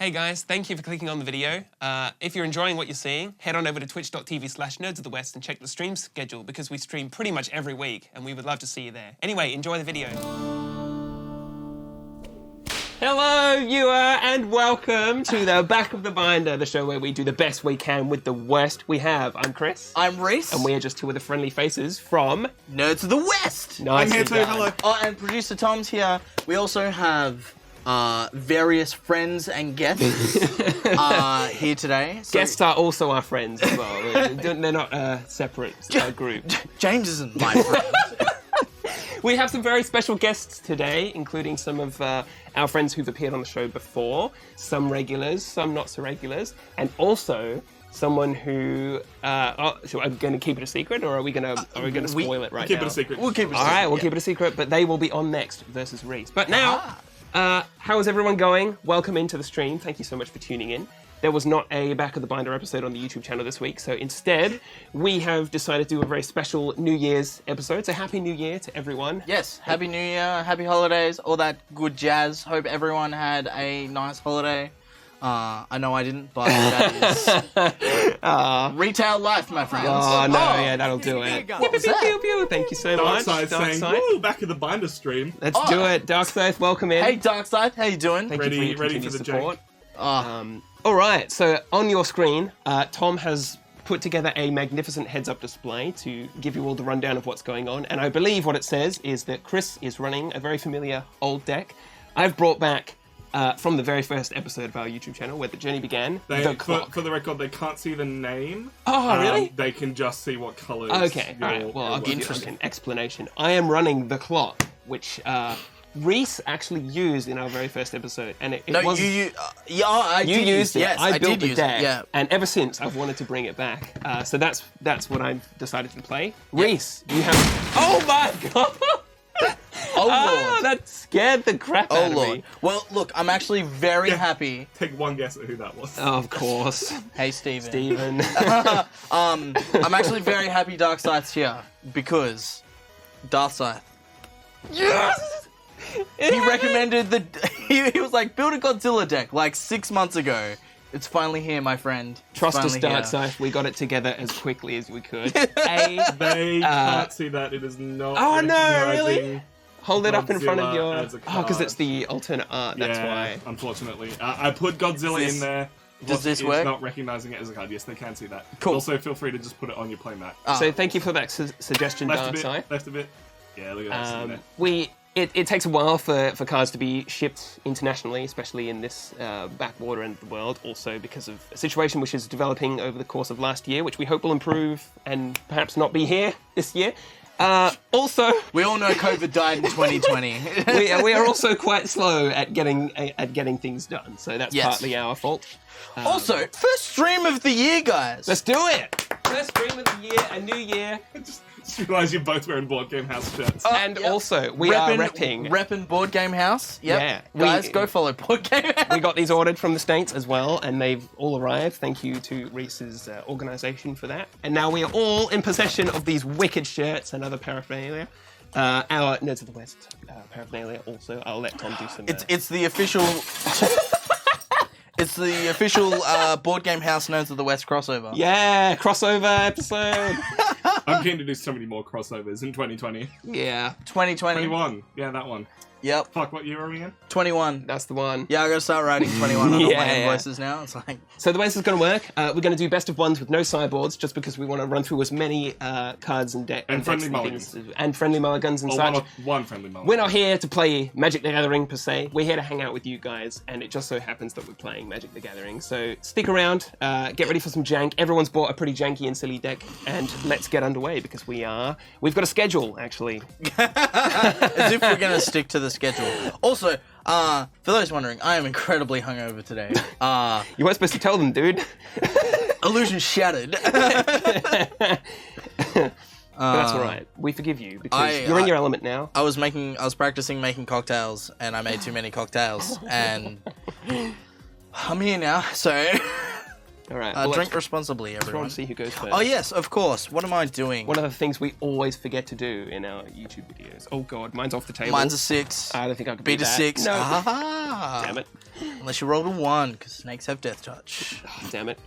Hey guys, thank you for clicking on the video. If you're enjoying what you're seeing, head on over to twitch.tv/nerdsofthewest and check the stream schedule because we stream pretty much every week and we would love to see you there. Anyway, enjoy the video. Hello, viewer, and welcome to the Back of the Binder, the show where we do the best we can with the worst we have. I'm Chris. I'm Reese. And we are just two of the friendly faces from Nerds of the West. Nice. I'm here too, hello. Oh, and producer Tom's here. We also have various friends and guests here today. So Guests are also our friends as well. They're not a separate group. James isn't my friend. We have some very special guests today, including some of our friends who've appeared on the show before, some regulars, some not so regulars, and also someone who. So are we going to keep it a secret, or are we going to spoil it right now? Keep it a secret. We'll keep it a secret. All right, we'll keep it a secret, but they will be on next versus Reese. But now, how is everyone going? Welcome into the stream. Thank you so much for tuning in. There was not a Back of the Binder episode on the YouTube channel this week, so instead, we have decided to do a very special New Year's episode. So Happy New Year to everyone. Yes, Happy New Year, Happy Holidays, all that good jazz. Hope everyone had a nice holiday. I know I didn't, but that is retail life, my friends. Oh, no, yeah, that'll do it. What was that? Pew, pew, pew. Thank you so much. Darkside saying, woo, Back of the Binder stream. Let's do it. Darkside, welcome in. Hey, Darkside, how you doing? Thank Ready- you for your ready for continued the support. Jank. All right, so on your screen, Tom has put together a magnificent heads-up display to give you all the rundown of what's going on, and I believe what it says is that Chris is running a very familiar old deck. I've brought back, from the very first episode of our YouTube channel, where the journey began, the clock. For the record, they can't see the name. Oh, really? They can just see what colours. Okay, all right, well, I'll give you an explanation. I am running the clock, which Reese actually used in our very first episode, and it was... I You did used it. Yes, I built the use deck, it. Yeah. and ever since I've wanted to bring it back. So that's what I've decided to play. Reese, you have. Oh my god! Oh Lord! That scared the crap out of me. Well, look, I'm actually very happy. Take one guess at who that was. Of course, Hey, Steven. Steven. I'm actually very happy Darkside's here because Darkside. Yes. He recommended he was like, build a Godzilla deck like 6 months ago. It's finally here, my friend. It's Trust us, finally here. Darkside. We got it together as quickly as we could. They can't see that. It is not. Oh no! recognizing Really? Hold it up in front of Godzilla your. as a Oh, because card. it's the alternate art. That's Yeah, why. unfortunately. I put Godzilla in there. Does this It's work? not recognizing it as a card. Yes, they can see that. Cool. Also, feel free to just put it on your playmat. So thank you for that suggestion, Left a Darkside. bit. Left a bit. Yeah, look at that. sitting there. It takes a while for cards to be shipped internationally, especially in this backwater end of the world, also because of a situation which is developing over the course of last year, which we hope will improve and perhaps not be here this year. Also, We all know COVID died in 2020. we are also quite slow at getting things done, so that's Yes. partly our fault. Also, first stream of the year, guys. Let's do it! First stream of the year, a new year, Just realised you're both wearing Board Game House shirts. and yep. also we are repping. Reppin' Board Game House. Yep. Yeah, Guys, go follow Board Game House. We got these ordered from the States as well, and they've all arrived. Thank you to Reese's organisation for that. And now we are all in possession of these wicked shirts and other paraphernalia. Our Nerds of the West paraphernalia also. I'll let Tom do some... It's the official... It's the official Board Game House Nerds of the West crossover. Yeah, crossover episode! I'm keen to do so many more crossovers in 2020. Yeah, 2020. 21. Yeah, that one. Yep. Fuck, what year are we in? 21. that's the one. Yeah, I gotta start writing 21 on all Yeah, my yeah. invoices now. It's like... So the way this is going to work, we're going to do best of ones with no sideboards, just because we want to run through as many cards and decks And friendly and friendly mulligans and Or such. one friendly moment. We're not here to play Magic the Gathering per se. We're here to hang out with you guys, and it just so happens that we're playing Magic the Gathering. So stick around, get ready for some jank. Everyone's bought a pretty janky and silly deck, and let's get underway because we've got a schedule actually. As if we're gonna stick to the schedule. Also, for those wondering, I am incredibly hungover today. You weren't supposed to tell them, dude. Illusion shattered. But that's all right. We forgive you because you're in your element now. I was practicing making cocktails, and I made too many cocktails, and I'm here now. So All right. Well, Drink responsibly, let's everyone. see who goes first. Oh yes, of course. What am I doing? One of the things we always forget to do in our YouTube videos. Oh God, mine's off the table. Mine's a 6. I don't think I could Beat beat a that. 6. No. Ah. Damn it. Unless you rolled a 1, because snakes have death touch. Damn it.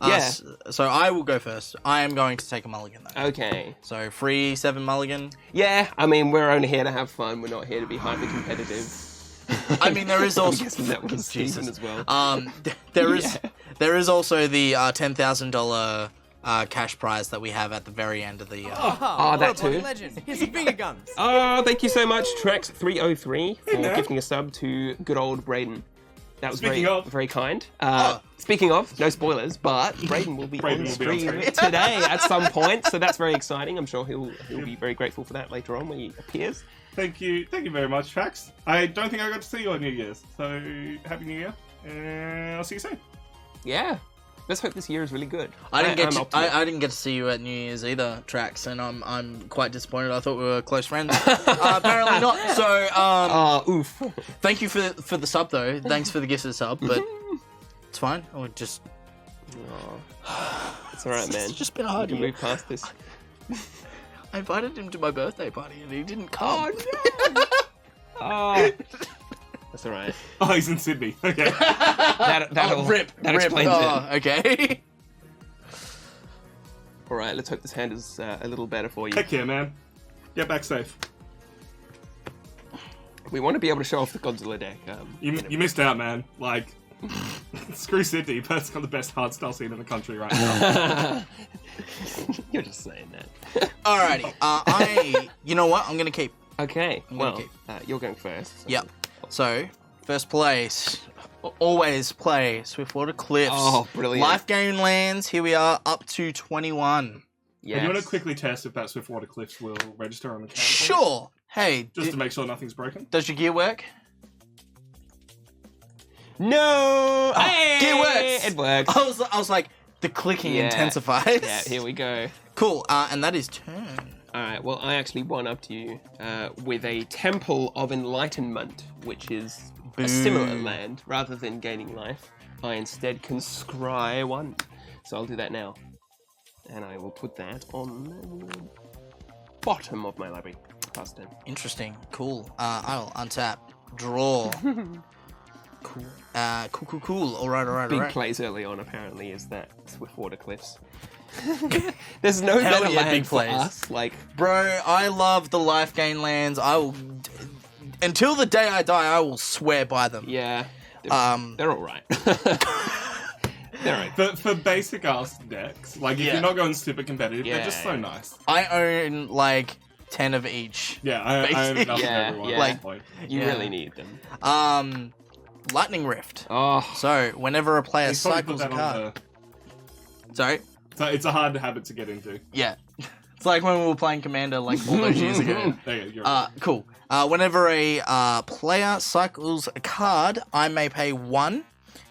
Yeah. So I will go first. I am going to take a mulligan though. Okay. So free 7 mulligan. Yeah, I mean, we're only here to have fun. We're not here to be hyper competitive. I mean, there is also I'm guessing that was Stephen as well. There is also the $10,000 cash prize that we have at the very end of the. Oh, that too. Legend. Here's some finger guns. Oh, thank you so much, Trex303, for gifting a sub to good old Brayden. That was very kind. Speaking of, no spoilers, but Brayden will be on stream today at some point, so that's very exciting. I'm sure he'll be very grateful for that later on when he appears. Thank you very much, Trax. I don't think I got to see you on New Year's, so Happy New Year, and I'll see you soon. Yeah, let's hope this year is really good. I didn't get to see you at New Year's either, Trax, and I'm quite disappointed. I thought we were close friends. Apparently not. So oof. Thank you for the sub though. Thanks for the gift of the sub, but it's fine. I'll just. It's all right, man. It's just been a hard You can year. move past this. I invited him to my birthday party and he didn't come. Oh no! Oh, that's all right. Oh, he's in Sydney. Okay. That'll Rip. explains Oh, it. okay. All right, let's hope this hand is a little better for you. Heck yeah, man. Get back safe. We want to be able to show off the Godzilla deck. You missed out, man. Like, screw Sydney. Perth's got the best hardstyle scene in the country right now. You're just saying that. Alrighty. You know what? I'm gonna keep. Okay, gonna well, you're going first. So. Yep. So, first place. Always play Swiftwater Cliffs. Oh, brilliant. Life gain lands. Here we are, up to 21. Yes. And you want to quickly test if that Swiftwater Cliffs will register on the account? Sure. Hey. Just to make sure nothing's broken? Does your gear work? No! Hey! Gear works. It works. I was like, the clicking intensifies. Yeah, here we go. Cool. And that is turn. Alright, well, I actually one-upped you with a Temple of Enlightenment, which is a similar land. Rather than gaining life, I instead can scry 1. So I'll do that now. And I will put that on the bottom of my library. Past 10. Interesting. Cool. I'll untap. Draw. Cool. Cool. All right. Big plays early on, apparently, is that Swiftwater Cliffs. There's no Hell better yeah, land big for plays. us. Like, Bro, I love the life gain lands. I will, until the day I die, I will swear by them. yeah, they're all right. They're all right. For basic ass decks, like if you're not going super competitive, they're just so nice. I own like 10 of each. Yeah, I own enough of everyone yeah. at Like, this point. You Yeah. really need them. Lightning Rift. Oh, So whenever a player He's probably put cycles a that on card. Sorry. So it's a hard habit to get into. Yeah. It's like when we were playing Commander like all those years ago. There you go. You're right. Cool. Whenever a player cycles a card, I may pay 1.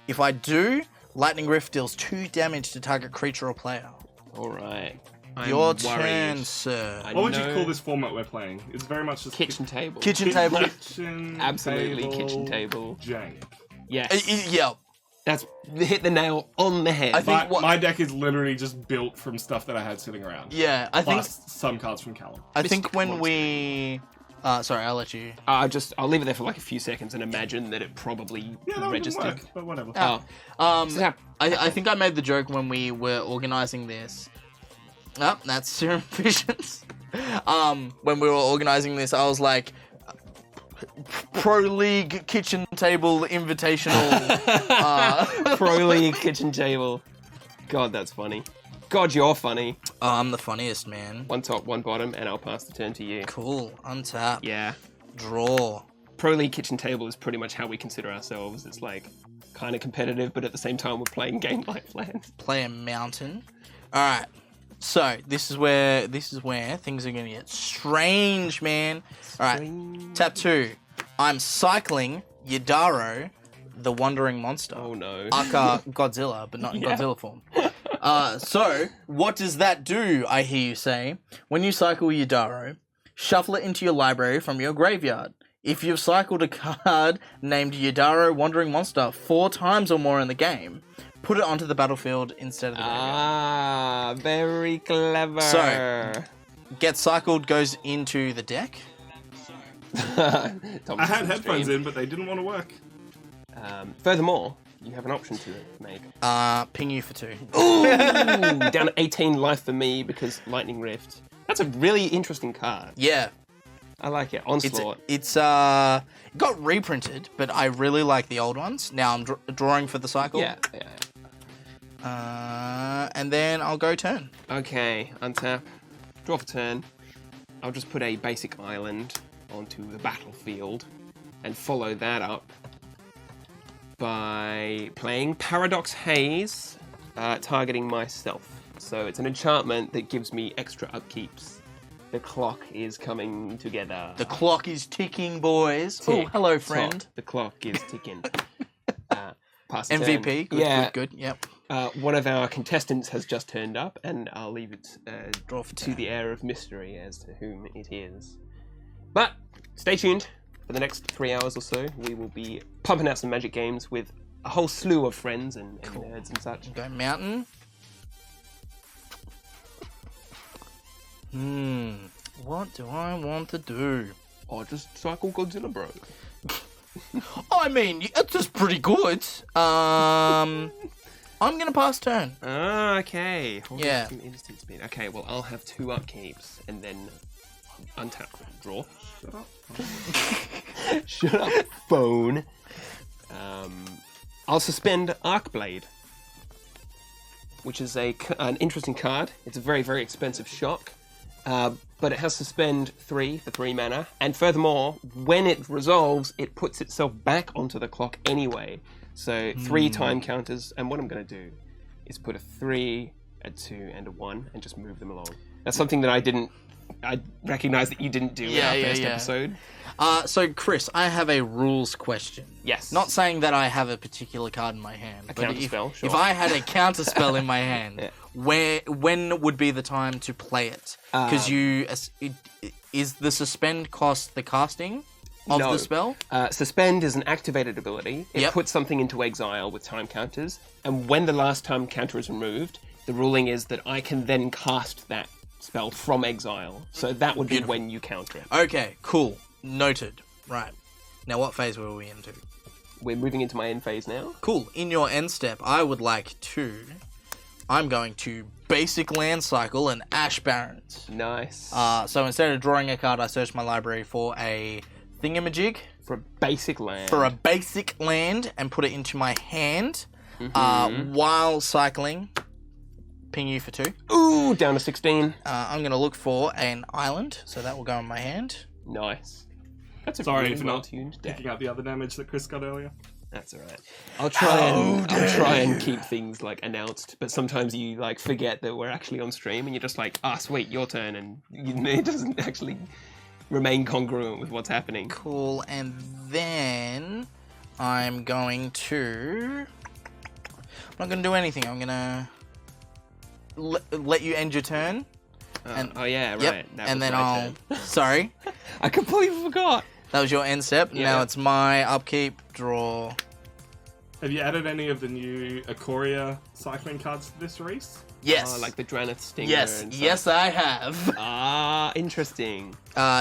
If I do, Lightning Rift deals 2 damage to target creature or player. all right. Your I'm turn, worried. sir. What would you know- call this format we're playing? It's very much just Kitchen table. Kitchen table. Kitchen Absolutely, table, kitchen table. Jank. Yes. Yeah. That's hit the nail on the head. I think My deck is literally just built from stuff that I had sitting around. Yeah, I think Plus some cards from Callum. when we sorry, I'll let you. I'll leave it there for like a few seconds and imagine that it probably Yeah, that would registered. work, but whatever. So, I think I made the joke when we were organizing this. Oh, that's Serum Visions. When we were organizing this, I was like, Pro League Kitchen Table Invitational. Pro League kitchen table. God, that's funny. God, you're funny. Oh, I'm the funniest, man. 1 top, 1 bottom, and I'll pass the turn to you. Cool. Untap. Yeah. Draw. Pro League kitchen table is pretty much how we consider ourselves. It's like kind of competitive, but at the same time we're playing game life lands. Play a mountain. All right. So this is where things are gonna get strange, man. All right. Tap 2. I'm cycling Yadaro, the Wandering Monster. Oh no. Aka Godzilla, but not in Godzilla form. So what does that do? I hear you say. When you cycle Yadaro, shuffle it into your library from your graveyard. If you've cycled a card named Yadaro Wandering Monster 4 times or more in the game, put it onto the battlefield instead of the graveyard. Ah, very clever. So, gets cycled, goes into the deck. I had headphones in, but they didn't want to work. Furthermore, you have an option to make. Ping you for 2. Ooh, down to 18 life for me because Lightning Rift. That's a really interesting card. Yeah. I like it. Onslaught. It's got reprinted, but I really like the old ones. Now I'm drawing for the cycle. Yeah. And then I'll go turn. Okay, untap. Draw for turn. I'll just put a basic island onto the battlefield and follow that up by playing Paradox Haze, targeting myself. So it's an enchantment that gives me extra upkeeps. The clock is coming together. The clock is ticking, boys. Oh, hello, friend. The clock is ticking. Pass the MVP. turn. Good. Yep. One of our contestants has just turned up, and I'll leave it Draw for to the air of mystery as to whom it is. But stay tuned. For the next 3 hours or so, we will be pumping out some Magic games with a whole slew of friends and nerds and such. Go mountain. What do I want to do? Oh, just cycle Godzilla, bro. I mean, it's just pretty good. I'm gonna pass turn. Okay. Yeah. Some instant speed. Okay, well, I'll have 2 upkeeps and then untap, draw. Shut up. Shut up, phone. I'll suspend Arcblade, which is an interesting card. It's a very, very expensive shock. But it has suspend 3 for 3 mana, and furthermore, when it resolves, it puts itself back onto the clock anyway. So 3 time counters, and what I'm going to do is put a 3, a 2, and a 1, and just move them along. That's something that I recognize that you didn't do in our first episode. So Chris, I have a rules question. Yes. Not saying that I have a particular card in my hand. A but counterspell, sure. If I had a counterspell in my hand, when would be the time to play it? Because is the suspend cost the casting of the spell? Suspend is an activated ability. It puts something into exile with time counters, and when the last time counter is removed, the ruling is that I can then cast that spell from exile. So that would be when you counter it. Okay, cool. Noted. Right. Now what phase were we into? We're moving into my end phase now. Cool. In your end step, I'm going to basic land cycle and Ash Barrens. Nice. So instead of drawing a card, I search my library for a thingamajig. For a basic land. For a basic land and put it into my hand while cycling. Ping you for 2. Ooh, down to 16. I'm going to look for an island, so that will go in my hand. Nice. That's a Sorry really for not well-tuned deck. picking up the other damage that Chris got earlier. That's all right. I'll try and keep things like announced, but sometimes you like forget that we're actually on stream, and you're just like, sweet, your turn, and it doesn't actually remain congruent with what's happening. Cool, and then I'm going to... I'm not going to do anything. I'm going to let you end your turn. Oh yeah, right. Yep. And then I'll... Sorry. I completely forgot. That was your end step. Yeah. Now it's my upkeep, draw. Have you added any of the new Ikoria cycling cards to this race? Yes. Like the Draneth Stinger Yes. and Yes, such. I have. Interesting.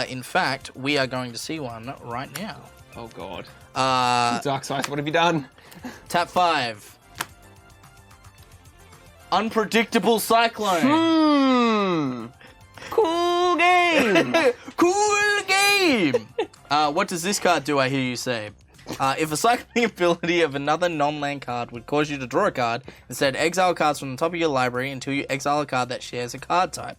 In fact, we are going to see one right now. Oh god. Uh, Dark Scythe, what have you done? Tap 5. Unpredictable Cyclone. Cool game. Cool game. What does this card do, I hear you say? If a cycling ability of another non-land card would cause you to draw a card, instead exile cards from the top of your library until you exile a card that shares a card type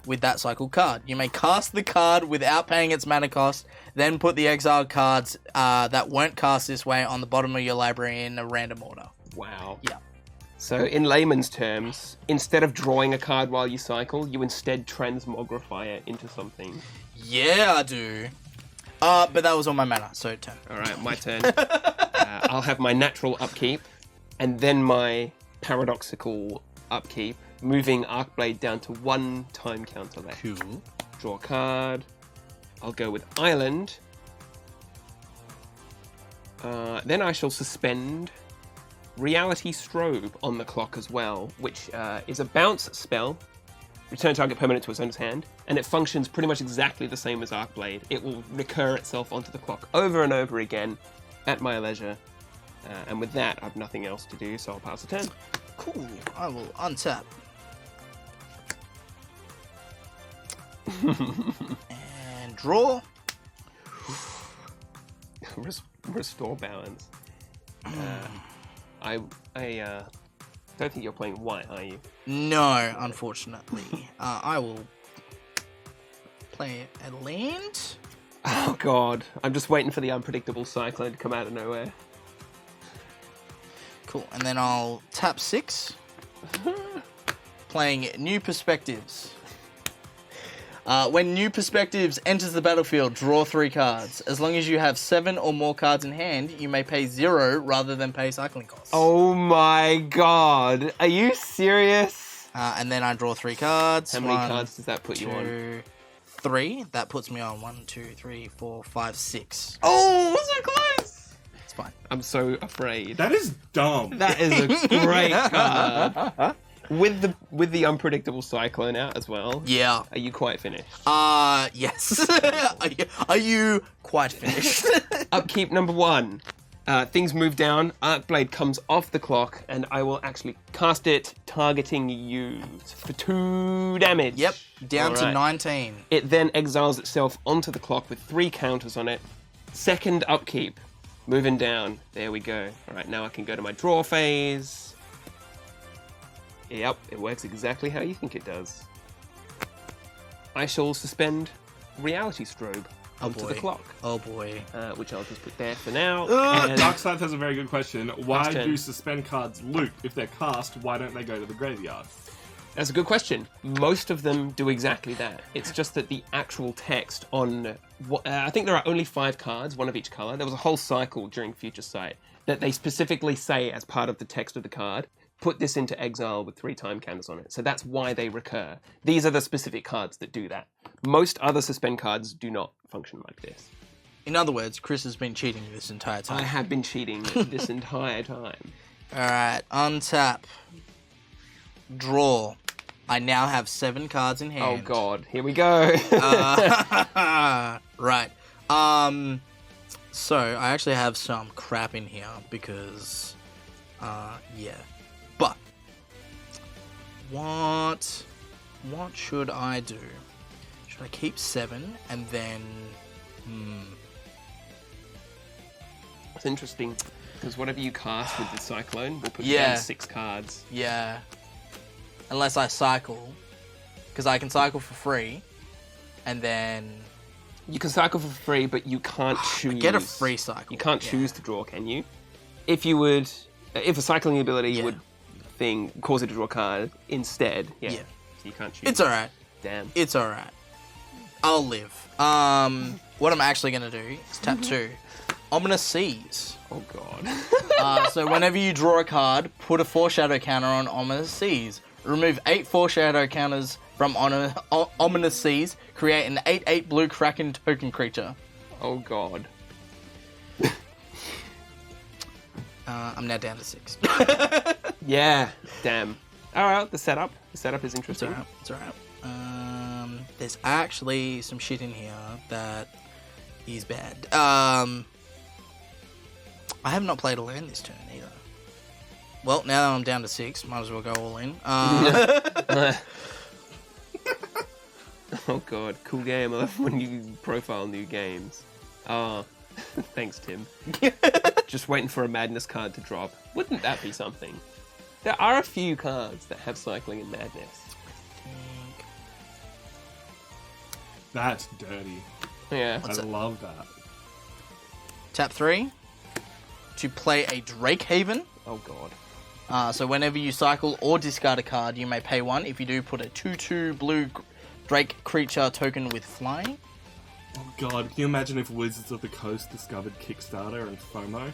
with that cycle card. You may cast the card without paying its mana cost, then put the exiled cards that weren't cast this way on the bottom of your library in a random order. Wow. Yeah. So in layman's terms, instead of drawing a card while you cycle, you instead transmogrify it into something. Yeah, I do. But that was on my mana, so turn. All right, my turn. I'll have my natural upkeep, and then my paradoxical upkeep, moving Arcblade down to 1 time counter left. Cool. Draw a card. I'll go with Island. Then I shall suspend Reality Strobe on the clock as well, which is a bounce spell. Return target permanent to its owner's hand, and it functions pretty much exactly the same as Arcblade. It will recur itself onto the clock over and over again at my leisure. And with that, I have nothing else to do, so I'll pass a turn. Cool. I will untap. And draw. Restore balance. I don't think you're playing white, are you? No, unfortunately. I will play a land. Oh god, I'm just waiting for the unpredictable cyclone to come out of nowhere. Cool, and then I'll tap 6. Playing New Perspectives. When New Perspectives enters the battlefield, draw 3 cards. As long as you have 7 or more cards in hand, you may pay 0 rather than pay cycling costs. Oh my god, are you serious? And then I draw 3 cards. How many cards does that put you on? 3. That puts me on 1, 2, 3, 4, 5, 6. Oh, so close! It's fine. I'm so afraid. That is dumb. That is a great card. With the unpredictable cyclone out as well. Yeah. Are you quite finished? Yes. Are you quite finished? Upkeep number 1. Things move down. Arcblade comes off the clock, and I will actually cast it, targeting you for 2 damage. Yep. Down All to right. 19. It then exiles itself onto the clock with 3 counters on it. Second upkeep. Moving down. There we go. All right, now I can go to my draw phase. Yep, it works exactly how you think it does. I shall suspend Reality Strobe onto the clock. Oh boy. Which I'll just put there for now. And Darkside has a very good question. Why Last turn. do suspend cards loop? If they're cast, why don't they go to the graveyard? that's a good question. Most of them do exactly that. It's just that the actual text on... I think there are only 5 cards, one of each color. There was a whole cycle during Future Sight that they specifically say as part of the text of the card, put this into exile with 3 time counters on it. So that's why they recur. These are the specific cards that do that. Most other suspend cards do not function like this. In other words, Chris has been cheating this entire I time. have been cheating this entire time. Alright, untap. Draw. I now have 7 cards in hand. Oh god, here we go. Right. So, I actually have some crap in here because... yeah. But... What should I do? Should I keep 7 and then... It's interesting, because whatever you cast with the Cyclone will put Yeah. down 6 cards. Yeah. Unless I cycle. Because I can cycle for free. And then... You can cycle for free, but you can't choose. Get a free cycle. You can't yeah. choose to draw, can you? If you would... If a cycling ability would cause it to draw a card instead, yeah. So you can't choose. It's alright. Damn. It's alright. I'll live. What I'm actually going to do is tap 2. Ominous Seas. Oh god. So whenever you draw a card, put a foreshadow counter on Ominous Seas. Remove 8 foreshadow counters from Ominous Seas. Create an 8/8 blue Kraken token creature. Oh god. I'm now down to 6. Yeah. Damn. Alright, the setup. The setup is It's interesting. alright. It's alright. There's actually some shit in here that is bad. I have not played a land this turn either. Well, now that I'm down to 6, might as well go all in. Oh god, cool game. I love when you profile new games. Thanks, Tim. Just waiting for a Madness card to drop. Wouldn't that be something? There are a few cards that have Cycling and Madness. That's dirty. Yeah. I love that. Tap 3 to play a Drake Haven. Oh god. So whenever you cycle or discard a card, you may pay 1. If you do, put a 2/2 blue Drake creature token with flying. Oh god, can you imagine if Wizards of the Coast discovered Kickstarter and FOMO?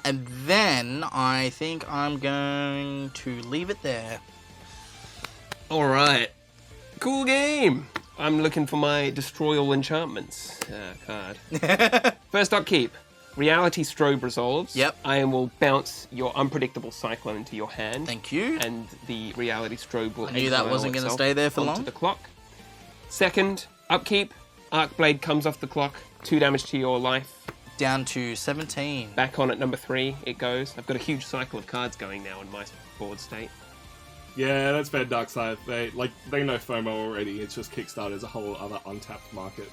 And then I think I'm going to leave it there. Alright. Cool game. I'm looking for my Destroy All Enchantments card. First upkeep. Reality Strobe resolves. Yep. I will bounce your Unpredictable Cyclone into your hand. Thank you. And the Reality Strobe will I knew that exile wasn't going to itself stay there for onto long. the clock. Second, upkeep. Arc Blade comes off the clock. 2 damage to your life. Down to 17. Back on at number 3 it goes. I've got a huge cycle of cards going now in my board state. Yeah, that's fair, Darkside. They know FOMO already. It's just Kickstarter's a whole other untapped market.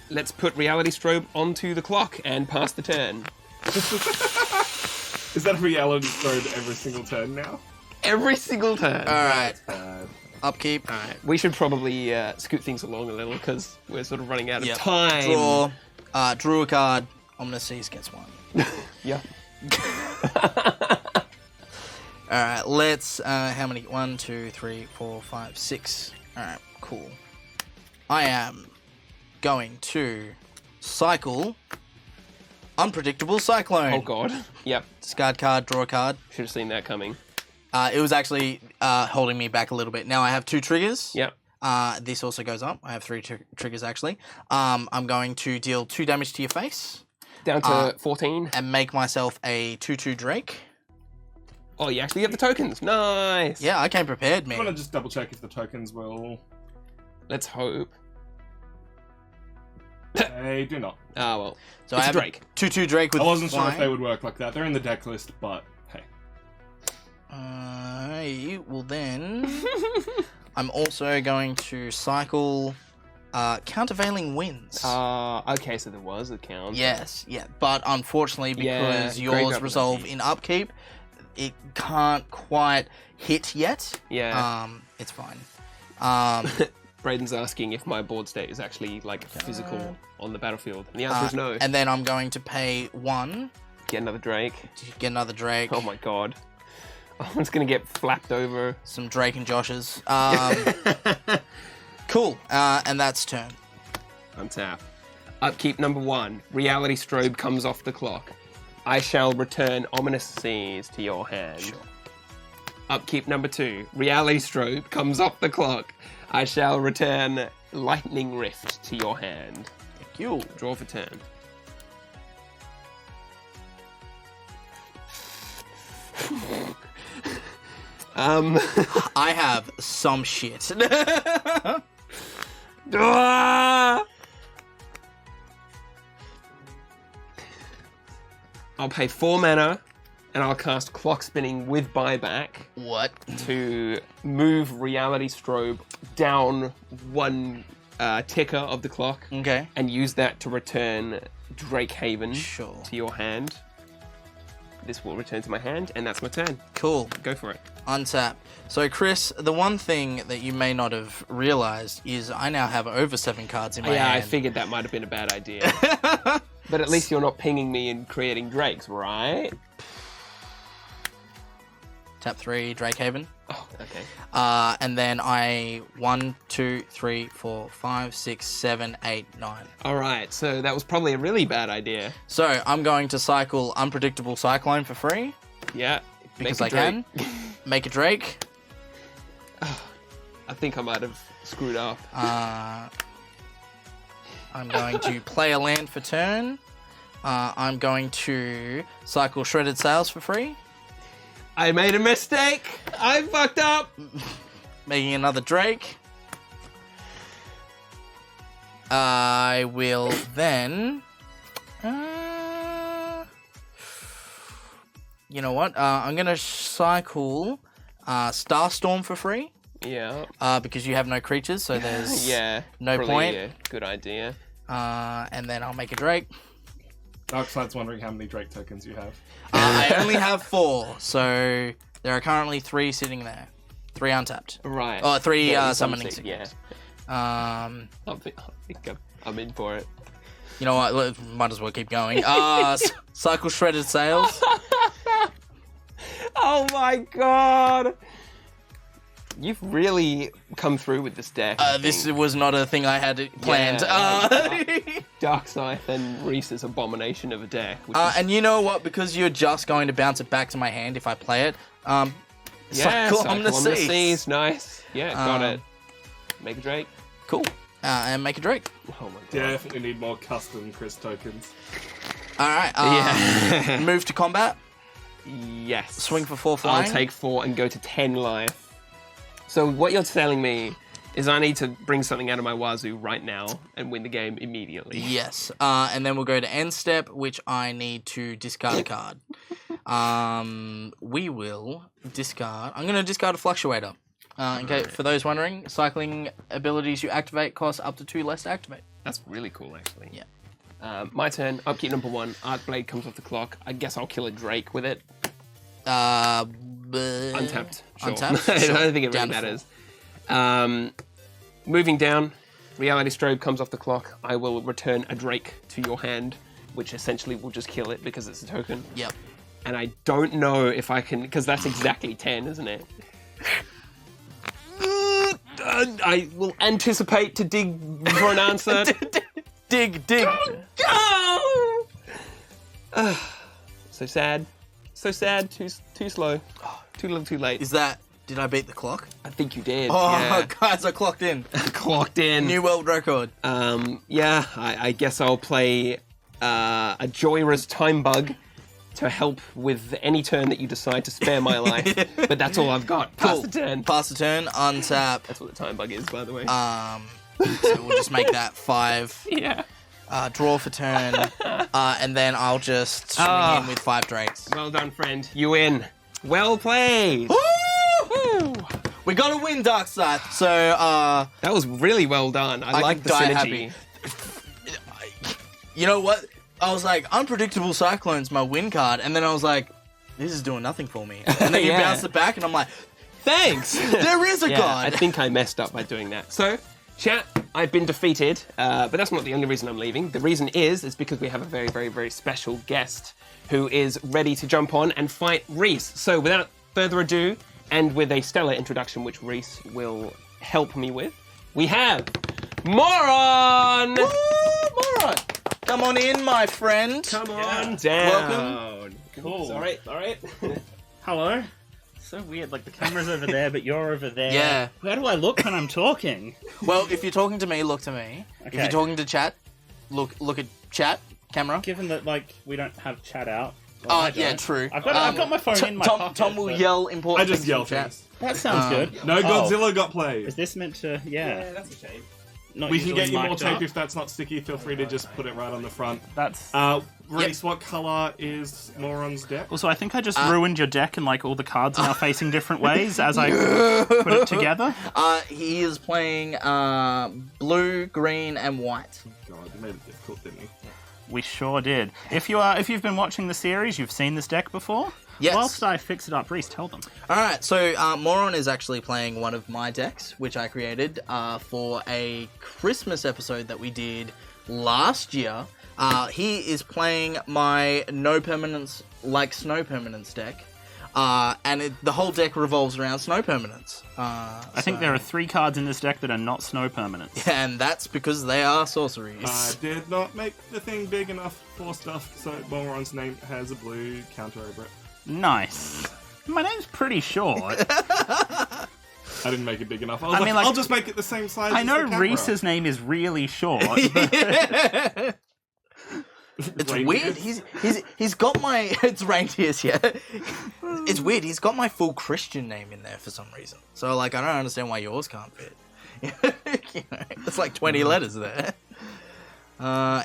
Let's put Reality Strobe onto the clock and pass the turn. Is that a reality strobe every single turn now? Every single turn. Alright. Bad. Upkeep. Alright, we should probably scoot things along a little because we're sort of running out of time. Drew a card. Ominous Seas gets one. Yeah. Alright, let's... how many? 1, 2, 3, 4, 5, 6. Alright, cool. I am going to cycle Unpredictable Cyclone. Oh god. Yep. Discard card, draw a card. Should have seen that coming. It was actually holding me back a little bit. Now I have 2 triggers. Yep. This also goes up. I have 3 triggers actually. I'm going to deal 2 damage to your face. Down to 14. And make myself a 2/2 Drake. Oh, you actually get the tokens. Nice. Yeah, I came prepared, I man. want to just double check if the tokens will... Let's hope. They do not. Ah, well. So It's I have Drake. 2/2 Drake with I wasn't sure if flying. they would work like that. They're in the deck list, but hey. Well then... I'm also going to cycle Countervailing Winds. Okay, so there was a count. Yes, yeah. But unfortunately, because Yeah, yours great resolve upkeep. in upkeep, it can't quite hit yet. Yeah. It's fine. Braden's asking if my board state is actually like physical on the battlefield. And the answer is no. And then I'm going to pay 1 Get another Drake. to get another Drake. Oh my god. I'm just gonna get flapped over. Some Drake and Joshes. Cool. And that's turn. Untap. Upkeep number 1. Reality Strobe comes off the clock. I shall return Ominous Seas to your hand. Sure. Upkeep number 2. Reality Strobe comes off the clock. I shall return Lightning Rift to your hand. Thank you. Draw for turn. I have some shit. Ah! I'll pay 4 mana, and I'll cast Clock Spinning with buyback What? to move Reality Strobe down 1 ticker of the clock, Okay. and use that to return Drake Haven Sure. to your hand. This will return to my hand, and that's my turn. Cool. Go for it. Untap. So, Chris, the one thing that you may not have realized is I now have over 7 cards in my Yeah, I hand. figured that might have been a bad idea. But at least you're not pinging me and creating Drakes, right? Tap 3, Drake Haven. Oh, okay. And then 1, 2, 3, 4, 5, 6, 7, 8, 9. All right, so that was probably a really bad idea. So I'm going to cycle Unpredictable Cyclone for free Yeah. because make I a Drake. can. Make a Drake. I think I might have screwed up. I'm going to play a land for turn. I'm going to cycle Shredded Sails for free. I made a mistake. I fucked up. Making another Drake. I will then... you know what? I'm going to cycle Starstorm for free. Yeah. Because you have no creatures, so there's Yeah. no probably point. A good idea. And then I'll make a Drake. Darkside's wondering how many Drake tokens you have. I only have 4, so there are currently 3 sitting there. 3 untapped. Right. Oh, 3 Yeah, summoning something, yeah. signals. I think I'm in for it. You know what? Might as well keep going. Cycle Shredded Sails. Oh my god! You've really come through with this deck. This was not a thing I had planned. Darkside and Reese's abomination of a deck. Which And you know what? Because you're just going to bounce it back to my hand if I play it. Cycle Omniseas. Seas. Nice. Yeah, got it. Make a Drake. Cool. and make a Drake. Oh my god. Definitely need more custom Chris tokens. All right. Yeah. Move to combat. Yes. Swing for 4 flying. I'll take 4 and go to 10 life. So what you're telling me is I need to bring something out of my wazoo right now and win the game immediately. Yes. And then we'll go to end step, which I need to discard a card. We will discard. I'm going to discard a fluctuator. Okay, for those wondering, cycling abilities you activate cost up to 2 less to activate. That's really cool, actually. Yeah. My turn. Upkeep number 1. Arc Blade comes off the clock. I guess I'll kill a Drake with it. Untapped. Sure. Untapped? I Sure. don't think it Down really to matters. Moving down, Reality Strobe comes off the clock. I will return a Drake to your hand, which essentially will just kill it because it's a token. Yep. And I don't know if I can, because that's exactly 10, isn't it? I will anticipate to dig for an answer. Dig. Go! So sad. So sad. Too slow. Too little, too late. Did I beat the clock? I think you did. Oh, yeah. guys, I clocked in. Clocked in. New world record. Yeah, I guess I'll play a Joyrus Time Bug to help with any turn that you decide to spare my life. But that's all I've got. Pass the turn. Pass the turn, untap. That's what the Time Bug is, by the way. So we'll just make that 5. Yeah. Draw for turn. And then I'll just swing in with 5 Drakes. Well done, friend. You win. Well played. Woo! We got to win, Dark Side. So, that was really well done. I like the die synergy. happy. You know what? I was like, Unpredictable Cyclone's my win card. And then I was like, this is doing nothing for me. And then you Yeah. bounce it back, and I'm like, Thanks. there is a Yeah, god. I think I messed up by doing that. So, chat, I've been defeated, but that's not the only reason I'm leaving. The reason is because we have a very, very, very special guest who is ready to jump on and fight Reese. So, without further ado, and with a stellar introduction which Reese will help me with, we have Moron! Woo, Moron! Come on in, my friend. Come on down. Welcome. Cool. All right. Hello. So weird, like the camera's over there, but you're over there. Yeah. Where do I look when I'm talking? Well, if you're talking to me, look to me. If Okay. you're talking to chat, look at chat, camera. Given that, like, we don't have chat out. Well, I Yeah, don't. true. I've got my phone in my pocket. Tom will but yell important I just things yell from chat. things. That sounds good. No Oh, Godzilla got played. Is this meant to? Yeah. that's a shame. Not We can usually get you more mic'd tape up. if that's not sticky. Feel free to just put it right on the front. That's. Reese, what color is Moron's deck? Also, I think I just ruined your deck and like all the cards are now facing different ways as I put it together. He is playing blue, green, and white. God, you made it difficult, didn't you? We sure did. If you've been watching the series, you've seen this deck before. Yes. Whilst I fix it up, Reese, tell them. All right, so Moron is actually playing one of my decks, which I created for a Christmas episode that we did last year. He is playing my no permanence like snow permanence deck, and the whole deck revolves around snow permanence. I think there are 3 cards in this deck that are not snow permanents. and that's because they are sorceries. I did not make the thing big enough for stuff, so Moron's name has a blue counter over it. Nice. My name's pretty short. I didn't make it big enough. I was like, like, I'll just make it the same size I as know the camera. Reese's name is really short, but It's Reindeers. weird. He's got my it's reindeers. Yeah, it's weird. He's got my full Christian name in there for some reason. So like, I don't understand why yours can't fit. You know, it's like 20 letters there.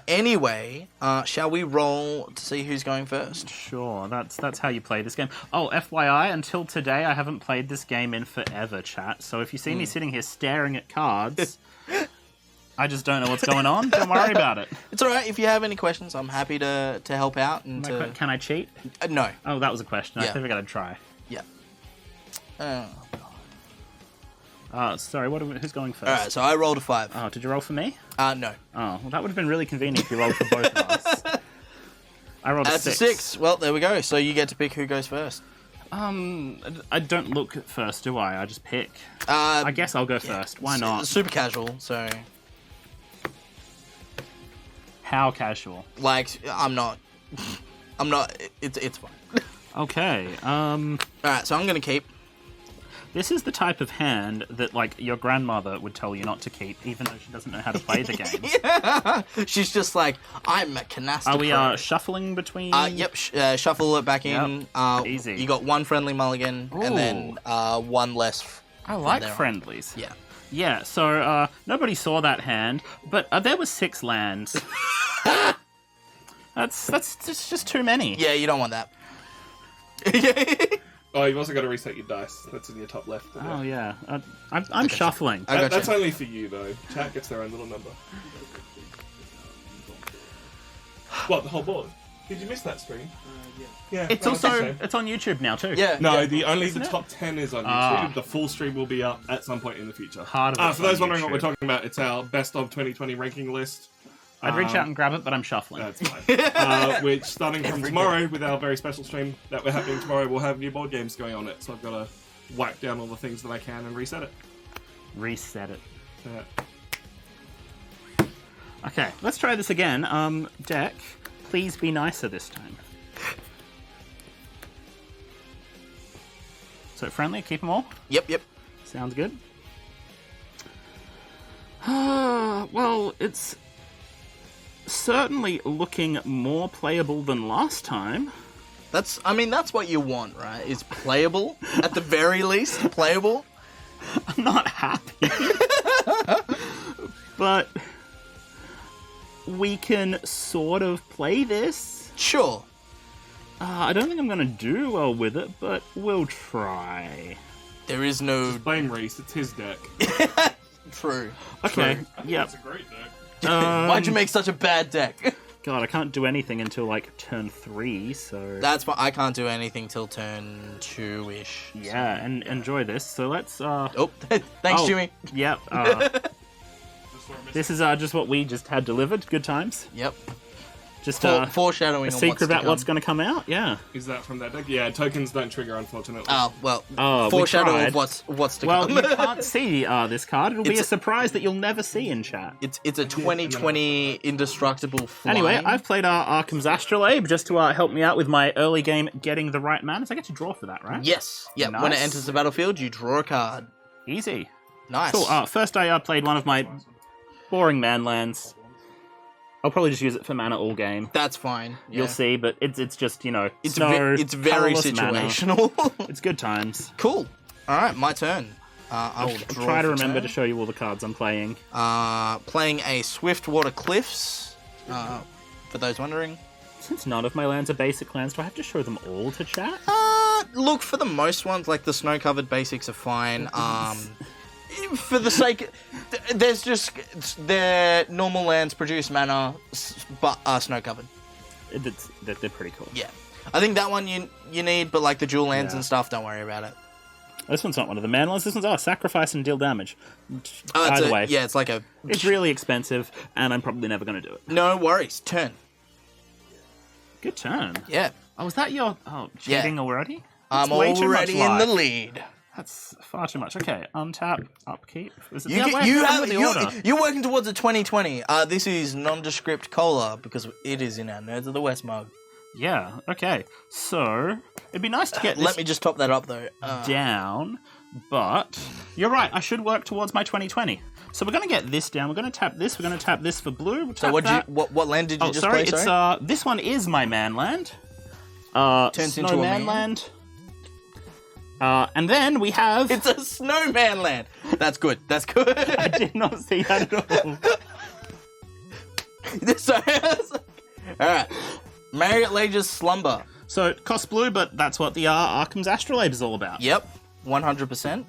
Anyway, shall we roll to see who's going first? sure, that's how you play this game. Oh, FYI, until today, I haven't played this game in forever, chat. So if you see me sitting here staring at cards, I just don't know what's going on. Don't worry about it. It's all right. If you have any questions, I'm happy to help out and to. Can I cheat? No. Oh, that was a question. Yeah. I think I gotta try. Yeah. Sorry, who's going first? All right. So I rolled a 5. Oh, did you roll for me? No. Oh, well, that would have been really convenient if you rolled for both of us. I rolled a That's 6. a 6. Well, there we go. So you get to pick who goes first. I don't look at first, do I? I just pick. I I guess I'll go first. Why not? Super casual. So How casual? like, I'm not. It's fine. Okay. All right. So I'm gonna keep. This is the type of hand that, like, your grandmother would tell you not to keep, even though she doesn't know how to play the game. Yeah. She's just like, I'm a canasta. Are we pro. shuffling between? Yep. Shuffle it back in. Easy. You got one friendly mulligan, and then one less. I like there on. friendlies. Yeah. Yeah, so nobody saw that hand, but there was 6 lands. That's just too many. Yeah, you don't want that. Oh, you've also got to reset your dice. That's in your top left. Oh yeah, I'm shuffling. I gotcha. That's only for you though. Chat gets their own little number. What, the whole board? Did you miss that stream? Yeah. It's no, also it's on YouTube now too. Yeah. No, yeah. the top 10 is on YouTube. Ah. The full stream will be up at some point in the future. Part of it's for those on wondering what YouTube. we're talking about, it's our best of 2020 ranking list. I'd reach out and grab it, but I'm shuffling. That's fine. Which, starting from tomorrow, with our very special stream that we're having tomorrow, we'll have new board games going on it. So I've got to wipe down all the things that I can and reset it. Reset it. Yeah. Okay, let's try this again. Deck, please be nicer this time. So friendly, keep them all. Yep. Sounds good. Well, it's certainly looking more playable than last time. That's what you want, right? Is playable at the very least, playable. I'm not happy. But we can sort of play this. Sure. I don't think I'm going to do well with it, but we'll try. There is no Blame Reese, it's his deck. true. Okay, I think yep. it's a great deck. Why'd you make such a bad deck? God, I can't do anything until, like, turn 3, so... That's why I can't do anything till turn 2-ish. Yeah, and enjoy this. So let's, Oh, thanks, Jimmy. Yep, this is just what we just had delivered. Good times. Yep. Just Foreshadowing a on secret about what's going going to come out. Yeah. Is that from that deck? Yeah, tokens don't trigger, unfortunately. Oh, well, we foreshadow tried. of what's to Well, come. you can't see this card. It'll be a It's- surprise that you'll never see in chat. It's a 2020 indestructible flying. Anyway, I've played Arkham's Astrolabe just to help me out with my early game getting the right manners. I get to draw for that, right? Yes. Yep. Nice. When it enters the battlefield, you draw a card. Easy. Nice. Cool. First, I played one of my boring man lands. I'll probably just use it for mana all game. That's fine. Yeah. You'll see, but it's just, you know, It's snow, it's very colourless mana. situational. It's good times. Cool. All right, my turn. I will I'll draw try to for remember turn. to show you all the cards I'm playing. Playing a Swiftwater Cliffs. For those wondering. Since none of my lands are basic lands, do I have to show them all to chat? Look, for the most ones, like the snow-covered basics are fine. For the sake, there's just their normal lands produce mana, but are snow-covered. They're pretty cool. Yeah, I think that one you need, but like the dual lands Yeah. and stuff, don't worry about it. This one's not one of the man lands. This one's sacrifice and deal damage. Oh, it's Either way, yeah, it's like a. it's really expensive, and I'm probably never going to do it. No worries. Turn. Good turn. Yeah, Oh, was that your cheating already? I'm That's way too much already in the life. lead. That's far too much. Okay, untap, upkeep. Is it You, the get, way you I have remember the order? you're working towards a 2020. This is nondescript cola because it is in our Nerds of the West mug. Yeah. Okay. So it'd be nice to get this Let me just top that up though. down, but you're right. I should work towards my 2020. So we're going to get this down. We're going to tap this. We're going to tap this for blue. We'll So tap that. what land did you Oh, just sorry. play? It's this one is my man land. Turns into a Snowman man? land. And then we have. It's a snowman land. That's good. That's good. I did not see that at all. All right. Marriott Lage's Slumber. So it costs blue, but that's what the Arkham's Astrolabe is all about. Yep, 100%.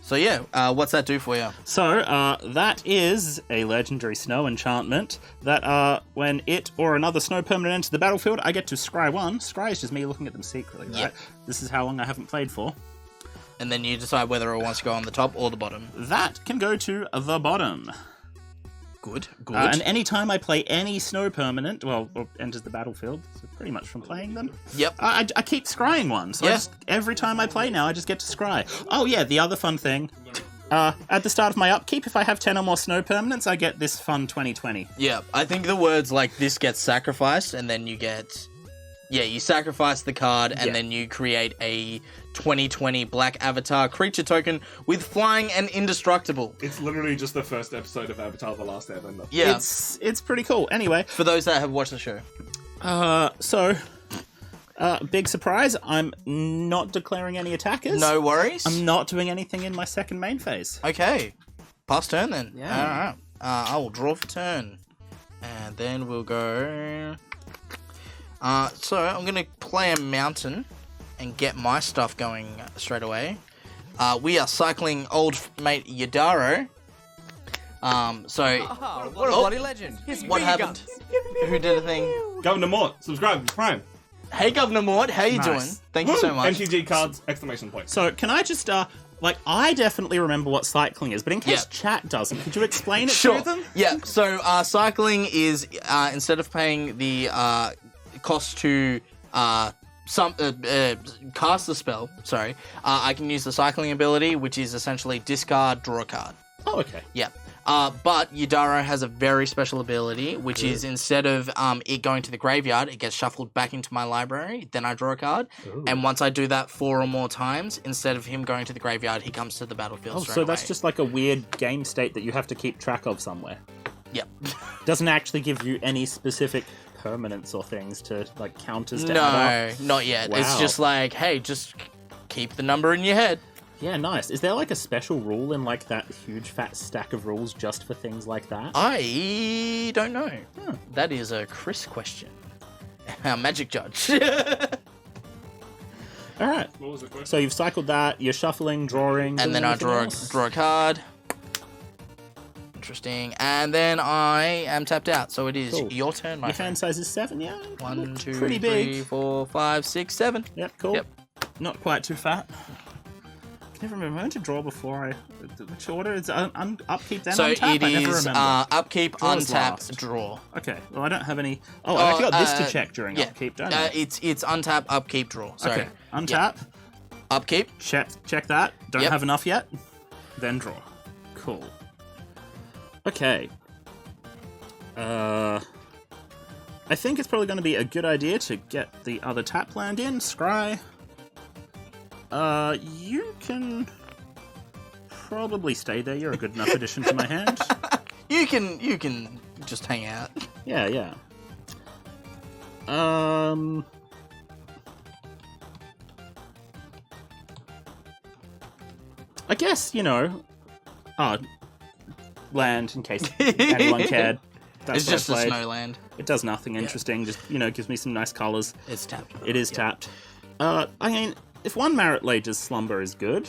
So yeah, what's that do for you? So that is a legendary snow enchantment that when it or another snow permanent enters the battlefield, I get to scry one. Scry is just me looking at them secretly, right? Yep. This is how long I haven't played for. And then you decide whether it wants to go on the top or the bottom. That can go to the bottom. Good, good. And anytime I play any snow permanent, or enters the battlefield, so pretty much from playing them, Yep. I keep scrying one. So Yeah. every time I play now, I just get to scry. Oh yeah, the other fun thing, at the start of my upkeep, if I have 10 or more snow permanents, I get this fun 2020. Yeah, I think the words like this gets sacrificed, and then you get Yeah, you sacrifice the card, and then you create a 2020 black avatar creature token with flying and indestructible. It's literally just the first episode of Avatar: The Last Airbender. Yeah. It's pretty cool. Anyway, For those that have watched the show. Big surprise, I'm not declaring any attackers. No worries. I'm not doing anything in my second main phase. Okay. Pass turn then. Yeah. Alright. I will draw for turn. And then we'll go... so I'm going to play a mountain and get my stuff going straight away. We are cycling old mate Yadaro. What a bloody legend. What happened? Who did a thing? Governor Mort, subscribe, Prime. Hey, Governor Mort, how you Nice. doing? Thank you so much. MTG cards, exclamation point. So, can I just, I definitely remember what cycling is, but in case Yeah. chat doesn't, could you explain it Sure. to them? Yeah, so cycling is, instead of paying the cost to cast the spell, I can use the cycling ability, which is essentially discard, draw a card. Oh, okay. Yeah. But Yadaro has a very special ability, which is instead of it going to the graveyard, it gets shuffled back into my library, then I draw a card. And once I do that 4 or more times, instead of him going to the graveyard, he comes to the battlefield straight So away. that's just like a weird game state that you have to keep track of somewhere. Yep. Doesn't actually give you any specific permanents or things to, like, counters to add up. No, not yet. It's Wow. just like, hey, just keep the number in your head. Yeah, nice. Is there, like, a special rule in, like, that huge fat stack of rules just for things like that? I don't know. That is a Chris question. Our magic judge. All right. What was the question? So you've cycled that, you're shuffling, drawing, And then I draw a card. Interesting. And then I am tapped out. So it is Cool. your turn, my Your friend. hand size is 7, yeah? 1, 2, Pretty 3, big. 4, 5, 6, 7. Yep, cool. Yep. Not quite too fat. I never remember. I went to draw before I... Which order? It's upkeep, then So untap? it I never is remember. upkeep, Draw's untap, last. draw. Okay, well, I don't have any... Oh, I actually got this to check during Yeah. upkeep, don't I? It's untap, upkeep, draw. Sorry. Okay, untap, Upkeep. check that. Don't Yep. have enough yet. Then draw. Cool. Okay. I think it's probably going to be a good idea to get the other tap land in. Scry. You can probably stay there. You're a good enough addition to my hand. You can just hang out. Yeah. I guess, land, in case anyone cared. That's It's what I just a played. snowland. It does nothing interesting, just, gives me some nice colours. It's tapped. It is tapped. I mean, if 1 Marit Lage's Slumber is good,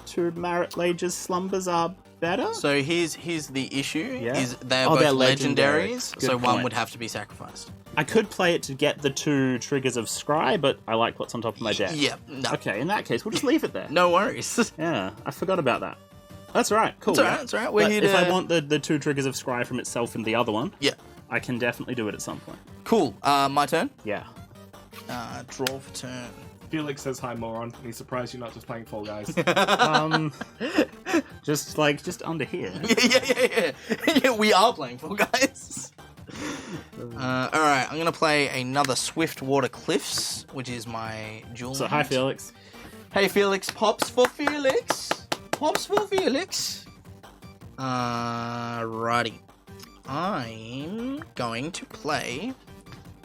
2 Marit Lage's Slumbers are better? So here's the issue: Yeah. is they are Oh, both they're legendary. legendaries, Good so one point. would have to be sacrificed. I could play it to get the 2 triggers of Scry, but I like what's on top of my deck. Yeah, no, Okay, in that case, we'll just leave it there. no worries. Yeah, I forgot about that. That's all right. Cool. It's alright. It's alright. We're But here if to. I want the 2 triggers of Scry from itself and the other one, Yeah, I can definitely do it at some point. cool. My turn. Yeah. Draw for turn. Felix says hi, moron. And he's surprised you're not just playing Fall Guys. Just under here. Yeah. We are playing Fall Guys. Alright, I'm gonna play another Swiftwater Cliffs, which is my jewel. So hi, Felix. Hey Felix, pops for Felix. Pops for Felix. Righty. I'm going to play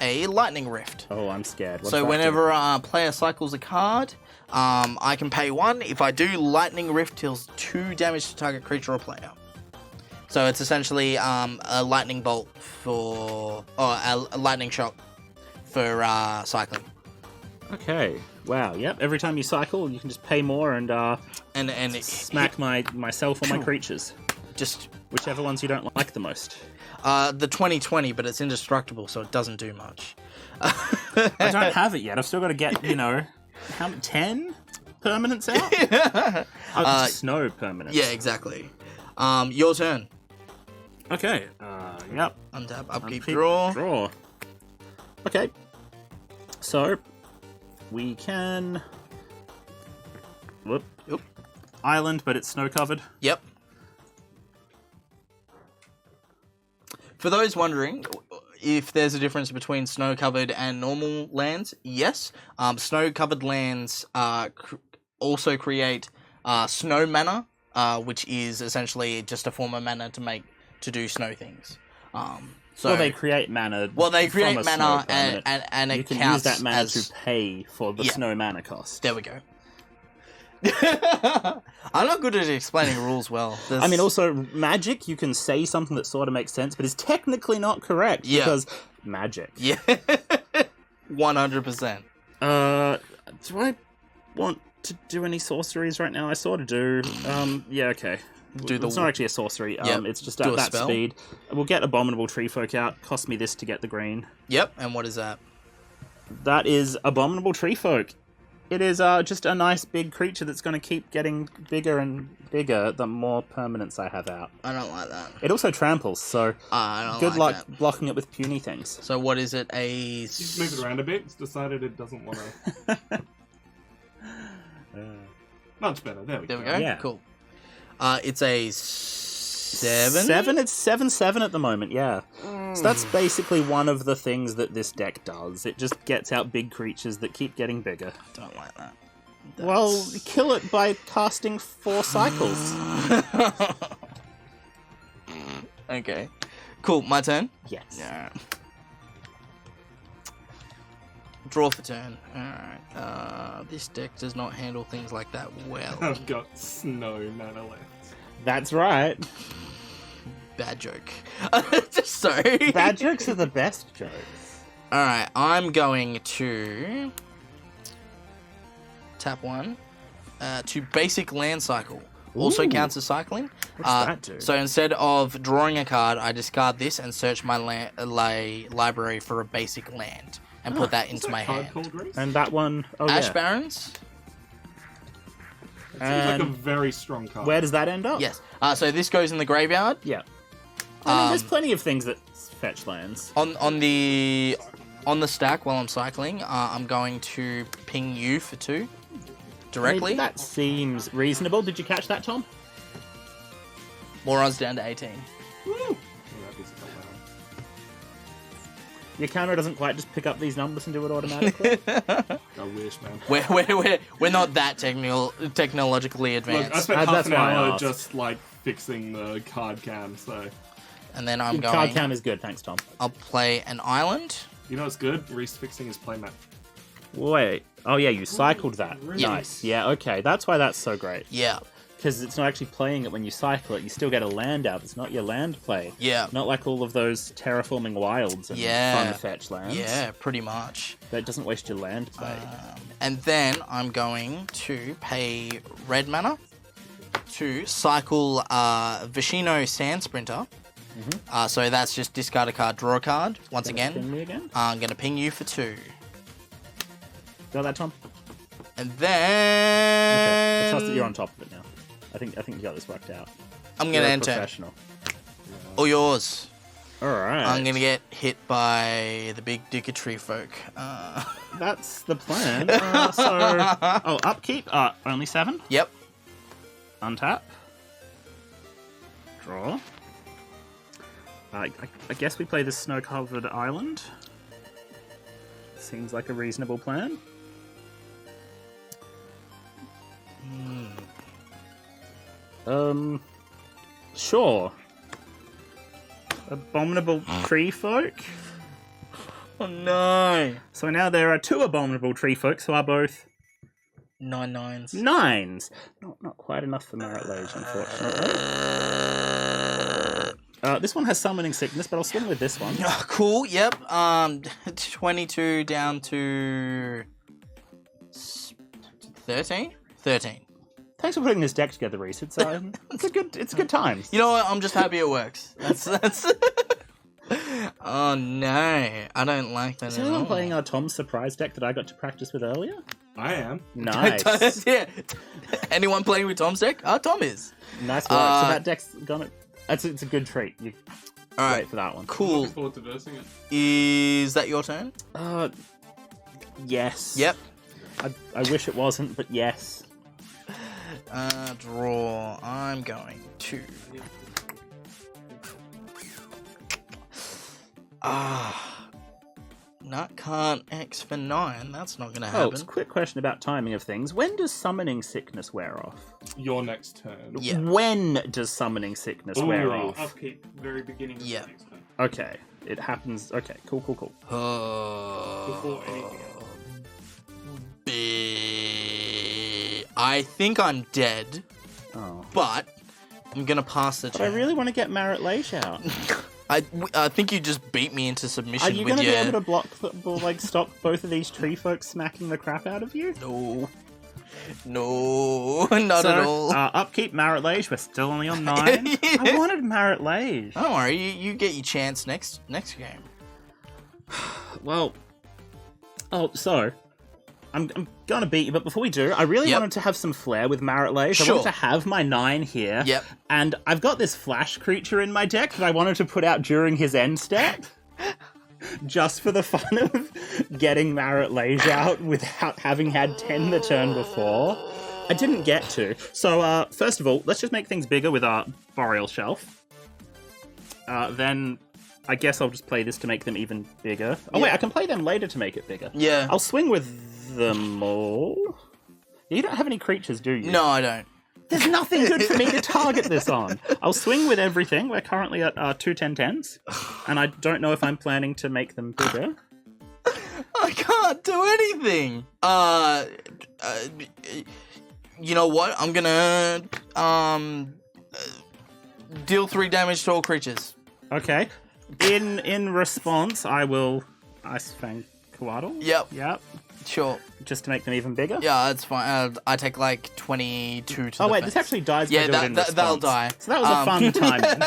a Lightning Rift. Oh, I'm scared. What's So that whenever a player cycles a card, I can pay 1. If I do, Lightning Rift deals 2 damage to target creature or player. So it's essentially a lightning bolt or a lightning shock for cycling. do? Okay. Wow. Yep. Every time you cycle, you can just pay more and And smack myself or my creatures, just whichever ones you don't like the most. the 2020, but it's indestructible, so it doesn't do much. I don't have it yet. I've still got to get how 10 permanents out. Snow permanents. Yeah, exactly. Your turn. Okay. Yep. Untap, upkeep, Upkeep, draw. Okay. So we can. Whoop. Oop. Island, but it's snow covered. Yep. For those wondering, if there's a difference between snow-covered and normal lands, yes. Snow-covered lands also create snow mana, which is essentially just a form of mana to do snow things. So they create mana. Well, they create from a mana, snow permanent. and it you can counts use that mana as... to pay for the snow mana cost. There we go. I'm not good at explaining rules well. I mean, also, magic, you can say something that sort of makes sense, but is technically not correct, because magic. Yeah. 100%. Do I want to do any sorceries right now? I sort of do. Yeah, okay. It's not actually a sorcery, it's just at that spell. speed. We'll get Abominable Treefolk out, cost me this to get the green. Yep, and what is that? That is Abominable Treefolk. It is just a nice big creature that's going to keep getting bigger and bigger the more permanents I have out. I don't like that. It also tramples, so I don't good like luck that. blocking it with puny things. So what is it? Just move it around a bit. It's decided it doesn't want to. Much better. There we go. Yeah. Cool. It's a 7? It's 7/7 at the moment, yeah. So that's basically one of the things that this deck does. It just gets out big creatures that keep getting bigger. Don't like that. Well, kill it by casting 4 cycles. Okay. Cool, my turn? Yes. Yeah. Draw for turn. Alright. This deck does not handle things like that well. I've got snow mana left. That's right. Bad joke. Just sorry. Bad jokes are the best jokes. Alright, I'm going to tap 1 to basic land cycle. Also Ooh. counts as cycling. What's that do? So instead of drawing a card, I discard this and search my library for a basic land and put that into my hand. And that one, Ash yeah. Barrens? It seems like a very strong card. Where does that end up? Yes. So this goes in the graveyard. Yeah. I mean, there's plenty of things that fetch lands. On the stack while I'm cycling, I'm going to ping you for 2 directly. I mean, that seems reasonable. Did you catch that, Tom? Moron's down to 18. Woo! Oh, that is so loud. Your camera doesn't quite just pick up these numbers and do it automatically. I wish, man. We're not that technologically advanced. Look, I spent half That's an why I hour asked. just like fixing the card cam, so And then I'm going. Card cam is good, thanks, Tom. I'll play an island. you know what's good? Reese fixing his playmat. Wait. Oh, yeah, you cycled that. Really? Nice. Yeah, okay. That's why that's so great. Yeah. Because it's not actually playing it when you cycle it. You still get a land out. It's not your land play. Yeah. Not like all of those terraforming wilds and fun fetch lands. Yeah, pretty much. That doesn't waste your land play. And then I'm going to pay red mana to cycle Vishino Sand Sprinter. So that's just discard a card, draw a card. Once Ping again, me again. I'm going to ping you for 2. Got that, Tom? And Okay. then... I trust that you're on top of it now. I think you got this worked out. I'm going You're to a enter. professional. All yours. Alright. I'm going to get hit by the big dick of tree folk. That's the plan. Upkeep. Only 7. Yep. Untap. Draw. I guess we play this snow-covered island. Seems like a reasonable plan. Sure. Abominable tree folk. Oh no. So now there are 2 abominable tree folk, who are both 9 9s. 9s. Not quite enough for Merit Lage, unfortunately. This one has summoning sickness, but I'll swing with this one. Oh, cool. Yep. 22 down to 13. 13. Thanks for putting this deck together, Reese. It's a good time. You know what? I'm just happy it works. That's. Oh no, I don't like that Is at anyone all. playing our Tom's surprise deck that I got to practice with earlier? I am. Nice. Yeah. Anyone playing with Tom's deck? Tom is. Nice work. So that deck's gonna. It's a good treat. You All right. wait for that one. Cool. Looking forward to versing it. Is that your turn? Yes. Yep. I wish it wasn't, but yes. Draw. I'm going to. Nut can't X for 9. That's not going to Oh, happen. quick question about timing of things. When does summoning sickness wear off? Your next turn. Yeah. When does summoning sickness wear off? Upkeep, very beginning of Yeah. the next turn. Okay, it happens. Okay, cool. Before anything else. I think I'm dead, Oh. but I'm going to pass the But I turn. really want to get Marit Leish out. I think you just beat me into submission Are you with going to your... be able to block, stop both of these tree folks smacking the crap out of you? No, not at all. Upkeep Marit Leish. We're still only on 9. I wanted Marit Leish. Don't worry, you get your chance next game. Well, so I'm gonna beat you, but before we do, I really wanted to have some flair with Marit Leish. Sure. I wanted to have my 9 here. Yep. And I've got this flash creature in my deck that I wanted to put out during his end step. Just for the fun of getting Marit Leish out without having had 10 the turn before. I didn't get to. So, first of all, let's just make things bigger with our Boreal Shelf. Then I guess I'll just play this to make them even bigger. Oh, wait, I can play them later to make it bigger. Yeah. I'll swing with them all. You don't have any creatures, do you? No, I don't. There's nothing good for me to target this on. I'll swing with everything. We're currently at 2 10-10s, and I don't know if I'm planning to make them bigger. I can't do anything. You know what? I'm gonna deal 3 damage to all creatures. Okay. In response, I will Ice Fang Coatl. Yep. Sure. Just to make them even bigger. Yeah, that's fine. I take like 22 to Oh the wait, face. this actually dies. Yeah, if I do it in that'll response. die. So that was a fun timing.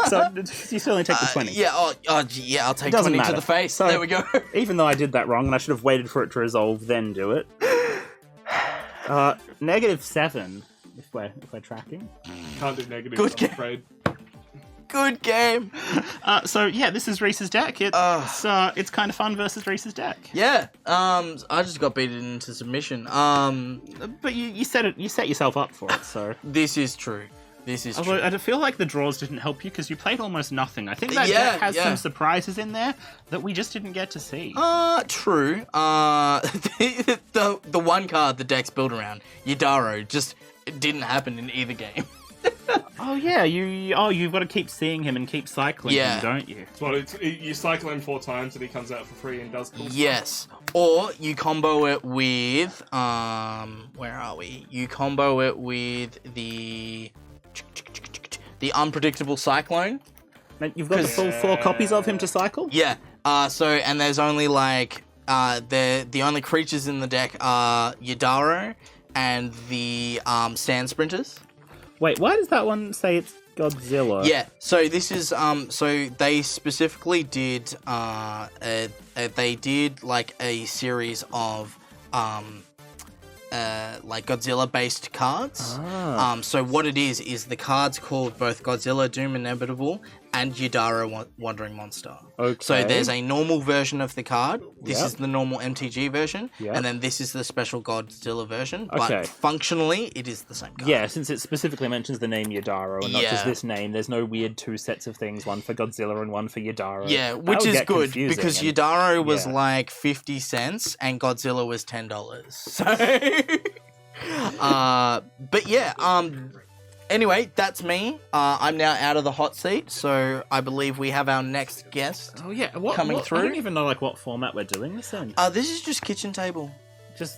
So you still only take the 20. Yeah. Yeah. I'll take Doesn't 20 matter. to the face. So- There we go. Even though I did that wrong, and I should have waited for it to resolve, then do it. -7. If we're tracking. Can't do negative, Good I'm game. afraid. Good game. So yeah, this is Reese's deck. It's kind of fun versus Reese's deck. Yeah. I just got beaten into submission. But you set yourself up for it. So This is true. although I feel like the draws didn't help you because you played almost nothing. I think that Yeah, deck has yeah. some surprises in there that we just didn't get to see. True. The one card the deck's built around, Yidaro, just didn't happen in either game. Oh yeah, you've got to keep seeing him and keep cycling Yeah. him, don't you? Well, you cycle him 4 times and he comes out for free and does cool Yes. Or you combo it with where are we? You combo it with the unpredictable cyclone. Mate, you've got the full 4 copies of him to cycle? Yeah. And there's only like the only creatures in the deck are Yidaro and the Sand Sprinters. Wait, why does that one say it's Godzilla? Yeah, so this is so they specifically did they did like a series of like Godzilla based cards. So what it is the cards called both Godzilla Doom Inevitable and Yidaro Wandering Monster. Okay. So there's a normal version of the card. This Yep. is the normal MTG version, Yep. and then this is the special Godzilla version. Okay. But functionally, it is the same card. Yeah, since it specifically mentions the name Yidaro and not just Yeah. this name, there's no weird 2 sets of things, one for Godzilla and one for Yidaro. Yeah, That which would is get good confusing because and- Yidaro was yeah. like 50 cents and Godzilla was $10. So, but yeah, anyway, that's me. I'm now out of the hot seat, so I believe we have our next guest. Oh yeah, coming I through. don't even know like what format we're doing this in. This is just kitchen table.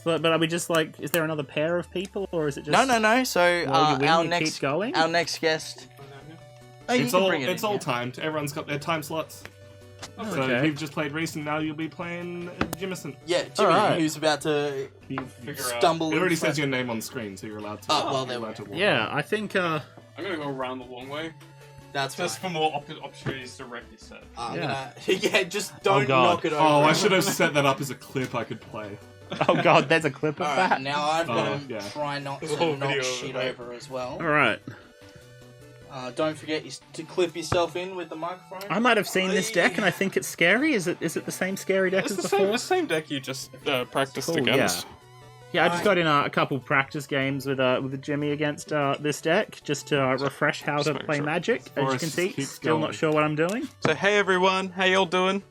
But are we just like, is there another pair of people or is it just? No. So While you win, our you next keep going? our next guest. Oh, you It's can all bring it in, yeah. timed. Everyone's got their time slots. So okay. you've just played Reese and now you'll be playing Jimison. Yeah, Jimmy, Alright. who's about to stumble. It already in says your name on screen, so you're allowed to. Oh, well, there you're we allowed go. to walk. Yeah, I think. I'm gonna go around the long way. That's Just fine. for more opportunities to wreck this set. I'm Yeah. gonna, yeah, just don't God. knock it over. Oh, I should have set that up as a clip I could play. Oh god, there's a clip of Alright, that. now I've got to yeah. try not There's a whole to knock video of shit it. over as well. All right. Don't forget to clip yourself in with the microphone. I might have seen this deck and I think it's scary. Is it the same scary deck It's as the before? same deck you just practiced Cool, against. Yeah, I just got in a couple practice games with Jimmy against this deck, just to refresh how to play Magic. As you can see, still not sure what I'm doing. So hey everyone, how y'all doing?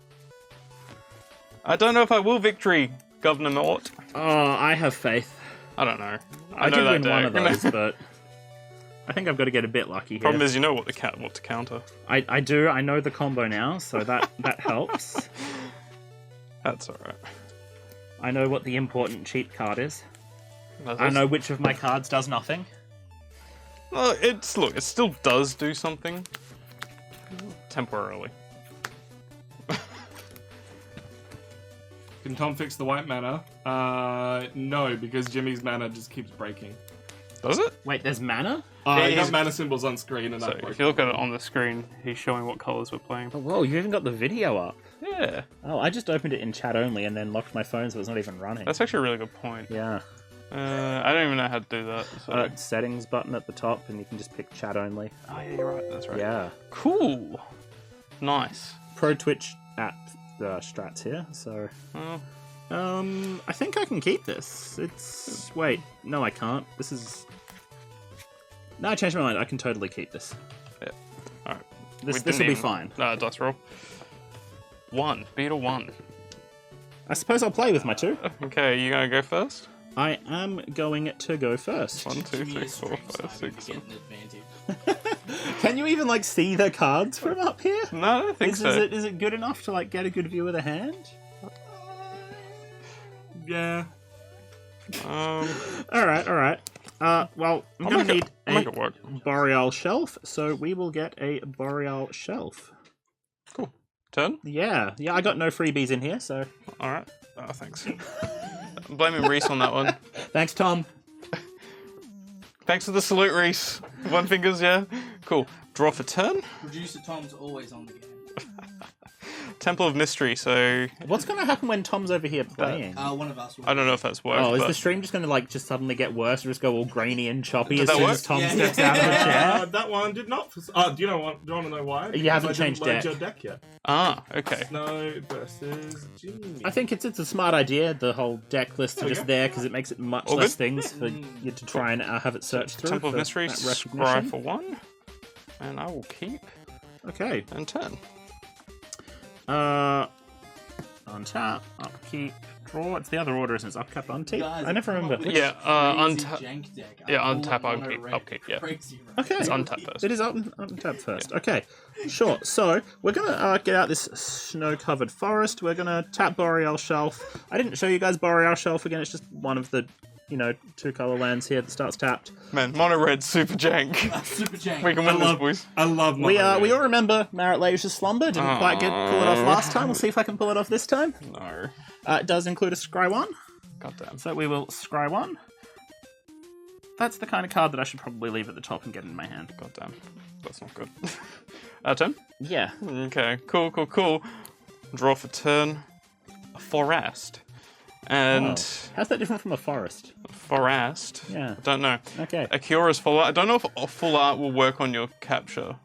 I don't know if I will victory, Governor Mort. Oh, I have faith. I don't know. I know did that win one of deck. those, but I think I've got to get a bit lucky here. Problem is, you know what to counter. I do. I know the combo now, so that helps. That's alright. I know what the important cheat card is. I know which of my cards does nothing. Well, it still does do something. Temporarily. Can Tom fix the white mana? No, because Jimmy's mana just keeps breaking. Does it? Wait, there's mana? You have mana symbols on screen, and So that if you look at it on the screen, he's showing what colours we're playing. Oh, whoa, you even got the video up. Yeah. Oh, I just opened it in chat only and then locked my phone so it's not even running. That's actually a really good point. Yeah. I don't even know how to do that. So. Settings button at the top and you can just pick chat only. Oh yeah, you're right. That's right. Yeah. Cool. Nice. Pro Twitch app strats here, so... Oh. I think I can keep this. Wait, no I can't. This is... No, I changed my mind. I can totally keep this. Yeah. Alright. This will be fine. Dice roll. 1. Beat a 1. I suppose I'll play with my 2. Okay, you gonna go first? I am going to go first. 1, 2, 3, 4, 5, 6, 7. Can you even see the cards from up here? No, I don't think so. Is it good enough to get a good view of the hand? Yeah. Alright. Well, I'm going to need make it work. Boreal Shelf, so we will get a Boreal Shelf. Cool. Turn? Yeah, I got no freebies in here, so... Alright. Oh, thanks. I'm blaming Reese on that one. Thanks, Tom. Thanks for the salute, Reese. One fingers, yeah? Cool. Draw for turn. Producer Tom's always on the game. Temple of Mystery, so... What's going to happen when Tom's over here playing? One of us will. I don't know if that's worked, Oh, is but... the stream just going to just suddenly get worse or just go all grainy and choppy Did as that soon work? as Tom Yeah. steps out of the chair? That one did not. Do you want to know why? You haven't Because I changed didn't load deck. your deck yet. Ah, okay. Snow versus Jimmy. I think it's a smart idea. The whole deck lists are we just go. there because it makes it much All less good? things for you to try and have it search through. Temple of for Mystery, that scry recognition. for 1. And I will keep Okay. and turn. Untap, upkeep, draw. It's the other order, isn't it? It's upkeep, untap. Guys, I never remember. which Yeah, crazy untap. Jank deck. Yeah, I untap, wanna upkeep, rate upkeep, yeah. crazy right Okay. It's now. untap first. It is untap first. Okay, sure. So we're gonna get out this snow-covered forest. We're gonna tap Boreal Shelf. I didn't show you guys Boreal Shelf again. It's just one of the 2-color lands here that starts tapped. Man, mono red, super jank. Super Jank. We can win this, boys. I love We Mono we Red. all remember Marit Leisure's Slumber. Didn't quite pull it off last time. We'll see if I can pull it off this time. No. It does include a scry 1. Goddamn. So we will scry 1. That's the kind of card that I should probably leave at the top and get in my hand. Goddamn. That's not good. Turn? Yeah. Okay, cool. Draw for turn. A forest. And How's that different from a forest? forest. Yeah. I don't know. Okay. Akira's full art. I don't know if full art will work on your capture.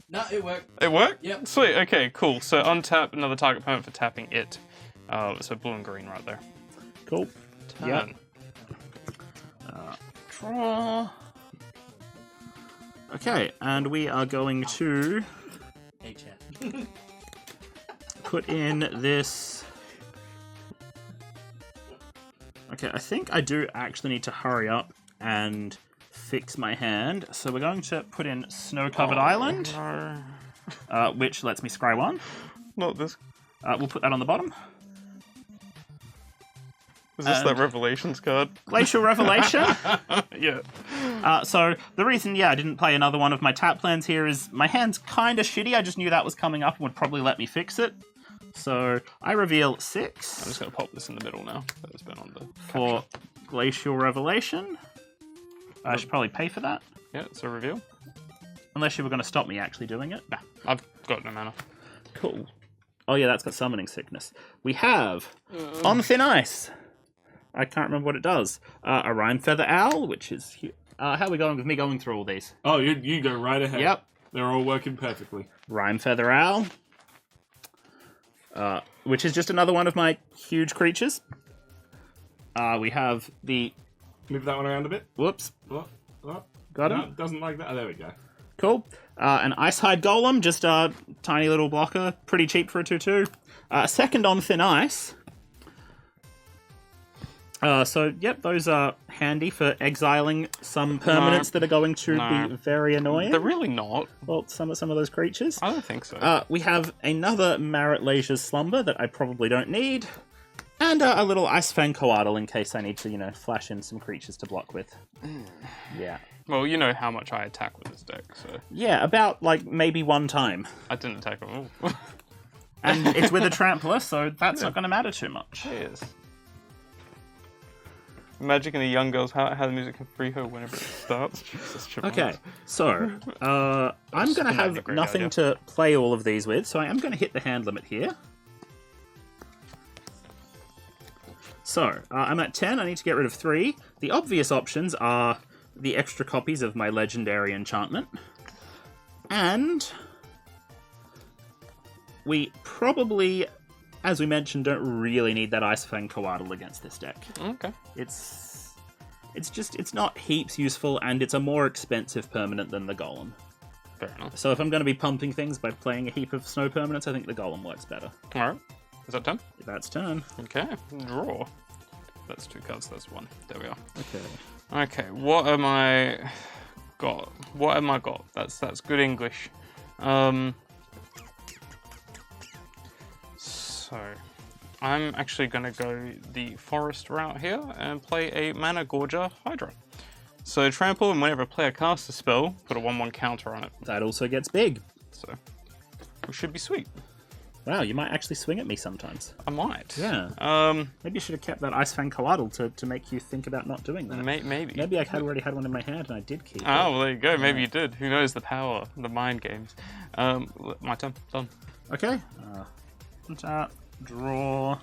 No, it worked. It worked? Yep. Sweet, okay, cool. So untap another target opponent for tapping it. So blue and green right there. Cool. Turn. Yep. Draw. Okay, and we are going to Hey, chat. put in this. Okay, I think I do actually need to hurry up and fix my hand. So we're going to put in Snow-Covered Island, No. which lets me scry 1. Not this. We'll put that on the bottom. Is this And- that Revelations card? Glacial Revelation. Yeah. So the reason, I didn't play another one of my tap plans here is my hand's kind of shitty. I just knew that was coming up and would probably let me fix it. So I reveal 6 I'm just going to pop this in the middle now. That has been on the for Glacial Revelation. I should probably pay for that. Yeah, it's a reveal. Unless you were going to stop me actually doing it. Nah, I've got no mana. Cool. Oh yeah, that's got Summoning Sickness. We have On Thin Ice. I can't remember what it does. A Rime Feather Owl, which is... how are we going with me going through all these? Oh, you go right ahead. Yep. They're all working perfectly. Rime Feather Owl. Which is just another one of my huge creatures. we have the... Move that one around a bit. Whoops. What? Got him? No, doesn't like that. Oh, there we go. Cool. An Ice Hide Golem, just a tiny little blocker. Pretty cheap for a 2/2. Second on Thin Ice. So, yep, those are handy for exiling some permanents that are going to be very annoying. They're really not. Well, some of those creatures. I don't think so. We have another Marit Leisure's Slumber that I probably don't need. And a little Ice Fang Coatl in case I need to, flash in some creatures to block with. Yeah. Well, you know how much I attack with this deck, so... Yeah, about, maybe one time. I didn't attack at all. And it's with a Trampler, so that's not going to matter too much. It is. Magic and the young girls, how the music can free her whenever it starts. Jesus, Okay, so I'm going to have nothing to play all of these with, so I am going to hit the hand limit here. So, I'm at 10, I need to get rid of 3. The obvious options are the extra copies of my legendary enchantment. And we probably, as we mentioned, don't really need that Ice Fang Coatl against this deck. Okay. It's not heaps useful, and it's a more expensive permanent than the Golem. Fair enough. So if I'm going to be pumping things by playing a heap of snow permanents, I think the Golem works better. Alright. Is that 10? That's turn. Okay. Draw. That's 2 cards, that's 1. There we are. Okay. Okay, what am I got? What am I got? That's good English. So, I'm actually going to go the forest route here and play a Mana Gorger Hydra. So trample, and whenever a player casts a spell, put a 1/1 counter on it. That also gets big. So, we should be sweet. Wow, you might actually swing at me sometimes. I might. Yeah. Maybe you should have kept that Ice Fang Coatl to make you think about not doing that. Maybe. Maybe I had already had one in my hand and I did keep it. Oh, well, there you go. Maybe you did. Who knows the power, the mind games. My turn. Done. Okay. Untap, draw.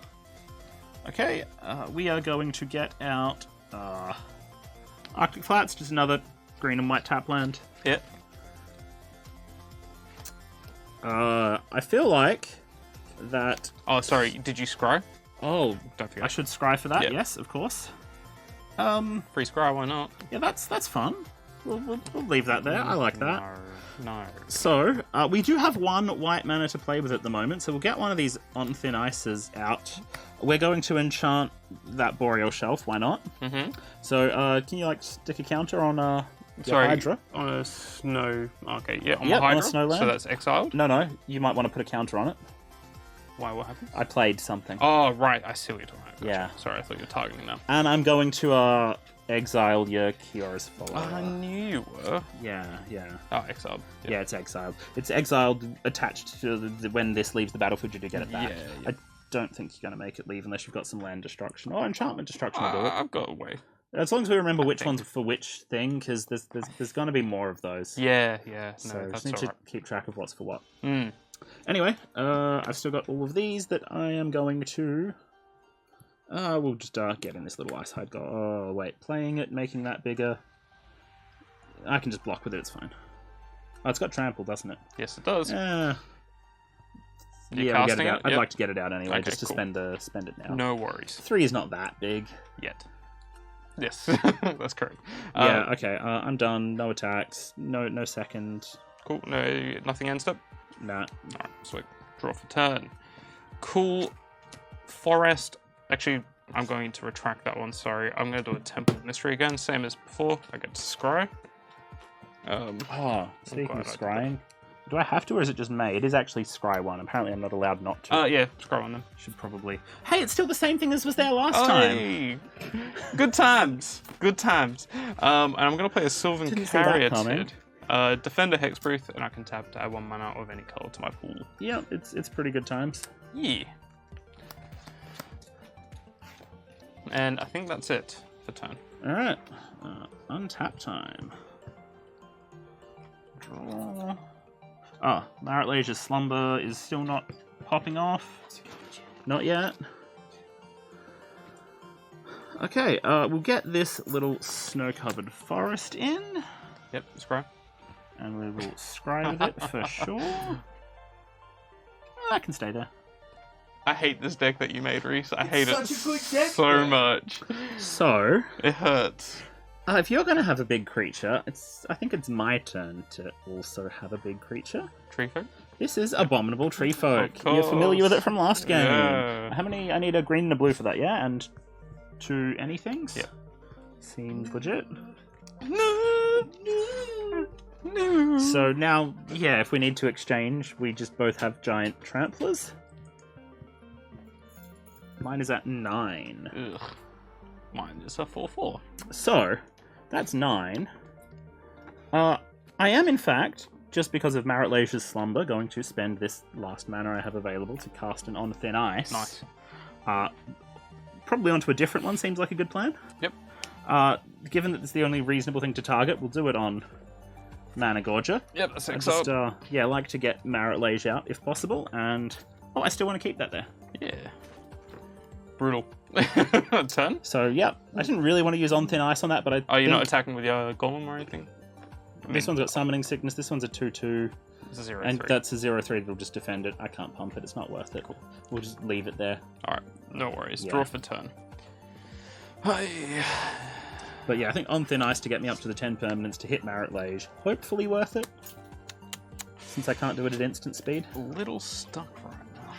Okay, we are going to get out Arctic Flats, just another green and white tap land. Yeah. I feel like that... Oh, sorry. Did you scry? Oh, Don't forget. I should scry for that, Yep. yes, of course. Free scry, why not? Yeah, that's fun. We'll leave that there. I like that. No. So, we do have 1 white mana to play with at the moment, so we'll get one of these on Thin Ices out. We're going to enchant that Boreal Shelf, why not? Mm-hmm. So, can you, stick a counter on your Sorry. Hydra? On a snow... Okay, yeah, on Yep, the on a Hydra. snow land. So that's exiled? No, you might want to put a counter on it. Why, what happened? I played something. Oh, right, I see what you're talking about. Gotcha. Yeah. Sorry, I thought you were targeting that. And I'm going to, exile your Kiora's Follower. I knew you were. Yeah. Oh, exiled. Yeah, it's exiled. It's exiled attached to when this leaves the battlefield, you do get it back. Yeah. I don't think you're going to make it leave unless you've got some land destruction. Oh, enchantment destruction will do it. I've got a way. As long as we remember which one's for which thing, because there's going to be more of those. Yeah. So No, just that's need to alright. keep track of what's for what. Mm. Anyway, I've still got all of these that I am going to... we'll just get in this little Ice Hide. Oh, wait. Playing it, making that bigger. I can just block with it, it's fine. Oh, it's got trample, doesn't it? Yes, it does. Yeah, You're I'll get casting it out. it? I'd Yep. like to get it out anyway, Okay, just to cool. spend it now. No worries. 3 is not that big. Yet. Yes, that's correct. Yeah, okay, I'm done. No attacks. No second. Cool. No, nothing end step. Nah. Alright, sweet. Draw for turn. Cool. Forest. Actually, I'm going to retract that one, sorry. I'm going to do a Temple of Mystery again, same as before. I get to scry. Speaking glad of I did scrying, do I have to, or is it just May? It is actually scry 1. Apparently I'm not allowed not to. Yeah, scry on them. Should probably... Hey, it's still the same thing as was there last time! Hey! Good times. Good times. And I'm going to play a Sylvan Didn't see that Carrier coming. Defender Hexproof, and I can tap to add 1 mana of any color to my pool. Yeah, it's pretty good times. Yeah. And I think that's it for turn. Alright. Untap time. Draw. Oh, Marit Leisure's Slumber is still not popping off. Not yet. Okay, we'll get this little snow-covered forest in. Yep, scry. And we will scry with it for sure. That can stay there. I hate this deck that you made, Reese. I hate it such a good deck, so though. much. So, It hurts. if you're going to have a big creature, I think it's my turn to also have a big creature. Tree folk? This is Abominable Tree Folk. Of You're familiar with course. it from last game. Yeah. How many? I need a green and a blue for that, yeah? And 2 anythings? Yeah. Seems legit. No. No. So now, yeah, if we need to exchange, we just both have giant tramplers. Mine is at 9. Ugh. Mine is a 4/4. So, that's 9. I am, in fact, just because of Marit Leisure's Slumber, going to spend this last mana I have available to cast an On Thin Ice. Nice. Probably onto a different one seems like a good plan. Yep. Given that it's the only reasonable thing to target, we'll do it on Mana Gorger. Yep, that's I 6 just, up. like to get Marit Leisure out if possible, and I still want to keep that there. Yeah. Brutal. Turn? So, yeah, I didn't really want to use On Thin Ice on that, but I Are you not think attacking with your golem or anything? this one's got Summoning Sickness, this one's a 2/2, It's a 0/3. and that's a 0/3 that'll just defend it. I can't pump it, it's not worth it. We'll just leave it there. Alright, no worries. Yeah. Draw for turn. Hi. But yeah, I think On Thin Ice to get me up to the 10 permanents to hit Marit Leige. Hopefully worth it, since I can't do it at instant speed. A little stuck right now.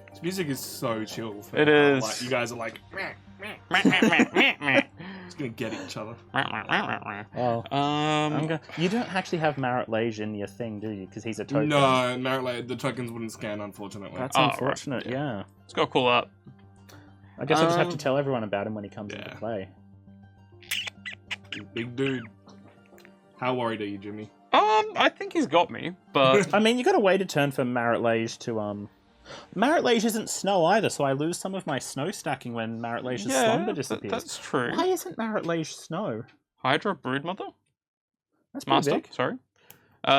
This music is so chill. For It is. Like, you guys are like, just gonna get each other. Oh, you don't actually have Marit Leige in your thing, do you? Because he's a token. No, the tokens wouldn't scan, unfortunately. That's Oh, right. unfortunate, yeah. Let's go cool up. I guess I'll just have to tell everyone about him when he comes Yeah. into play. Big dude. How worried are you, Jimmy? I think he's got me, but I mean, you got to wait a turn for Marit Leige to, Marit Leige isn't snow either, so I lose some of my snow stacking when Marit Leige's Slumber disappears. that's true. Why isn't Marit Leige snow? Hydra Broodmother? That's pretty Master, big. sorry.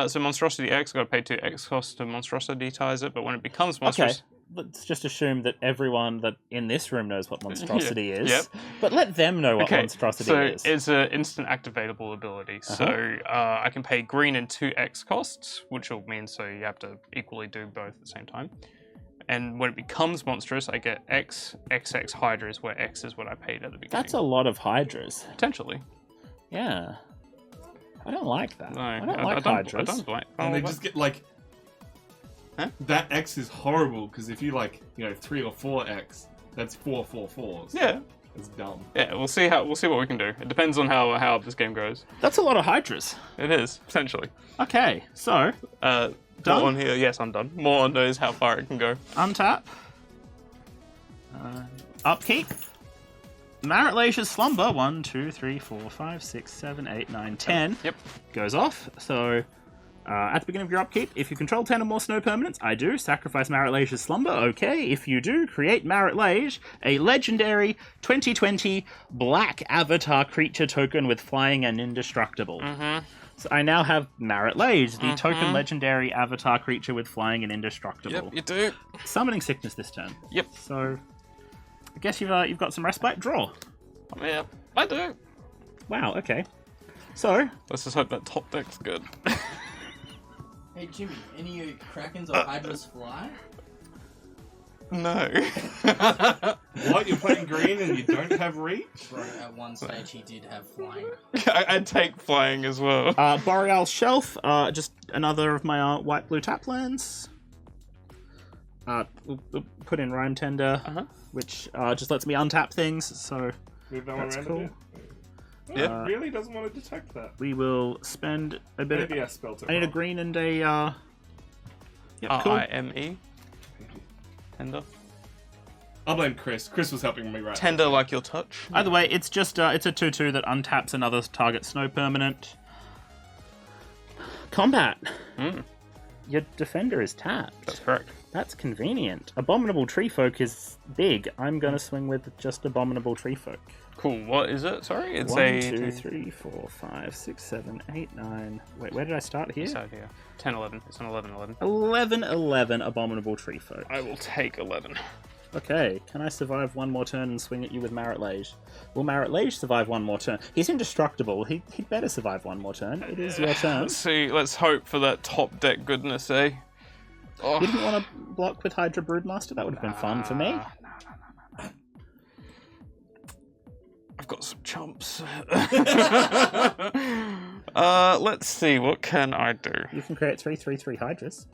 So Monstrosity X, got to pay 2 X cost to Monstrosity ties it, but when it becomes monstrous... Okay, let's just assume that everyone that in this room knows what monstrosity is. Yep. But let them know what monstrosity so is. it's an instant activatable ability. So I can pay green and 2 X costs, which will mean so you have to equally do both at the same time. And when it becomes monstrous, I get X, XX Hydras, where X is what I paid at the beginning. That's a lot of Hydras. Potentially. Yeah. I don't like that. No, I don't like Hydras. I don't blame. And they just get like... Huh? That X is horrible, because if you 3 or 4 X, that's 4 4/4s. Yeah. It's dumb. Yeah, we'll see what we can do. It depends on how this game goes. That's a lot of Hydras. It is, potentially. Okay, so, Done? Done? On here, yes, I'm done. More knows how far it can go. untap. Upkeep. Marit Leige's Slumber. 1, 2, 3, 4, 5, 6, 7, 8, 9, 10. Yep. Goes off. So, at the beginning of your upkeep, if you control 10 or more snow permanents, I do. Sacrifice Marit Leige's Slumber. Okay. If you do, create Marit Leige, a legendary 2020 black avatar creature token with flying and indestructible. Mm-hmm. So I now have Marit Leige, the token legendary avatar creature with flying and indestructible. Yep, you do. Summoning Sickness this turn. Yep. So, I guess you've got some respite. Draw. Yeah, I do. Wow. Okay. So, Let's just hope that top deck's good. Hey Jimmy, any of your Krakens or Hydras fly? No. What? You're playing green and you don't have reach? Bro, at one stage he did have flying. I'd take flying as well. Boreal Shelf. Just another of my white blue tap lands. We'll put in Rhyme Tender, which just lets me untap things. So Move that That's one cool. around a bit. Yeah. Really doesn't want to detect that. we will spend a bit. Maybe I spelled it I need a wrong. green and a. Yep, cool. R-I-M-E. Tender. I'll blame Chris. Chris was helping me right. Tender like your touch. Either way, it's just it's a 2/2 that untaps another target snow permanent. Combat. Your defender is tapped. That's correct. That's convenient. Abominable Tree Folk is big. I'm gonna swing with just Abominable Tree Folk. Cool. What is it? Sorry, it's 1, a 2, 3, 4, 5, 6, 7, 8, 9. Wait, where did I start here? It's out here. 10, 11. It's an 11, 11. 11, 11 Abominable Tree Folk. I will take 11. Okay, can I survive one more turn and swing at you with Marit Lage? Will Marit Lage survive one more turn? He's indestructible. He'd better survive one more turn. It is your turn. Let's see. Let's hope for that top deck goodness, eh? Oh. You didn't want to block with Hydra Broodmaster? That would have been fun for me. No. I've got some chumps. Let's see. What can I do? You can create 3/3/3 Hydras.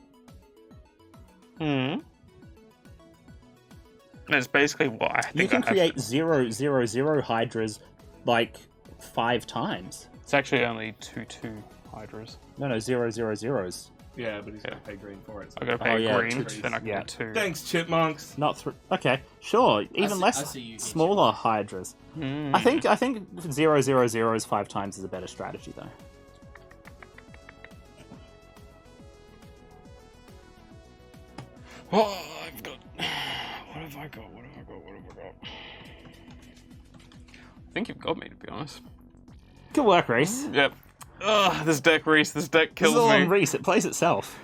That's basically what I think. You can I have create to. 0/0/0 Hydras like 5 times. It's actually only 2/2 Hydras. No, 0/0/0s. Yeah, but he's gonna pay green for it. So. I gotta pay yeah, green, two- then I can yeah. do 2. Thanks, chipmunks. Not okay, sure. Even I less see you, smaller Hydras. I think 0/0/0s 5 times is a better strategy though. Oh, I've got. What have I got? I think you've got me, to be honest. Good work, Reese. Yep. Ugh, this deck, Reese. This deck This is kills all me. on Reese. It plays itself.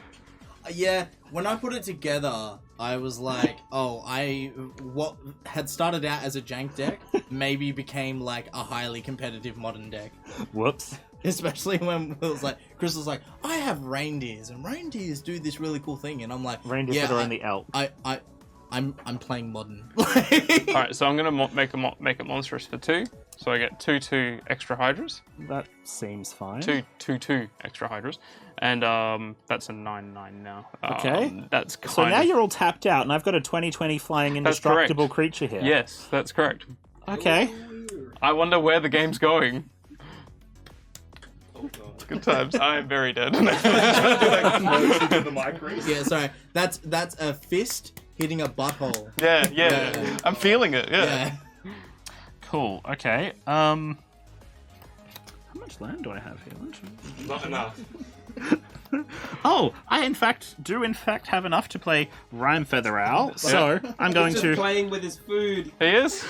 Yeah, when I put it together, I was like, what had started out as a jank deck maybe became like a highly competitive modern deck. Whoops. Especially when it was like, Chris was like, I have reindeers, and reindeers do this really cool thing, and I'm like, Reindeers yeah, that are in the Alp. I'm playing modern. Alright, so I'm gonna make it monstrous for 2. So I get 2/2 extra Hydras. That seems fine. 2/2 extra Hydras. And that's a 9/9 now. Okay. That's kind So now of... you're all tapped out, and I've got a 20/20 flying That's correct. indestructible creature here. Yes, that's correct. Okay. I wonder where the game's going. Good times. I am very dead. Yeah, sorry. That's a fist hitting a butthole. Yeah. Yeah. I'm feeling it, yeah. Cool. Okay. How much land do I have here? Not enough. Oh, I in fact have enough to play Rhyme Feather Owl. So I'm going He's to just playing with his food. He is.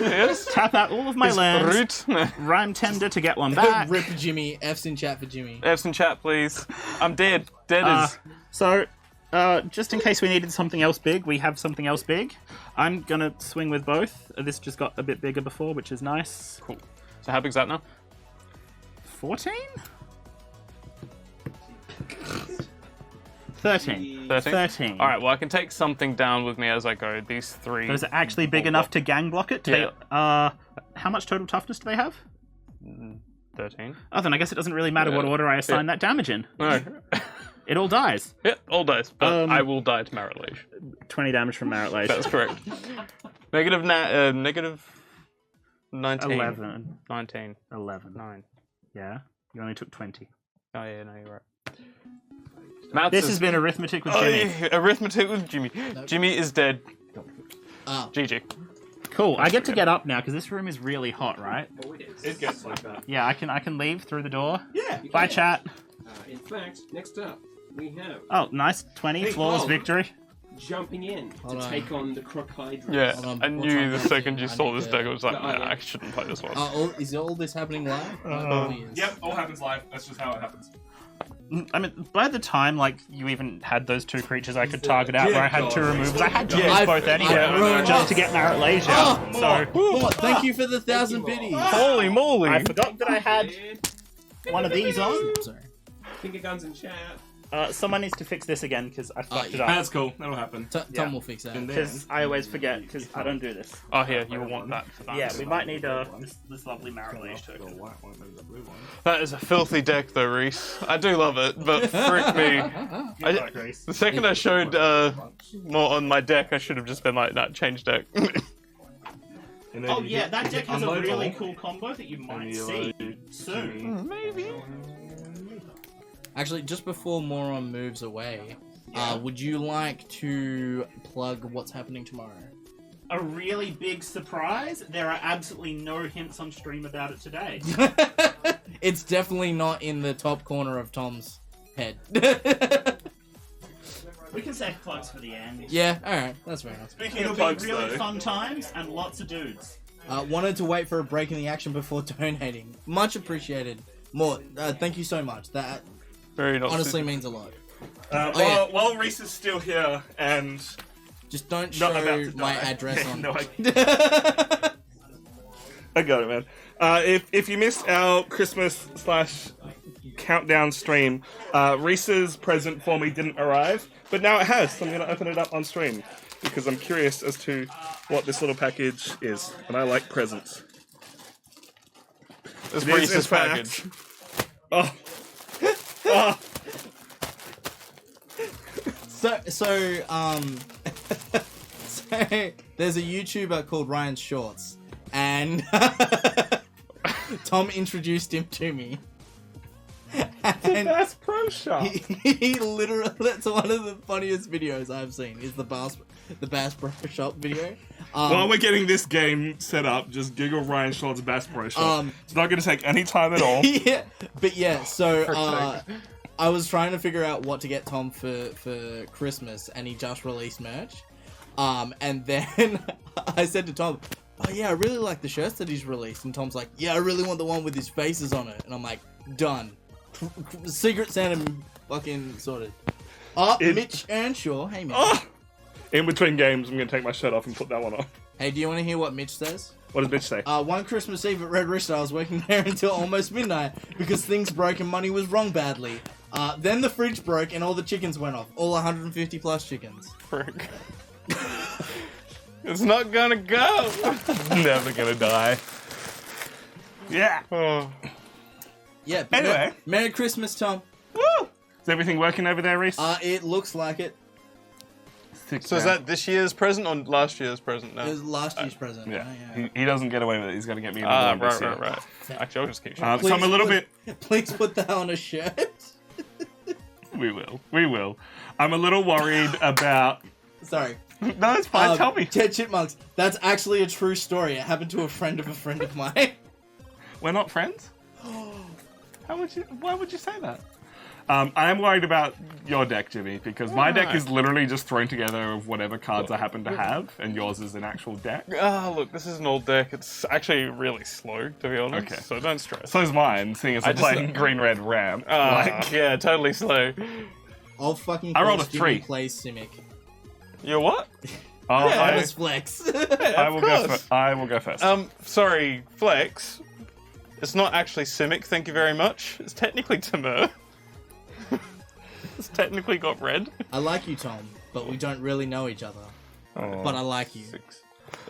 tap out all of my lands. Root. Rhyme Tender to get one back. Rip Jimmy. F's in chat for Jimmy. Have some chat, please. I'm dead. Dead is... So, just in case we needed something else big, we have something else big. I'm gonna swing with both. This just got a bit bigger before, which is nice. Cool. So how big's that now? 14? 13. 13. Alright, well I can take something down with me as I go. These 3... Those are actually big enough to gang block it? Yeah. How much total toughness do they have? 13. Oh, then I guess it doesn't really matter what order I assign that damage in. No. It all dies. Yeah, all dice. But I will die to Marit Lage. 20 damage from Marit Lage. That's correct. Negative 19. 11. 19. 11. 9. Yeah? You only took 20. Oh yeah, no, you're right. Maths This is... has been Arithmetic with Oh, Jimmy. yeah, arithmetic with Jimmy. Jimmy is dead. GG. Cool. I get to get up now because this room is really hot, right? Oh, it is. It gets like that. Yeah, I can leave through the door. Yeah. Bye, chat. In fact, next up, we have Oh, nice. 20. Hey, Flawless oh. victory. jumping in Hold to on. take on the Croc Hydra. Yeah, Hold on, I what knew time the is it? second you I saw need this to- deck, I was like, Oh, yeah. nah, I shouldn't play this one. Is all this happening live? Yep, all happens live. That's just how it happens. I mean, by the time you even had those 2 creatures I could target out where I had 2 removals, I had to use I've- both anyway, I've ruined just it. to get Marit Lage out. So What? Thank you for the 1,000 biddies. Holy moly! I forgot that I had one of these on. Sorry. Finger guns in chat. Someone needs to fix this again because I fucked it up. That's cool. That'll happen. Tom will fix that. Because I always forget because I don't do this. Oh, here, you will want that for that. Yeah, we might need this lovely Marit Lage The token. white one, maybe the blue one. That is a filthy deck, though, Reese. I do love it, but frick me. The second I showed more on my deck, I should have just been like, nah, change deck. And then Oh you yeah, hit- that deck has a unload really all. cool combo that you might you see load soon. Maybe. Actually, just before Moron moves away, would you like to plug what's happening tomorrow? A really big surprise. There are absolutely no hints on stream about it today. It's definitely not in the top corner of Tom's head. We can save plugs for the end. Yeah, alright, that's fair enough. It'll be really fun times and lots of dudes. Wanted to wait for a break in the action before donating. Much appreciated. More, thank you so much. That Very not honestly super- means a lot. While yeah. while Reese is still here and Just don't Not about show to my die. address on. No, I got it, man. If you missed our Christmas / countdown stream, Reese's present for me didn't arrive, but now it has, so I'm going to open it up on stream because I'm curious as to what this little package is, and I like presents. This It is, in Reese's fact- package. Oh. Oh. So there's a YouTuber called Ryan Shorts, and Tom introduced him to me. And That's Pro Shop. he literally, that's one of the funniest videos I've seen, is the Bass Pro Shop video. While we're getting this game set up, just Google Ryan Short's Bass Pro Shop. It's not going to take any time at all. Yeah, but yeah, so I was trying to figure out what to get Tom for Christmas, and he just released merch. And then I said to Tom, "Oh yeah, I really like the shirts that he's released." And Tom's like, "Yeah, I really want the one with his faces on it." And I'm like, "Done. Secret Santa fucking sorted." Mitch Earnshaw. Hey, Mitch. Oh! In between games, I'm going to take my shirt off and put that one on. Hey, do you want to hear what Mitch says? What does bitch say? One Christmas Eve at Red Rooster, I was working there until almost midnight because things broke and money was wrong badly. Then the fridge broke and all the chickens went off. All 150 plus chickens. Frick. It's not gonna go. Never going to die. Yeah. Oh. Yeah, but Anyway. Merry Christmas, Tom. Woo! Is everything working over there, Reese? It looks like it. So is that this year's present or last year's present It now? was last year's present. Yeah. Yeah. He doesn't get away with it. He's going to get me in the room this year. Right. Actually, I'll just keep So I'm a Please little put- bit... Please put that on a shirt. We will. I'm a little worried about... Sorry. No, it's fine. Tell me. Ted Chipmunks. That's actually a true story. It happened to a friend of mine. We're not friends? Why would you say that? I am worried about your deck, Jimmy, because my deck is literally just thrown together of whatever cards I happen to have, and yours is an actual deck. Look, this is an old deck. It's actually really slow, to be honest. Okay. So don't stress. So's mine, seeing as I'm just- playing green-red ramp. Yeah, totally slow. I'll fucking I rolled a force Jimmy 3. plays Simic. You're what? Oh, That was flex. I will go first. I will go first. Sorry, Flex. It's not actually Simic, thank you very much. It's technically Timur. It's technically got red. I like you, Tom, but we don't really know each other. But I like you.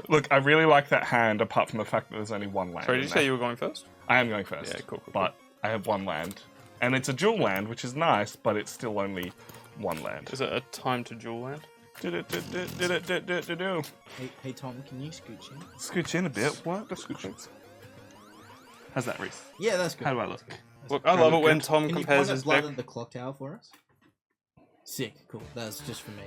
Look, I really like that hand, apart from the fact that there's only one land. Sorry, in did you there. say you were going first? I am going first. Yeah, cool. But I have one land. And it's a dual land, which is nice, but it's still only one land. Is it a time to dual land? Hey, Tom, can you scooch in? Scooch in a bit. What? Scooch in. How's that, Reese? Yeah, that's good. How do I look? Look, I love it when good. Tom Can you compares point his at blood deck. at the clock tower for us? Sick, cool. That's just for me.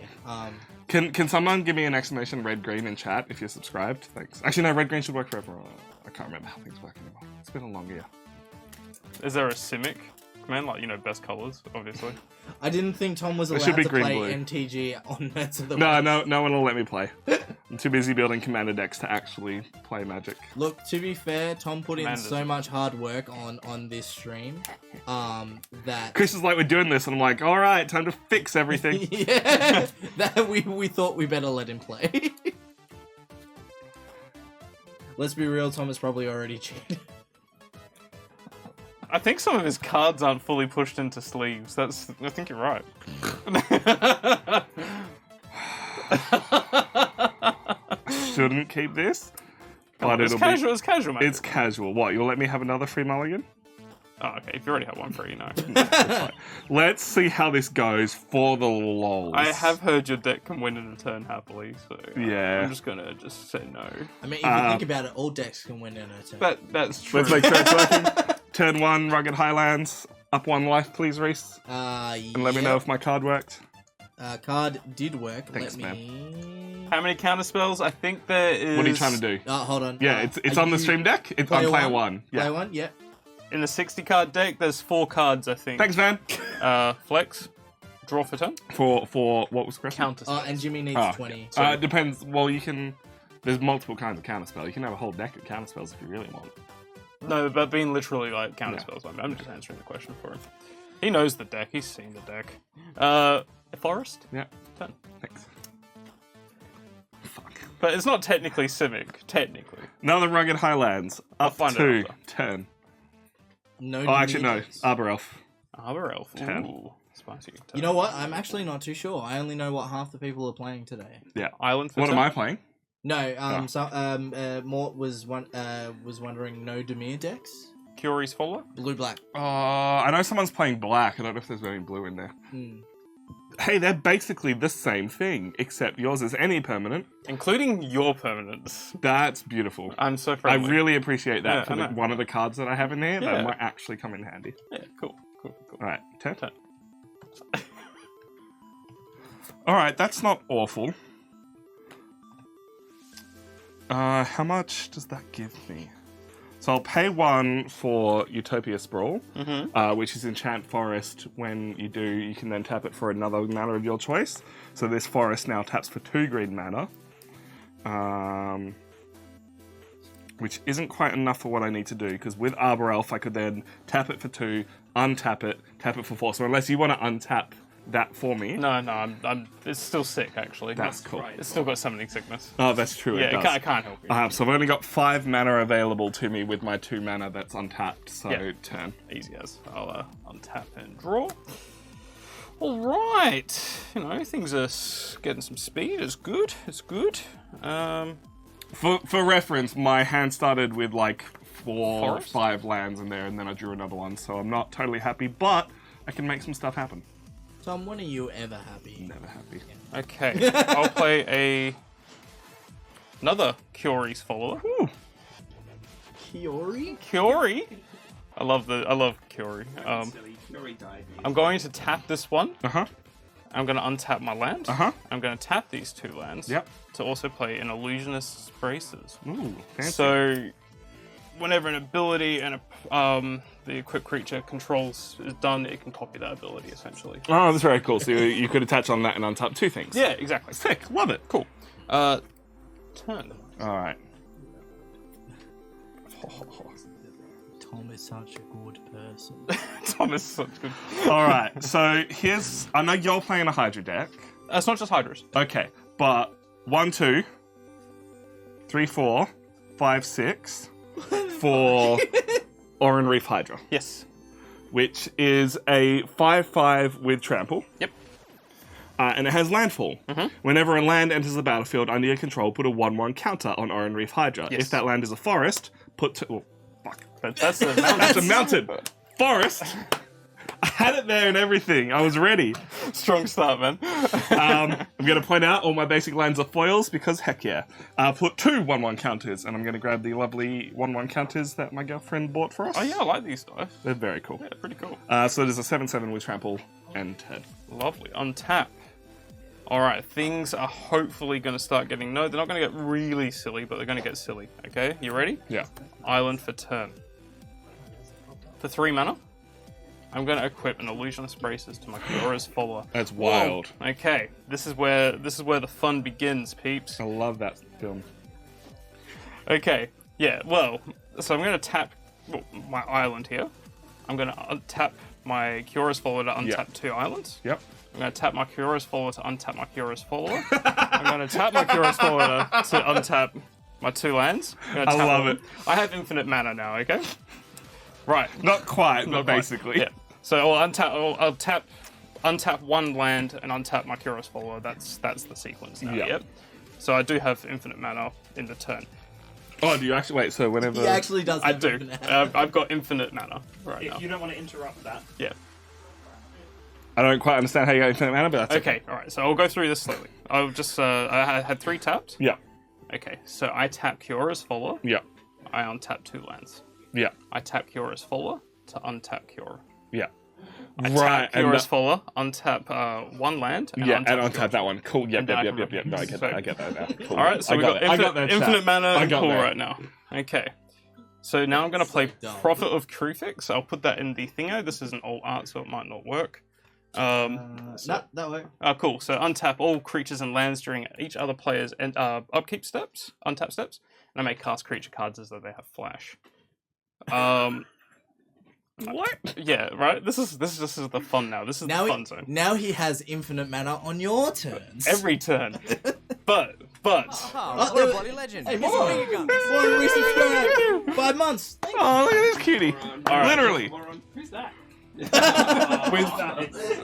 Can someone give me an exclamation red green in chat if you're subscribed? Thanks. Actually, no, red green should work for everyone. I can't remember how things work anymore. It's been a long year. Is there a Simic? Man, like, best colors, obviously. I didn't think Tom was It allowed should be to play green-blue. MTG on Nerds of the No, West. no one will let me play. I'm too busy building commander decks to actually play Magic. Look, to be fair, Tom put in Commanders. so much hard work on this stream, that Chris is like, we're doing this, and I'm like, all right, time to fix everything. yeah, that we thought we better let him play. Let's be real, Tom has probably already cheated. I think some of his cards aren't fully pushed into sleeves. I think you're right. Shouldn't keep this, but It's it'll casual, be. it's casual, mate. It's casual. What? You'll let me have another free mulligan? Oh, okay. If you already have one free, you know. Let's see how this goes for the lols. I have heard your deck can win in a turn happily, so Yeah. I'm just gonna say no. I mean, if you think about it, all decks can win in a turn. That's true. Let's make sure it's working. Turn 1, Rugged Highlands. Up 1 life, please, Reese. And let me know if my card worked. Card did work. Thanks, let me. How many counter spells? I think there is. What are you trying to do? Hold on. Yeah, it's on the stream deck. It's on player 1. Yeah. Player 1, yeah. In the 60 card deck, there's 4 cards, I think. Thanks, man. Flex, draw for turn, For what was the question? counter spells. And Jimmy needs Oh, 20. it depends. Well, you can. There's multiple kinds of counterspell. You can have a whole deck of counterspells if you really want. No, but being literally like counter Yeah. spells. I'm just answering the question for him. He knows the deck. He's seen the deck. Forest. Yeah. Turn. Thanks. But it's not technically Civic, technically. Another Rugged Highlands. Up find it to after. 10. No. Oh, actually, no. immediates. Arbor Elf. Arbor Elf. 10. Ooh, spicy. You know what? I'm actually not too sure. I only know what half the people are playing today. Yeah. Island for What am 10? I playing? No, Oh. so Mort was wondering no Demir decks. Curie's Follower? Blue black. I know someone's playing black. I don't know if there's any blue in there. Hmm. Hey, they're basically the same thing, except yours is any permanent. Including your permanents. That's beautiful. I'm so I friendly. really appreciate that Yeah, for I know. one of the cards that I have in there. Yeah. That might actually come in handy. Yeah, cool. All right, 10. 10. All right, that's not awful. How much does that give me? So I'll pay 1 for Utopia Sprawl, which is Enchant Forest. When you do, you can then tap it for another mana of your choice. So this forest now taps for 2 green mana, which isn't quite enough for what I need to do, because with Arbor Elf, I could then tap it for 2, untap it, tap it for 4. So unless you want to untap that for me. No, I'm. It's still sick, actually. That's cool. It's still got summoning sickness. Oh, that's true. Yeah, it does. I can't help you. So I've only got 5 mana available to me with my 2 mana that's untapped. So Yeah. turn. Easy as. I'll untap and draw. All right. You know, things are getting some speed. It's good. It's good. For reference, my hand started with like 4 or Forest? 5 lands in there, and then I drew another one. So I'm not totally happy, but I can make some stuff happen. Tom, when are you ever happy? Never happy. Okay. I'll play another Curie's Follower. Ooh. Kiori? Curie. I love Curie. I'm going to tap this one. Uh-huh. I'm going to untap my land. Uh-huh. I'm going to tap these 2 lands. Yep. To also play an Illusionist's Braces. Ooh, fancy. So, whenever an ability and the equipped creature controls is done, it can copy that ability essentially. Oh, that's very cool. So you could attach on that and untap 2 things. Yeah, exactly. Sick. Love it. Cool. Turn. All right. Tom is such a good person. Tom is such good. All right. So I know you're playing a Hydra deck. It's not just Hydras. Okay, but 1, 2, 3, 4, 5, 6 for Oran Reef Hydra, Yes. which is a 5/5 with trample. Yep. And it has landfall. Whenever a land enters the battlefield under your control, put a 1/1 counter on Oran Reef Hydra. Yes. If that land is a forest, put two. Oh, fuck. That's a mountain. That's a mountain. Forest. I had it there and everything. I was ready. Strong start, man. I'm going to point out all my basic lands are foils because heck yeah. Put 2 1/1 counters, and I'm going to grab the lovely 1/1 counters that my girlfriend bought for us. Oh yeah, I like these dice. They're very cool. Yeah, pretty cool. So there's a 7/7 with trample and head. Lovely. Untap. Alright, things are hopefully going to start getting... No, they're not going to get really silly, but they're going to get silly. Okay, you ready? Yeah. Island for turn. For 3 mana, I'm going to equip an Illusionist Braces to my Kyora's Follower. That's wild. Whoa. Okay, this is where the fun begins, peeps. I love that film. Okay, yeah, well, so I'm going to tap my island here. I'm going to untap my Kyora's Follower to untap 2 islands. Yep. I'm going to tap my Kyora's Follower to untap my Kyora's Follower. I'm going to tap my Kyora's Follower to untap my 2 lands. I love it. I have infinite mana now, okay? Right. Not quite, but Not quite. basically. Yeah. So I'll untap 1 land and untap my Kyora's Follower. That's the sequence now. Yeah. Yep. So I do have infinite mana in the turn. Oh, do you actually wait? So whenever He actually does. I have do. infinite- I've got infinite mana right now. If you don't want to interrupt that. Yeah. I don't quite understand how you got infinite mana, but that's Okay. All right. So I'll go through this slowly. I'll just I had 3 tapped. Yeah. Okay. So I tap Kyora's Follower. Yeah. I untap 2 lands. Yeah. I tap Kyora's Follower to untap Kyora. Yeah. I Right. tap Kyora's Follower, untap 1 land, and Yeah, untap and untap Kyora. that one. Cool. Yep, And then I yep, can yep, yep. No, I get so- that. I get that now. Cool. All right, so I we got got it. I got that infinite chat. mana I and got cool there. right now. Okay. So now I'm going to play dumb. Prophet of Krufix. I'll put that in the thingo. This is an old art, so it might not work. No, that way. Cool. So untap all creatures and lands during each other player's upkeep steps, untap steps, and I may cast creature cards as though they have flash. What? Yeah, right. This is the fun now. This is the fun zone. Now he has infinite mana on your turns. Every turn. But But what a bloody legend. Hey, Mr. Finger Gun. 5 months. Oh, look at this cutie. Literally. Who's that?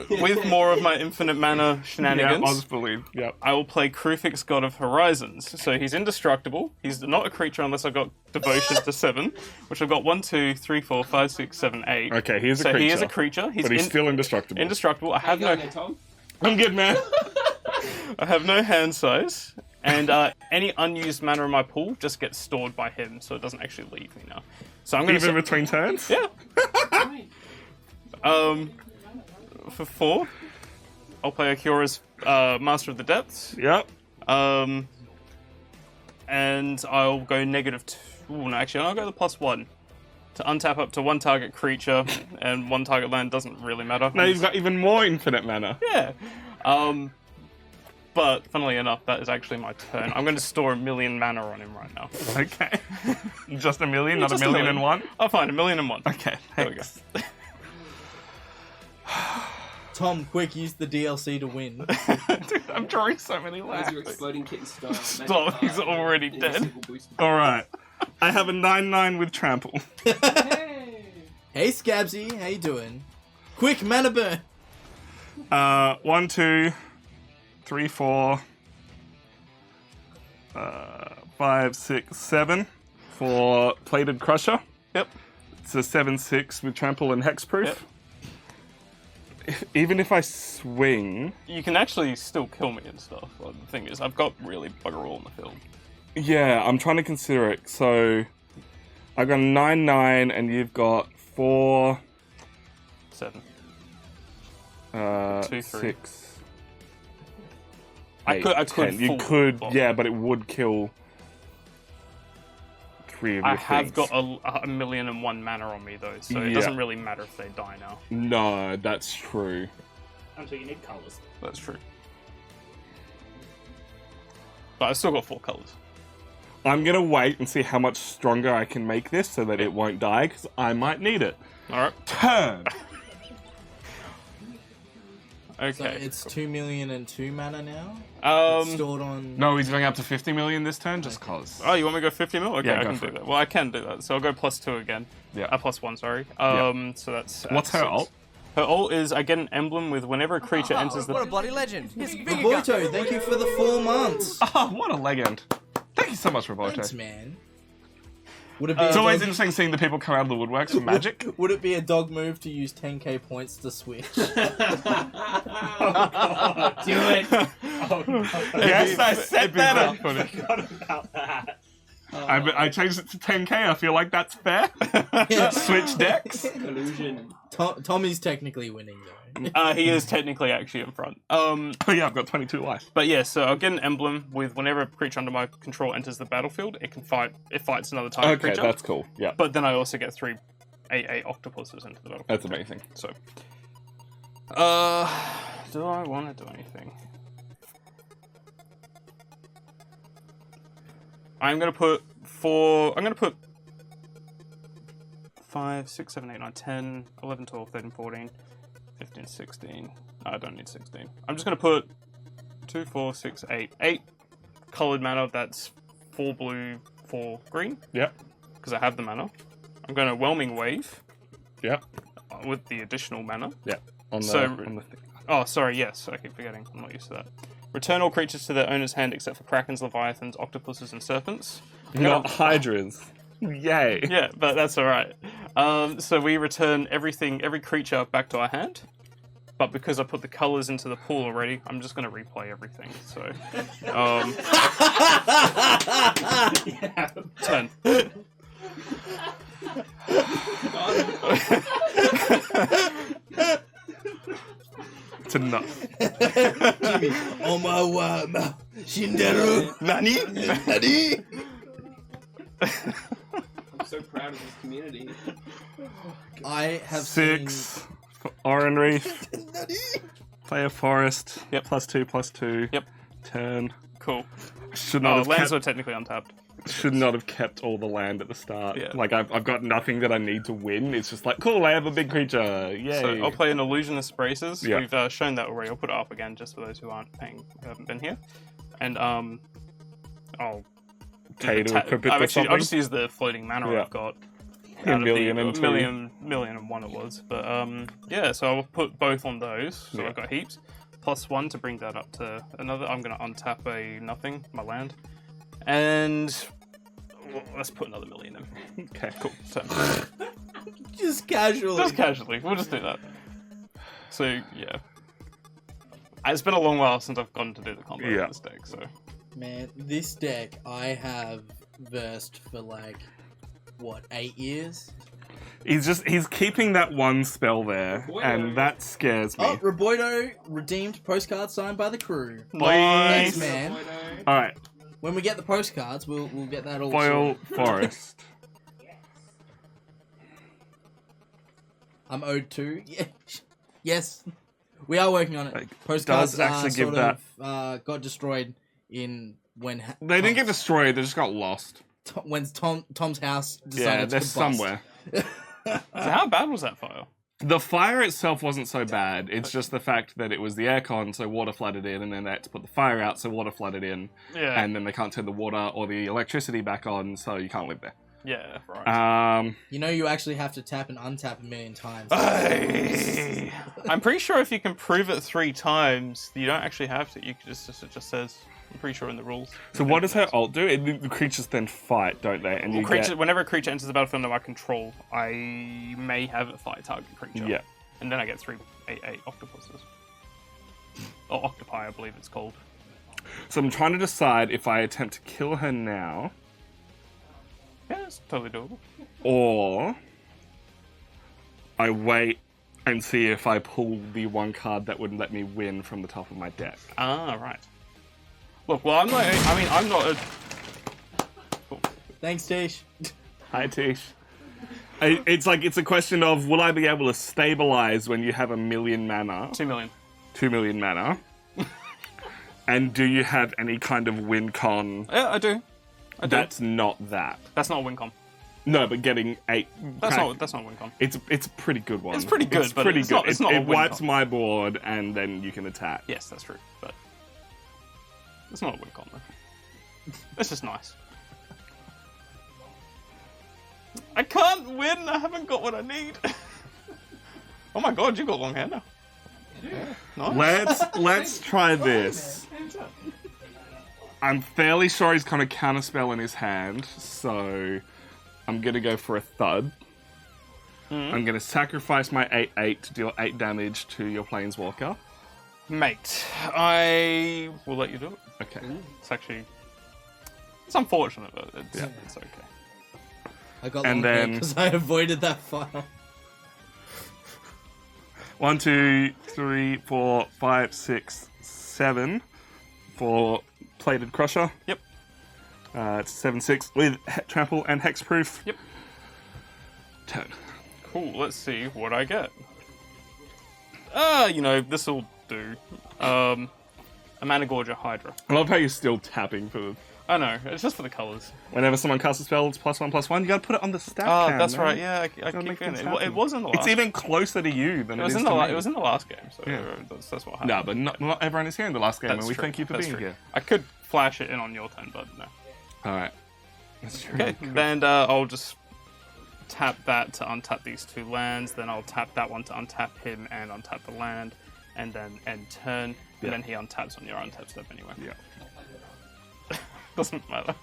with more of my infinite mana Yeah, shenanigans, I'll just believe. Yep. I will play Krufix, God of Horizons. So he's indestructible. He's not a creature unless I've got Devotion to 7, which I've got 1, 2, 3, 4, 5, 6, 7, 8. Okay, he is a So creature. he is a creature. But he's still indestructible. Indestructible. I have no. Tom? I'm good, man. I have no hand size, and any unused mana in my pool just gets stored by him, so it doesn't actually leave me now. So I'm going Even between turns? Yeah. For 4, I'll play Akira's Master of the Depths. Yep. And I'll go -2. Ooh, no, actually, I'll go the +1 to untap up to 1 target creature, and 1 target land doesn't really matter. Now you've got even more infinite mana. Yeah. But funnily enough, that is actually my turn. I'm going to store 1 million mana on him right now. Okay. Just 1 million, not Just a million and one? I'll find 1,000,001. Okay, There we go. thanks. Tom, quick, use the DLC to win. Dude, I'm drawing so many As lands. your exploding kitten style. Stop, he's already dead. Alright. I have a 9/9 with trample. Hey, Scabsy, how you doing? Quick, mana burn. 1, 2, 3, 4, 5, 6, 7 for Plated Crusher. Yep. It's a 7/6 with trample and hexproof. Yep. Even if I swing, You can actually still kill me and stuff. Well, the thing is, I've got really bugger all in the field. yeah, I'm trying to consider it. So I've got a 9/9 and you've got 4, 7. 2, 3. 6. I 8, could 10. You full could, block. yeah, but it would kill 3 of your I have things. got a 1,000,001 mana on me though, so it Yeah. doesn't really matter if they die now. No, that's true. Until you need colours. That's true. But I've still got 4 colours. I'm gonna wait and see how much stronger I can make this so that it won't die, because I might need it. Alright. Turn! Okay. So it's 2,000,002 mana now. It's Um, stored on. No, he's going up to 50 million this turn, just cause. oh, you want me to go 50 mil? Okay, Yeah, I go can for do it. that. Well, I can do that. So I'll go +2 again. Yeah. +1, sorry. So that's. What's her 6. ult? Her ult is I get an emblem with whenever a creature enters the. What a bloody legend! His finger gun. Roboto, thank you for the 4 months. Oh, what a legend. Thank you so much, Roboto. Thanks, man. Would it be It's a always dog- interesting seeing the people come out of the woodworks for magic. Would it be a dog move to use 10k points to switch? Do it. Yes, I set that up. Forgot about that. I changed it to 10k, I feel like that's fair. Switch decks. Illusion. Tommy's technically winning though. He is technically actually in front. Oh yeah, I've got 22 life. But yeah, so I'll get an emblem with whenever a creature under my control enters the battlefield, it can fight. It fights another target Okay, creature. that's cool. Yeah, But then I also get 3 8 octopuses into the battlefield. that's amazing. So, do I want to do anything? I'm gonna put 5, 6, 7, 8, 9, 10, 11, 12, 13, 14, 15, 16. No, I don't need 16. I'm just gonna put 2, 4, 6, 8. 8 colored mana, that's 4 blue, 4 green, Yep, because I have the mana. I'm gonna Whelming Wave yep, with the additional mana. yep. On the, So- on the thing. Oh, sorry, yes, I keep forgetting. I'm not used to that. Return all creatures to their owner's hand except for krakens, leviathans, octopuses, and serpents. Not hydras. Yay. Yeah, but that's alright. So we return every creature back to our hand. But because I put the colours into the pool already, I'm just going to replay everything. So, turn. It's enough. Oh my wow, Shinderu. Nani? Nani? I'm so proud of this community. I have 6 for Oran Reef. Play a forest. Yep. +2/+2. Yep. Turn. Cool. Should Oh, not have lands kept, were technically untapped. should not have kept all the land at the start. Yeah. Like I've got nothing that I need to win. It's just like, cool, I have a big creature. Yay. So I'll play an Illusionist Braces. Yeah. We've shown that already. I'll put it up again just for those who haven't been here. And I'll Pay to equip it I'll with something. just use the floating mana Yeah. I've got. A million and two. Million and one it was. But yeah, so I'll put both on those. So Yeah. I've got heaps. +1 to bring that up to another. I'm going to untap a nothing, my land. And well, let's put another million in. Okay. Cool. So, Just casually. just casually. We'll just do that. So, yeah. It's been a long while since I've gotten to do the combo Yeah. of this deck, so. Man, this deck I have versed for like, what, 8 years? He's keeping that one spell there, and that scares me. Oh, Roboido redeemed postcard signed by the crew. Nice. Thanks, man. All right, When we get the postcards, we'll get that all Foil sorted. Forest. I'm owed 2. Yeah. Yes. We are working on it. Like, Postcards does actually give sort of got destroyed in when They didn't get destroyed; they just got lost. when Tom's house decided Yeah, to they're bust. somewhere. So how bad was that fire? The fire itself wasn't so bad. It's just the fact that it was the aircon, so water flooded in, and then they had to put the fire out, so water flooded in, Yeah. and then they can't turn the water or the electricity back on, so you can't live there. Yeah, right. You know, you actually have to tap and untap a million times. I'm pretty sure if you can prove it 3 times, you don't actually have to. You can just it just says. I'm pretty sure in the rules. So what does her ult do? The creatures then fight, don't they? And you get... Whenever a creature enters the battlefield under my control, I may have it fight target creature. Yeah. And then I get 3 8 octopuses. Or octopi, I believe it's called. So I'm trying to decide if I attempt to kill her now, Yeah, it's totally doable. or I wait and see if I pull the one card that would let me win from the top of my deck. Ah, right. Look, well, I'm not. I mean, I'm not a. Thanks, Tish. Hi, Tish. It's a question of, will I be able to stabilize when you have 1 million mana? 2 million. 2 million mana. And do you have any kind of win con Yeah, I do. that's not that? That's not a win con. No, but getting 8... That's not a win con. It's a pretty good one. It's pretty good, but it's not- it's not a It win wipes con. my board, and then you can attack. Yes, that's true, but it's not a win con though. It's just nice. I can't win. I haven't got what I need. Oh my god, you got long hair now. Yeah. Nice. Let's try this. I'm fairly sure he's got a counterspell in his hand, so I'm gonna go for a thud. I'm gonna sacrifice my 8/8 to deal 8 damage to your planeswalker. Mate, I will let you do it. Okay. It's unfortunate, but it's okay. I got And long hair then- because I avoided that fire. 1, 2, 3, 4, 5, 6, 7 for plated crusher. Yep. It's 7/6 with trample and hexproof. Yep. Turn. Cool, let's see what I get. This'll do. A Managorger Hydra. I love how you're still tapping for. I know, it's just for the colours. Whenever someone casts a spell, it's +1/+1. You gotta put it on the stat Oh, cam, that's man. right, yeah, I Gotta keep make forgetting things it. happen. It was in the last It's even closer to you than It was is in to the me. it was in the last game, so Yeah. that's what happened. No, but not everyone is here in the last game, That's and we true, thank you for that's being true. here. I could flash it in on your turn, but no. Alright. That's true. Okay, then I'll just tap that to untap these 2 lands, then I'll tap that one to untap him and untap the land, and then end turn, Yeah. and then he untaps on your untap step anyway. Yeah. Doesn't matter.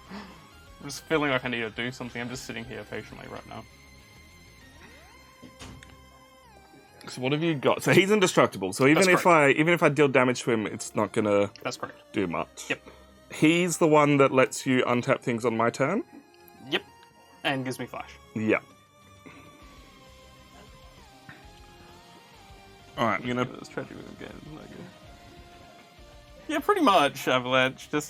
I'm just feeling like I need to do something. I'm just sitting here patiently right now. So what have you got? So he's indestructible. So even That's if I deal damage to him, it's not gonna That's correct. do much. Yep. He's the one that lets you untap things on my turn. Yep. And gives me flash. Yeah. Alright, I'm gonna. Let's try to do it again. Isn't that good? Yeah, pretty much, Avalanche. Just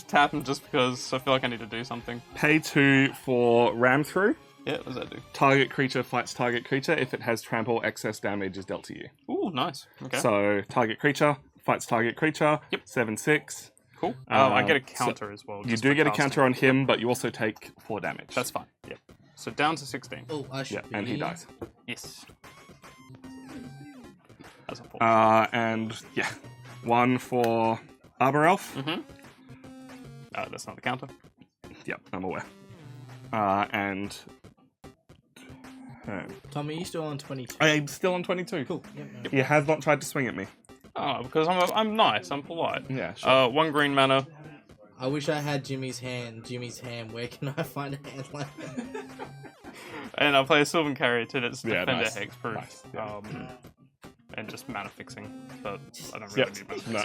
tap him just because I feel like I need to do something. Pay 2 for ram through. Yeah, what does that do? Target creature fights target creature. If it has trample, excess damage is dealt to you. Ooh, nice. Okay. So target creature fights target creature. Yep. 7/6. Cool. I get a counter as well. You just do for get a casting. counter on him, but you also take 4 damage. That's fine. Yep. So down to 16. Oh, I should Yeah, and he be- dies. Yes. That's a 4. And yeah, 1 for Arbor Elf. That's not the counter. Yep, I'm aware. And Tom, are you still on 22? I am still on 22. Cool. Yep, no. He has not tried to swing at me. Oh, because I'm nice. I'm polite. Yeah, sure. 1 green mana. I wish I had Jimmy's hand. Jimmy's hand. Where can I find a hand like that? And I'll play a Sylvan Carrier to its Yeah, Defender nice. Hexproof. Nice, yeah. And just mana fixing. But I don't really need mana fixing. No.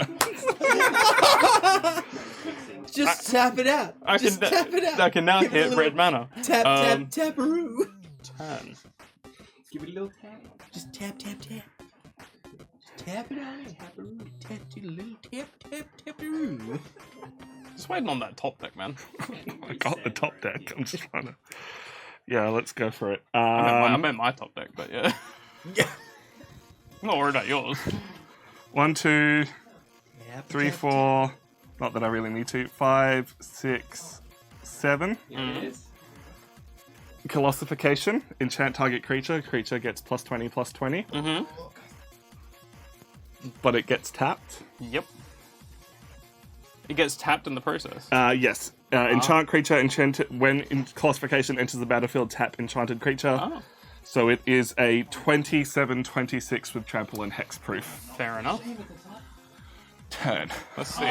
Just tap it out. Just tap it out. I can now Give it a hit little red mana. Tap, taparoo. Turn. Give it a little tap. Just tap. Just tap it on. Taparoo. Tap, do a little taparoo. Just waiting on that top deck, man. I got the top deck. I'm just trying to... Yeah, let's go for it. I meant my top deck, but yeah. Yeah. I'm not worried about yours. 1, 2, Tap, 3, tap, 4. Not that I really need to. 5, 6, 7. Colossification. Enchant target creature. Creature gets +20/+20. Mm-hmm. But it gets tapped. Yep. It gets tapped in the process. Yes. Enchant creature. When Colossification enters the battlefield, tap enchanted creature. Oh, So it is a 27/26 with trample and hexproof. fair enough. Turn. Let's see.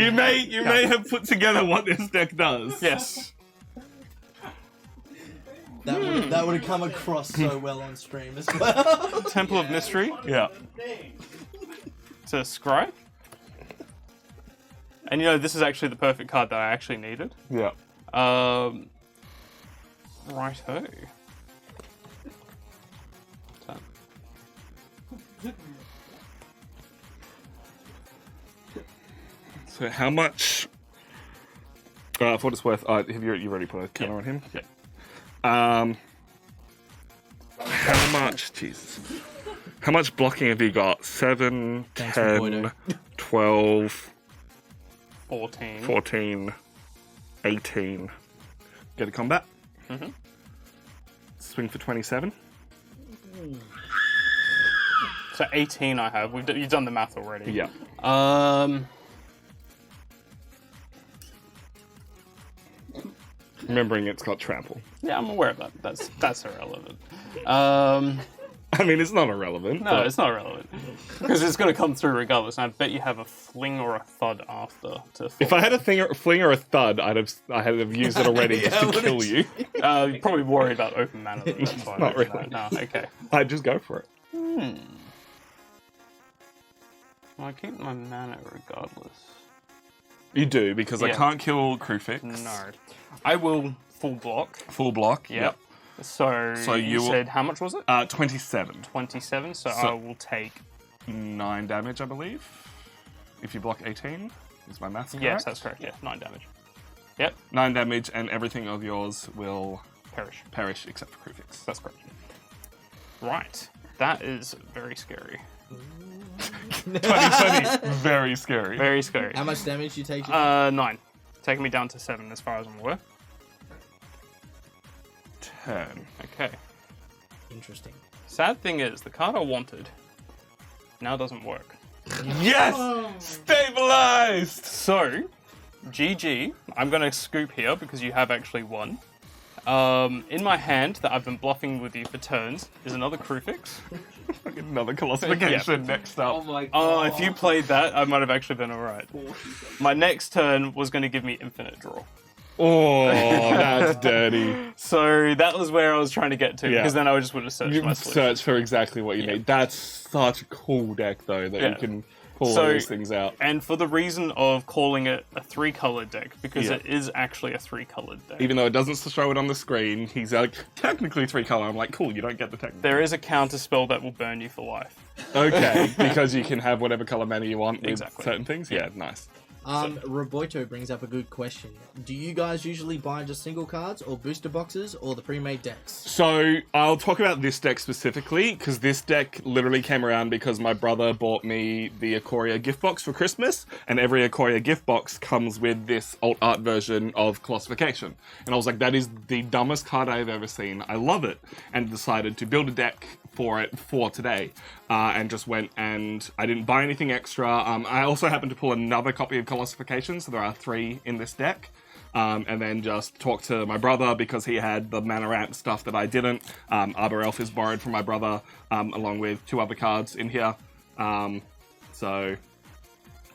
You may have put together what this deck does. Yes. That would have come across so well on stream as well. Temple of Mystery Yeah. to Scry. And you know, this is actually the perfect card that I actually needed. Yeah. Righto. Turn. So how much? For what it's worth, have you already put a counter on him? Yeah. How much? Jesus. How much blocking have you got? 7, Thanks, 10, Boydo. 12, 14. 14, 18. Go to combat. Mm-hmm. Swing for 27. So 18 I have. You've done the math already. Yeah. Remembering it's got trample. Yeah, I'm aware of that. That's irrelevant. I mean, it's not irrelevant. No, but it's not relevant. Because it's going to come through regardless. And I bet you have a fling or a thud after to if I had a fling or a thud, I'd have used it already just to kill you. You're probably worried about open mana. But that's fine. Not really. No, okay. I'd just go for it. Well, I keep my mana regardless. You do, because I Yeah. can't kill Krufix. No. I will full block. Full block. Yep. So you you said, how much was it? 27. 27, so So- I will take... 9 damage, I believe. If you block 18, is my maths correct? Yes, that's correct, yeah. 9 damage. Yep, 9 damage, and everything of yours will perish. except for Krufix. That's correct. Right. That is very scary. 2020, very scary. Very scary. How much damage you take? 9. Taking me down to 7 as far as I'm aware. Turn. Okay. Interesting. Sad thing is, the card I wanted now doesn't work. Yes! Stabilized! So, GG. I'm going to scoop here because you have actually won. In my hand that I've been bluffing with you for turns is another Krufix. Another Colossification next up. Oh my Oh, god. if you played that, I might have actually been alright. My next turn was going to give me infinite draw. Oh, that's dirty. So that was where I was trying to get to, Yeah. because then I just would have searched You my can solution. search for exactly what you need. That's such a cool deck, though, that you Yeah. can pull all So- these things out. And for the reason of calling it a 3-colored deck, because Yeah. it is actually a 3-colored deck. Even though it doesn't show it on the screen, he's like, technically 3 color. I'm like, cool, you don't get the technical. There is a counter spell that will burn you for life. Okay, because you can have whatever color mana you want with Exactly. certain things? Yeah, nice. Roboito brings up a good question. Do you guys usually buy just single cards or booster boxes or the pre-made decks? So I'll talk about this deck specifically because this deck literally came around because my brother bought me the Ikoria gift box for Christmas, and every Ikoria gift box comes with this alt art version of Colossification. And I was like, that is the dumbest card I've ever seen. I love it, and decided to build a deck for it for today, and just went and I didn't buy anything extra. I also happened to pull another copy of Colossification, so there are 3 in this deck. And then just talk to my brother because he had the mana ramp stuff that I didn't. Arbor Elf is borrowed from my brother, along with 2 other cards in here. So,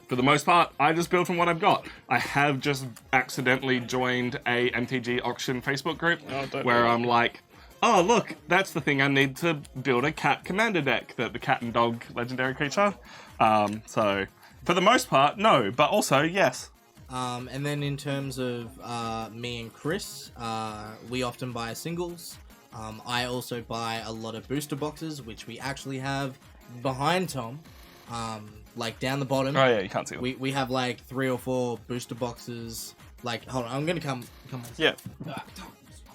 for the most part, I just build from what I've got. I have just accidentally joined a MTG auction Facebook group where I'm like, oh look, that's the thing I need to build a cat commander deck, the cat and dog legendary creature. So, for the most part, no, but also yes. And then in terms of me and Chris, we often buy singles. I also buy a lot of booster boxes, which we actually have behind Tom, like down the bottom. Oh yeah, you can't see them. We have like 3 or 4 booster boxes. Like, hold on, I'm gonna come. Yeah.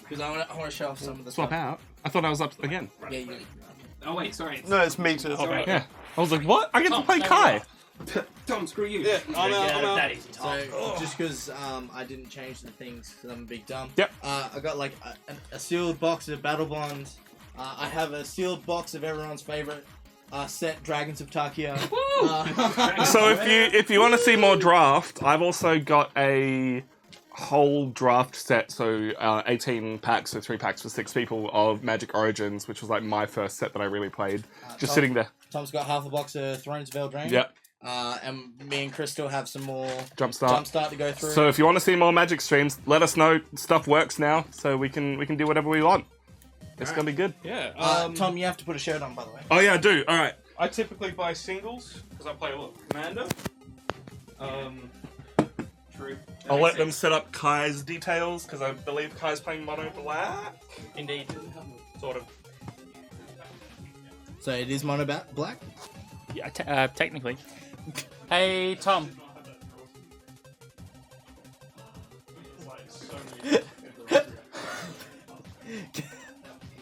Because I want to show off some of the Swap stuff. out. I thought I was up again. Yeah, you. Oh wait, sorry. No, it's me too. Okay. Yeah. I was like, what? I get to play Tom, Kai. Tom, screw you. Yeah, I'm out. That easy, Tom. So just because I didn't change the things because I'm a big dumb. Yep. I got like a sealed box of Battle Bonds. I have a sealed box of everyone's favorite set, Dragons of Takia. So if you want to see more draft, I've also got a whole draft set, so 18 packs, so 3 packs for 6 people of Magic Origins, which was like my first set that I really played. Just sitting there. Tom's got half a box of Thrones of Eldraine. Yep. And me and Chris still have some more Jumpstart to go through. So if you want to see more Magic streams, let us know. Stuff works now, so we can do whatever we want. It's gonna be good. Yeah. Tom, you have to put a shirt on, by the way. Oh yeah, I do. All right. I typically buy singles because I play a lot of Commander. True. I'll let them set up Kai's details because I believe Kai's playing Mono Black. Indeed. Sort of. So it is mono black. Yeah, technically. Hey, Tom.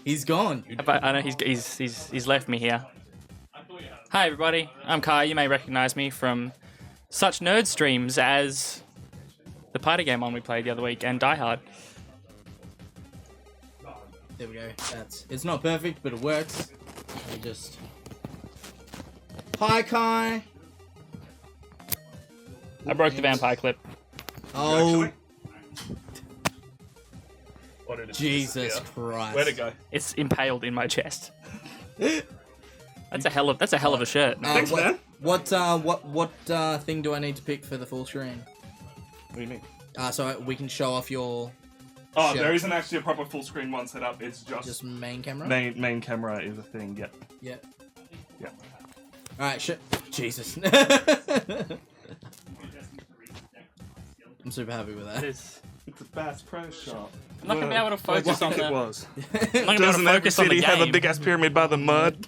He's gone. But I know he's left me here. Hi, everybody. I'm Kai. You may recognize me from such nerd streams as the party game one we played the other week and Die Hard. There we go. It's not perfect, but it works. We just. Hi, Kai. I broke the vampire clip. Oh, Or did it Jesus disappear? Christ. Where'd it go? It's impaled in my chest. That's a hell of a shirt. Thanks, man. What thing do I need to pick for the full screen? What do you mean? So we can show off your Oh, Sure. there isn't actually a proper full screen one set up. It's just main camera. main camera is a thing. Yep. Yeah. Yeah. All right. Shit. Jesus. I'm super happy with that. It's It's a Bass Pro Shop. I'm not gonna be able to I focus on think it the. was. I'm not gonna be able to Doesn't every focus on the city have a game. big ass pyramid by the mud?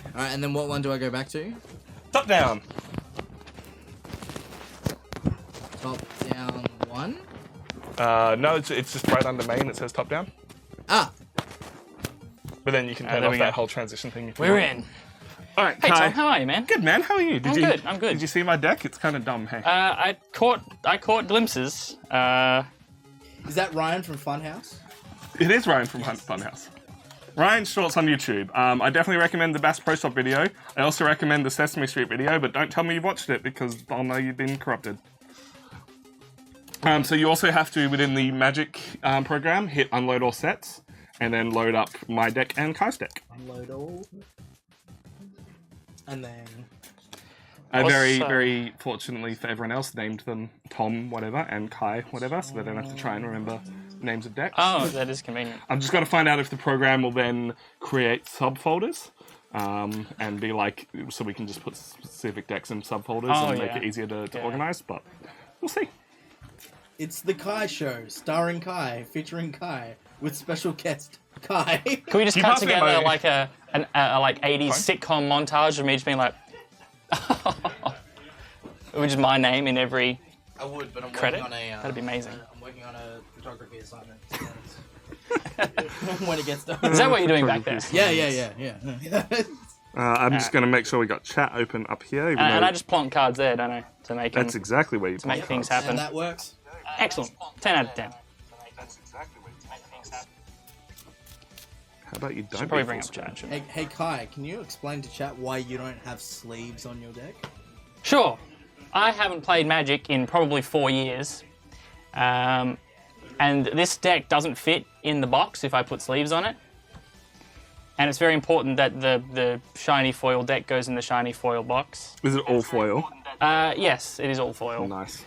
All right, and then what one do I go back to? Top down. Top down one. No, it's just right under main. It says top down. Ah. But then you can turn there off we that go. whole transition thing. If you We're want. in. All right, Hey Kai. Tom, how are you, man? Good man. How are you? I'm good, I'm good. Did you see my deck? It's kind of dumb. Hey. I caught glimpses. Is that Ryan from Funhouse? It is Ryan from Funhouse. Ryan Shorts on YouTube. I definitely recommend the Bass Pro Shop video. I also recommend the Sesame Street video, but don't tell me you've watched it because I'll know you've been corrupted. So you also have to, within the Magic program, hit unload all sets, and then load up my deck and Kai's deck. Unload all. And then. I very, Also- very fortunately for everyone else named them Tom whatever and Kai whatever, so they don't have to try and remember names of decks. Oh, that is convenient. I've just got to find out if the program will then create subfolders and be like, so we can just put specific decks in subfolders Oh, and make yeah. it easier to Yeah. organize, but we'll see. It's the Kai Show, starring Kai, featuring Kai, with special guest Kai. Can we just You cut pass me together my- like a 80s sitcom montage of me just being like, which is my name in every I would, but I'm credit? working on a. That'd be amazing. I'm working on a photography assignment. When it gets done. Is that what you're doing back there? Yeah. I'm just going to make sure we got chat open up here. Even And though I just plonk cards there, don't I, to make that's exactly where you to make put things cards. happen. And that works. Excellent. 10 out of 10. How about you don't Should probably be bring full up screen? chat. shouldn't I? Hey Kai, can you explain to chat why you don't have sleeves on your deck? Sure. I haven't played Magic in probably 4 years. And this deck doesn't fit in the box if I put sleeves on it. And it's very important that the shiny foil deck goes in the shiny foil box. Is it all foil? Yes, it is all foil. Nice.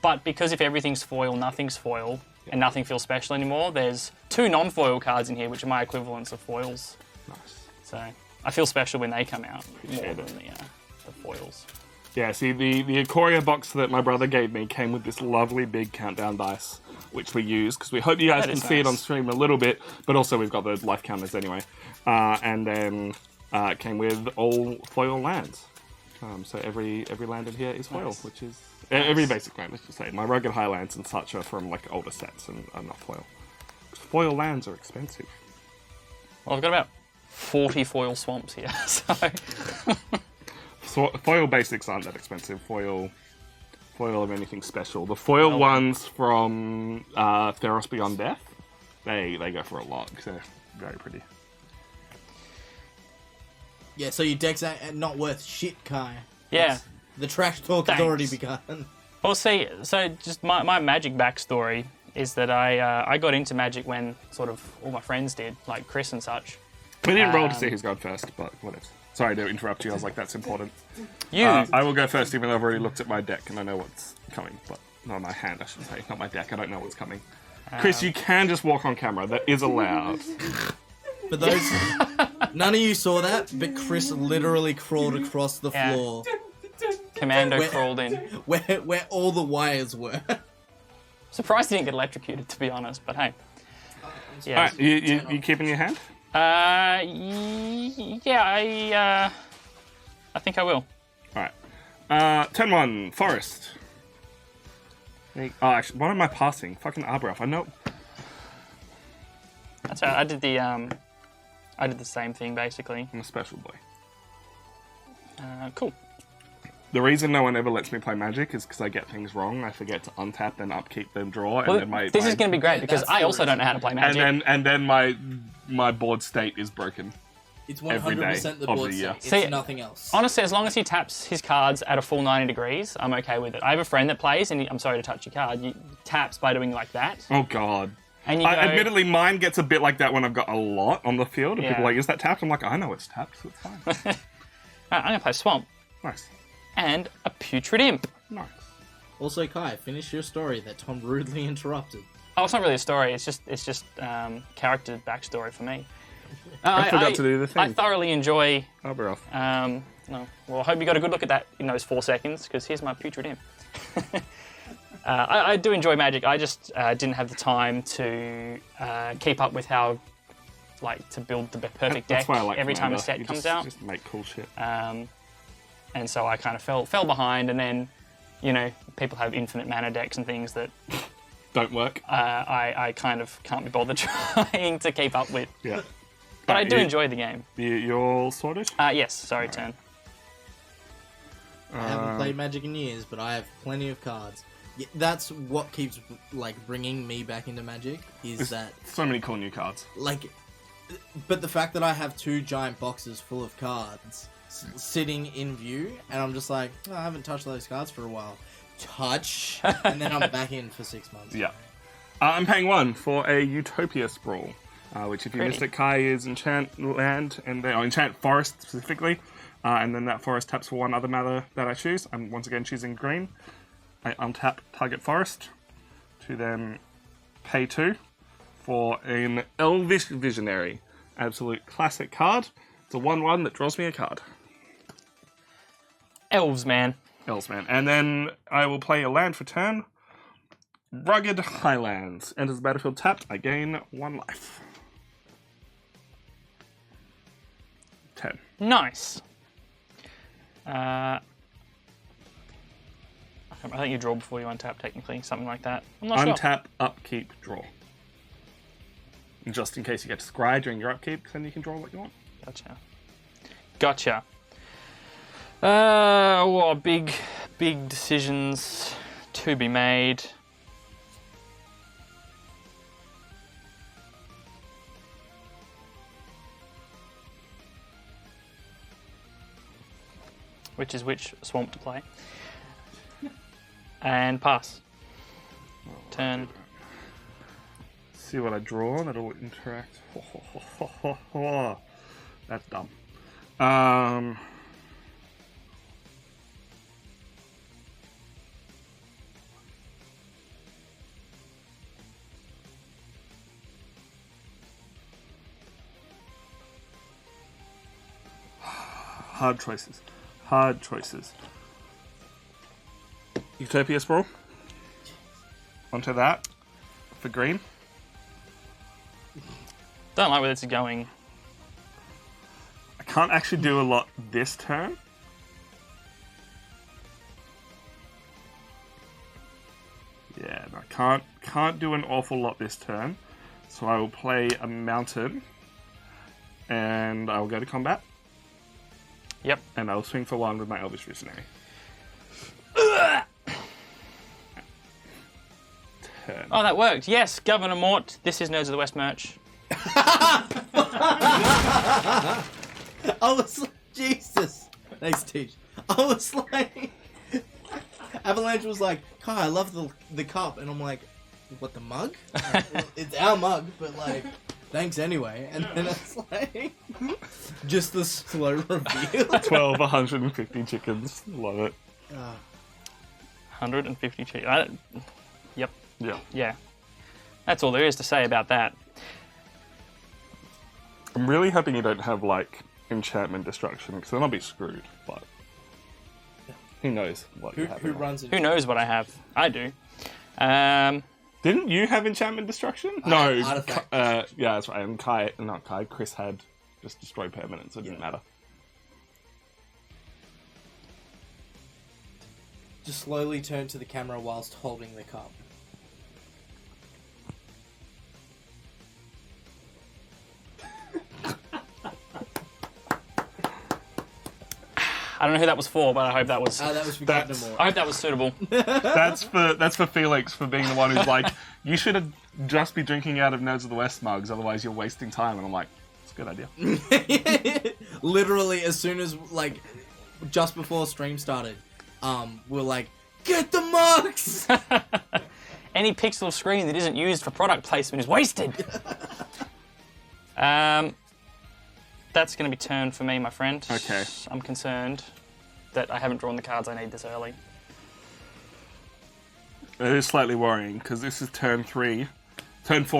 But because if everything's foil, nothing's foil, and nothing feels special anymore, there's 2 non-foil cards in here, which are my equivalents of foils. Nice. So I feel special when they come out more than the foils. Yeah, see, the Ikoria box that my brother gave me came with this lovely big countdown dice, which we use, because we hope you guys That can is see it on nice. stream a little bit, but also we've got the life counters anyway. And then it came with all foil lands. So every land in here is foil, Nice. which is... Every basic land, let's just say. My Rugged Highlands and such are from like older sets and are not foil. 'Cause foil lands are expensive. Well, I've got about 40 foil swamps here, so... So, foil basics aren't that expensive. Foil of anything special. The foil ones from Theros Beyond Death, they go for a lot because they're very pretty. Yeah, so your deck's not worth shit, Kai. Yeah. The trash talk Thanks. has already begun. Well, see, so just my Magic backstory is that I got into Magic when sort of all my friends did, like Chris and such. We didn't roll to see who's gone first, but whatever. Sorry to interrupt you. I was like, that's important. You, I will go first, even though I've already looked at my deck and I know what's coming. But not my hand, I should say, not my deck. I don't know what's coming. Chris, you can just walk on camera. That is allowed. But those, none of you saw that, but Chris literally crawled across the Yeah. floor Commando Where- crawled in. where all the wires were. Surprised he didn't get electrocuted, to be honest, but hey. All Yeah. right, you keeping your hand? Yeah, I think I will. All right. Turn 1, Forest. Oh, actually, what am I passing? Fucking Arbroath. I know. That's right. I did the same thing basically. I'm a special boy. Cool. The reason no one ever lets me play Magic is because I get things wrong. I forget to untap, then upkeep, then draw, and Well, then this is going to be great because That's I the also don't know how to play Magic. and then my board state is broken. It's Every day 100% the of board the year. state. It's See, nothing else. Honestly, as long as he taps his cards at a full 90 degrees, I'm okay with it. I have a friend that plays, and I'm sorry to touch your card, he taps by doing like that. Oh god. And you go, Admittedly, mine gets a bit like that when I've got a lot on the field, and Yeah. people are like, "Is that tapped?" I'm like, "I know it's tapped, so it's fine." I'm going to play Swamp Nice, and a Putrid Imp. nice. Also, Kai, finish your story that Tom rudely interrupted. Oh, it's not really a story. It's just character backstory for me. I forgot to do the thing. I thoroughly enjoy. Arbroath. No, well, I hope you got a good look at that in those 4 seconds, because here's my Putrid Imp. I do enjoy Magic. I just didn't have the time to keep up with how, to build the perfect deck That's why I like every time a Commander. set You comes just, out. Just make cool shit. And so I kind of fell behind, and then, people have infinite mana decks and things that Don't work. I kind of can't be bothered trying to keep up with. Yeah. But I do you- enjoy the game. You're all sorted. Yes, sorry, turn. I haven't played Magic in years, but I have plenty of cards. Yeah, that's what keeps bringing me back into Magic is that So many cool new cards. but the fact that I have 2 giant boxes full of cards sitting in view, and I'm just like, "Oh, I haven't touched those cards for a while. Touch, and then I'm back in for 6 months. Yeah. I'm paying 1 for a Utopia Sprawl, which, if you Pretty. missed it, Kai is Enchant Land, and then Enchant Forest specifically, and then that forest taps for 1 other mana that I choose. I'm once again choosing green. I untap target forest to then pay 2 for an Elvish Visionary. Absolute classic card. It's a 1/1 that draws me a card. Elves, man. Elves, man. And then I will play a land for turn. Rugged Highlands. Enters the battlefield tapped. I gain 1 life. 10. Nice. I think you draw before you untap, technically, something like that. I'm not sure. Untap, upkeep, draw. And just in case you get to scry during your upkeep, then you can draw what you want. Gotcha. Big decisions to be made. which is which swamp to play. And pass. Turn. See what I draw. That'll interact. That's dumb. Hard choices. Hard choices. Utopia Sprawl. Onto that. For green. Don't like where this is going. I can't actually do a lot this turn. Yeah, no, can't do an awful lot this turn. So I will play a mountain. And I will go to combat. Yep. And I'll swing for 1 with my Elvish Visionary. Turn. Oh, that worked. Yes, Governor Mort. This is Nerds of the West merch. I was like, Jesus. Thanks, Teach. I was like, Avalanche was like, Kai, I love the cup. And I'm like, what, the mug? Like, it's our mug, but like, thanks anyway. And then it's like, just the slow reveal. 12, 150 chickens. Love it. 150 cheese. Yep. Yeah. Yeah. That's all there is to say about that. I'm really hoping you don't have, like, enchantment destruction, because then I'll be screwed, but who knows what you have. Who runs it? Who knows what I have? I do. Didn't you have enchantment destruction? Artifact. Yeah, that's right. And Chris had just destroy permanent, so it didn't matter. Just slowly turn to the camera whilst holding the cup. I don't know who that was for, but I hope that was. That was for That's- Gardner I hope that was suitable. That's for Felix for being the one who's like, you should have just be drinking out of Nerds of the West mugs, otherwise you're wasting time. And I'm like, it's a good idea. Literally, as soon as, like, just before stream started, we're like, get the mugs! Any pixel of screen that isn't used for product placement is wasted. That's going to be turn for me, my friend. Okay. I'm concerned that I haven't drawn the cards I need this early. It is slightly worrying, because this is turn 4,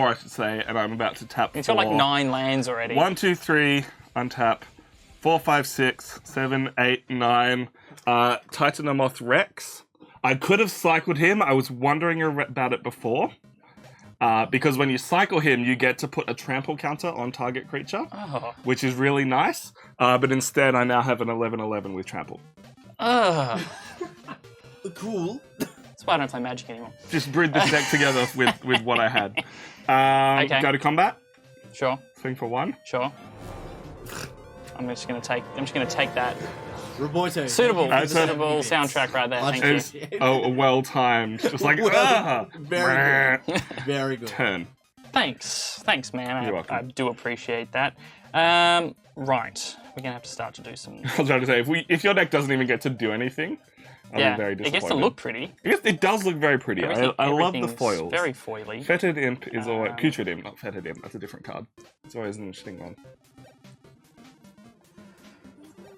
I should say, and I'm about to tap It's 4. got like 9 lands already. 1, 2, 3, untap. 4, 5, 6, 7, 8, 9. Titanomorph Rex. I could have cycled him. I was wondering about it before. Because when you cycle him, you get to put a trample counter on target creature, which is really nice. But instead, I now have an 11/11 with trample. Cool. That's why I don't play Magic anymore. Just brewed this deck together with what I had. Okay. Go to combat. Sure, Swing for 1. sure. I'm just gonna take that. Roboto. Suitable Suitable soundtrack right there. Thank It's you. well timed. Just like Very good. Very good. Turn. Thanks, man. You're welcome. I do appreciate that. Right, we're gonna have to start to do some. I was trying to say, if your deck doesn't even get to do anything, I'll be very it disappointed. gets to look pretty. It does look very pretty. I love the Everything's foils. Very foily. Fetid Imp is always... Putrid Imp, not Fetid Imp. That's a different card. It's always an interesting one.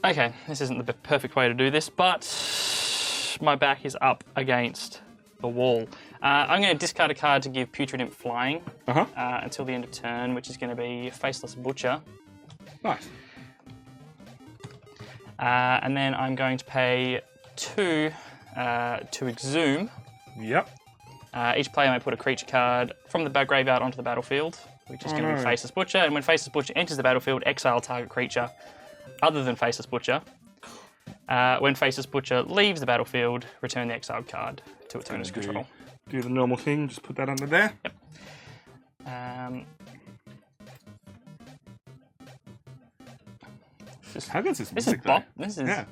Okay, this isn't the perfect way to do this, but my back is up against the wall. I'm going to discard a card to give Putrid Imp flying until the end of turn, which is going to be Faceless Butcher. Nice. And then I'm going to pay 2 to Exhume. Yep. Each player may put a creature card from the graveyard onto the battlefield, which is going to be Faceless Butcher. And when Faceless Butcher enters the battlefield, exile target creature other than Faceless Butcher. When Faceless Butcher leaves the battlefield, return the exiled card to its owner's control. Do the normal thing, just put that under there. Yep. How good is this This is music, though? this is Yeah.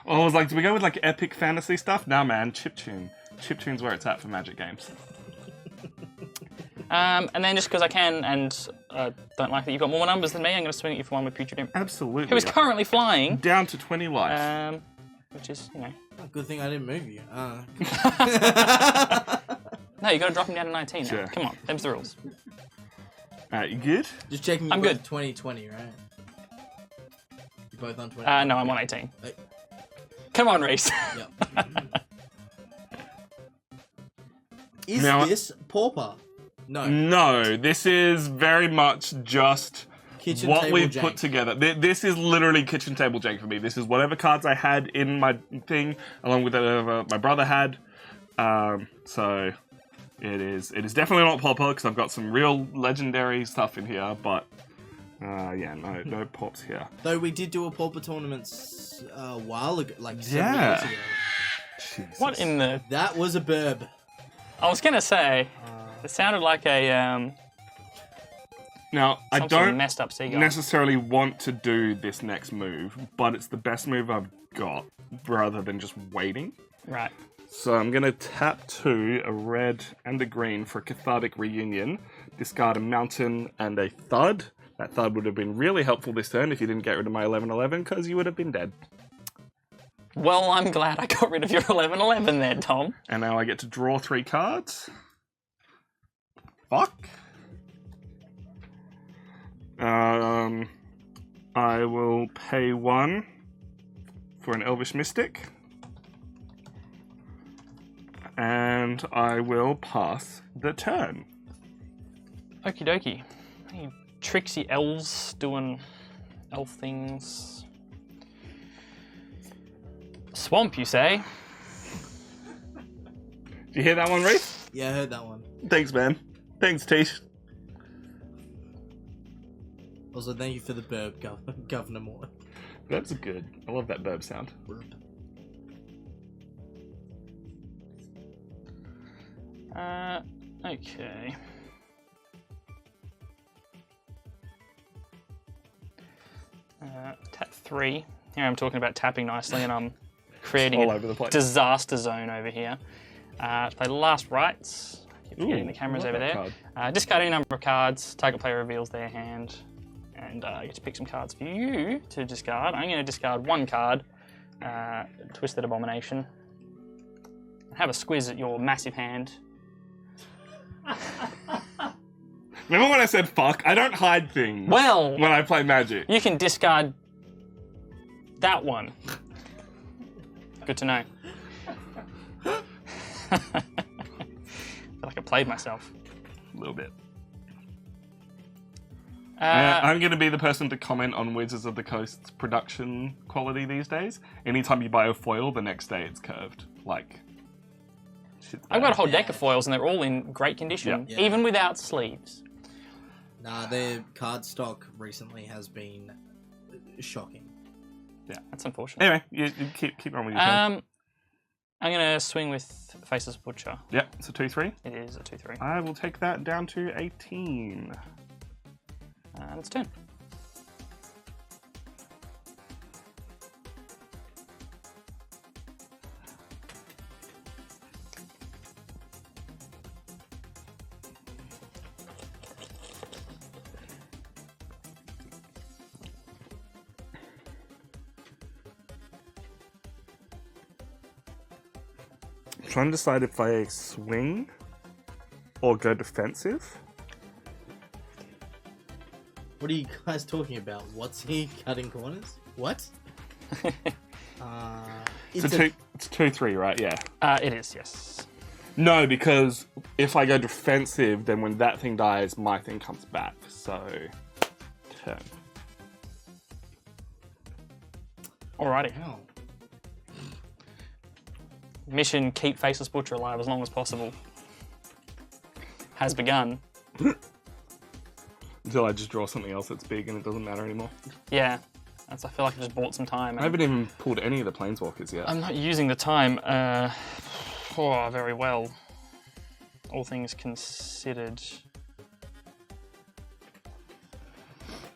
Oh, I was like, do we go with like epic fantasy stuff? Nah, man, chiptune. Chiptune's where it's at for Magic games. And then just because I can and don't like that you've got more numbers than me, I'm going to swing at you for one with Putrid Imp. Absolutely. Who is currently flying. Down to 20 life. Which is, you know. Oh, good thing I didn't move you. No, you got to drop him down to 19 now. Sure. Come on, them's the rules. You good? Just checking you I'm got good. 2020, right? You both on 20? No, I'm on 18. Hey. Come on, Reese. Yep. Is Now- this Pauper? No. No, this is very much just Kitchen what table we've jank. put together. This is literally kitchen table jank for me. This is whatever cards I had in my thing, along with whatever my brother had. So it is definitely not Popper because I've got some real legendary stuff in here, but yeah, no pops here. Though we did do a Pauper tournament a while ago, like 7 Yeah. years ago. Jesus. What in the... That was a burb. I was going to say, it sounded like a... Now, I some sort of don't messed up seagull. necessarily want to do this next move, but it's the best move I've got rather than just waiting. Right. So I'm going to tap 2, a red and a green for a cathartic reunion, discard a mountain and a thud. That thud would have been really helpful this turn if you didn't get rid of my 11/11 because you would have been dead. Well, I'm glad I got rid of your 11/11 there, Tom. And now I get to draw 3 cards. Fuck. I will pay 1 for an Elvish Mystic. And I will pass the turn. Okie dokie. You tricksy elves doing elf things. Swamp, you say? Did you hear that one, Reese? Yeah, I heard that one. Thanks, man. Thanks, Tish. Also, thank you for the burb, Governor Moore. Burbs are good. I love that burb sound. Okay. Tap 3. Here I'm talking about tapping nicely, and I'm creating All a over the place. disaster zone over here. To play Last Rites. Keep forgetting the Ooh, cameras I over like there. that Discard any number of cards. Target player reveals their hand. And I get to pick some cards for you to discard. I'm going to discard 1 card. Twisted Abomination. Have a squiz at your massive hand. Remember when I said fuck? I don't hide things Well, when I play Magic. you can discard that one. Good to know. I feel like I played myself. A little bit. Uh, I'm going to be the person to comment on Wizards of the Coast's production quality these days. Anytime you buy a foil, the next day it's curved. Like, shit's I've bad. got a whole deck of foils and they're all in great condition, Yeah. even without sleeves. Nah, their card stock recently has been shocking. That's unfortunate. Anyway, you keep on with your turn. I'm going to swing with Faceless Butcher. Yep, it's a 2-3. It is a 2-3. I will take that down to 18. And it's turn. I'm trying to decide if I swing or go defensive. What are you guys talking about? What's he cutting corners? What? It's 2-3, right? Yeah. It is, yes. No, because if I go defensive, then when that thing dies, my thing comes back. So, turn. Alrighty. Ow. Mission keep Faceless Butcher alive as long as possible has begun. Until I just draw something else that's big and it doesn't matter anymore. Yeah. I feel like I just bought some time. I haven't even pulled any of the Planeswalkers yet. I'm not using the time very well. All things considered.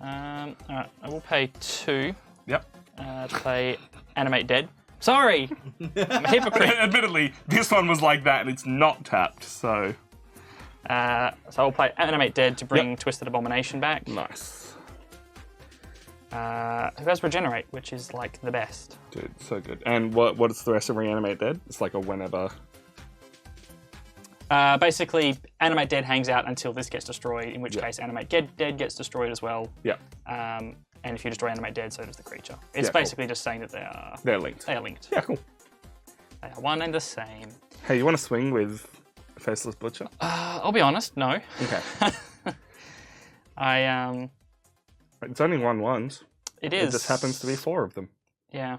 Alright, I will pay 2 Yep. to play Animate Dead. Sorry! I'm a hypocrite. Admittedly, this one was like that and it's not tapped, so... So I'll play Animate Dead to bring Twisted Abomination back. Nice. Who has Regenerate, which is like the best. Dude, so good. And what is the rest of Reanimate Dead? It's like a whenever. Basically, Animate Dead hangs out until this gets destroyed, in which case Animate Dead gets destroyed as well. Yeah. And if you destroy Animate Dead, so does the creature. It's Yeah, cool. basically just saying that They're linked. they are linked. Yeah, cool. They are one and the same. Hey, you want to swing with Faceless Butcher? I'll be honest, no. Okay. It's only 1/1s. It is. It just happens to be 4 of them. Yeah.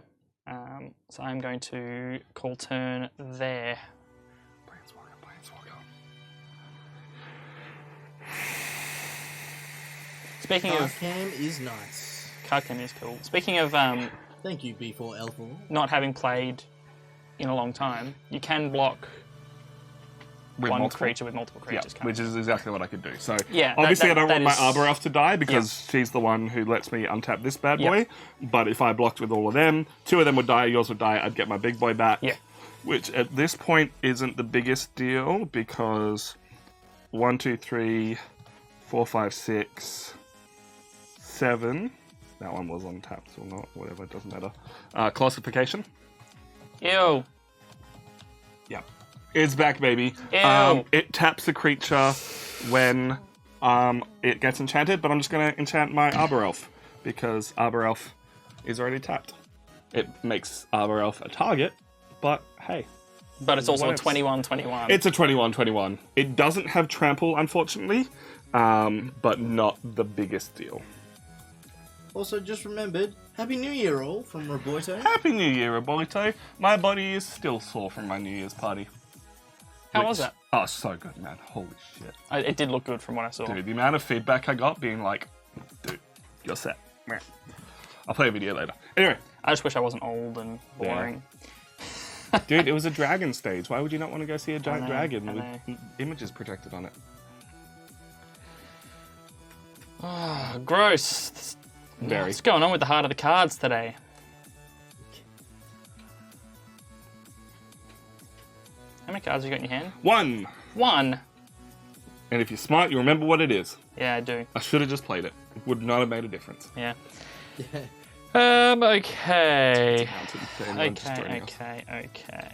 So I'm going to call turn there. Speaking Card of cam is nice. card cam is cool. Speaking of Thank you, B4L4. not having played in a long time, you can block With one multiple? creature with multiple Yeah, creatures. can't which you? is exactly what I could do. So Yeah, obviously I don't that want my is- Arbor Elf to die because she's the one who lets me untap this bad Yeah. boy. But if I blocked with all of them, 2 of them would die, yours would die, I'd get my big boy back. Yeah. Which at this point isn't the biggest deal because 1, 2, 3, 4, 5, 6, 7. That one was untapped or not, whatever, it doesn't matter. Classification. Ew. Yeah. It's back, baby. Ew. It taps a creature when it gets enchanted, but I'm just going to enchant my Arbor Elf because Arbor Elf is already tapped. It makes Arbor Elf a target, but hey. But it's also What a else? 21/21. It's a 21/21. It doesn't have trample, unfortunately, but not the biggest deal. Also, just remembered, Happy New Year all from Roboto. Happy New Year, Roboto. My body is still sore from my New Year's party. How was that? Oh, so good, man. Holy shit. It did look good from what I saw. Dude, the amount of feedback I got being like, dude, you're set. Meh. I'll play a video later. Anyway, I just wish I wasn't old and boring. dude, it was a dragon stage. Why would you not want to go see a giant know, dragon I with images projected on it? Ah, gross. Very. What's going on with the heart of the cards today? How many cards have you got in your hand? 1. One. And if you're smart, you remember what it is. Yeah, I do. I should have just played it. It would not have made a difference. Yeah. Yeah. Okay. Okay. Okay.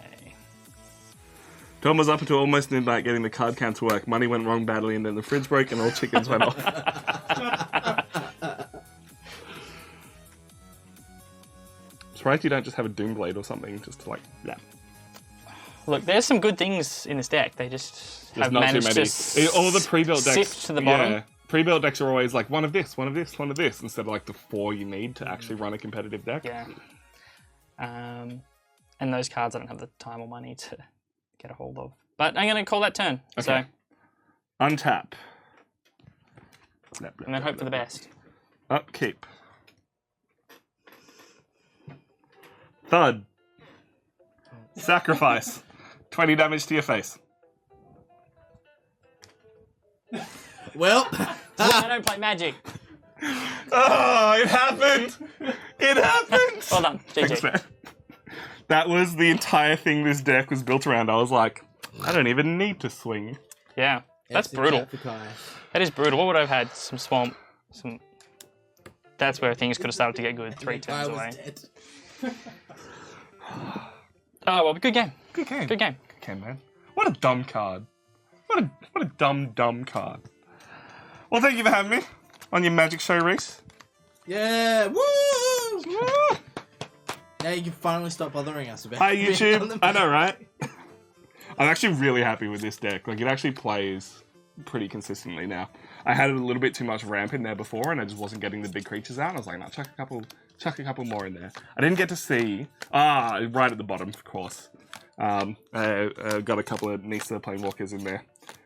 Tom was up until almost midnight getting the card count to work. Money went wrong badly, and then the fridge broke and all chickens went off. Surprised you don't just have a Doomblade or something just to, like, yeah. Look, there's some good things in this deck. They just There's have not too managed many. to All the pre-built decks. sift to the bottom. Yeah. Pre-built decks are always like one of this, one of this, one of this, instead of like the 4 you need to actually run a competitive deck. Yeah. And those cards I don't have the time or money to get a hold of. But I'm going to call that turn. Okay. So, Untap. and then hope for the best. Upkeep. Thud. Sacrifice. 20 damage to your face. Well, I don't play Magic. Oh, it happened! It happened! Well done. Thanks, GG. man. That was the entire thing this deck was built around. I was like, I don't even need to swing. Yeah. That's That's brutal. for Kai. That is brutal. What would I have had? Some swamp. Some. That's where things could have started to get good 3 Kai turns was away. dead. Oh, well, good game. Good game. Good game. Good game, man. What a dumb card. What a dumb card. Well, thank you for having me on your magic show, Reese. Yeah, woo! Now you can finally stop bothering us about Hi, being on YouTube. the I know, right? I'm actually really happy with this deck. Like, it actually plays pretty consistently now. I had a little bit too much ramp in there before, and I just wasn't getting the big creatures out. I was like, no, chuck a couple more in there. I didn't get to see... right at the bottom, of course. I got a couple of Nisa Planewalkers in there.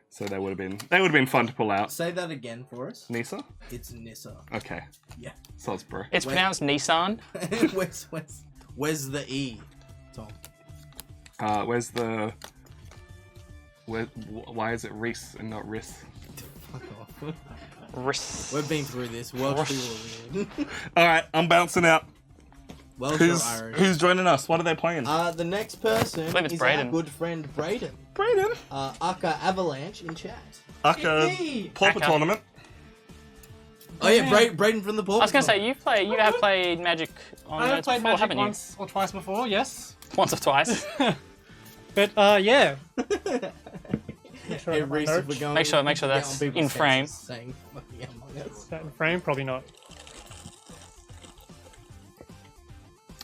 So they would have been fun to pull out. Say that again for us. Nisa? It's Nissa. Okay. Yeah. Salzburg. It's Wait. pronounced Nissan. Where's the E, Tom? Where's the... why is it Reese and not Riss? Fuck off. Riss. We've been through this. Welsh people are weird. Alright, I'm bouncing out. Welsh Who's or Irish. who's joining us? What are they playing? The next person believe it's is our Brayden. good friend Brayden. Brayden. Aka Avalanche in chat. Aka Pauper Aka. Tournament. Oh yeah, Brayden from the Paw I was gonna say Patrol. you have played Magic on I have Nerds played before, Magic haven't once or twice before, yes. you? Once or twice. But yeah. Hey, Reese, if we're going, Make sure get on that's people's in frame. faces saying fucking Among Us. Is that in frame? Probably not.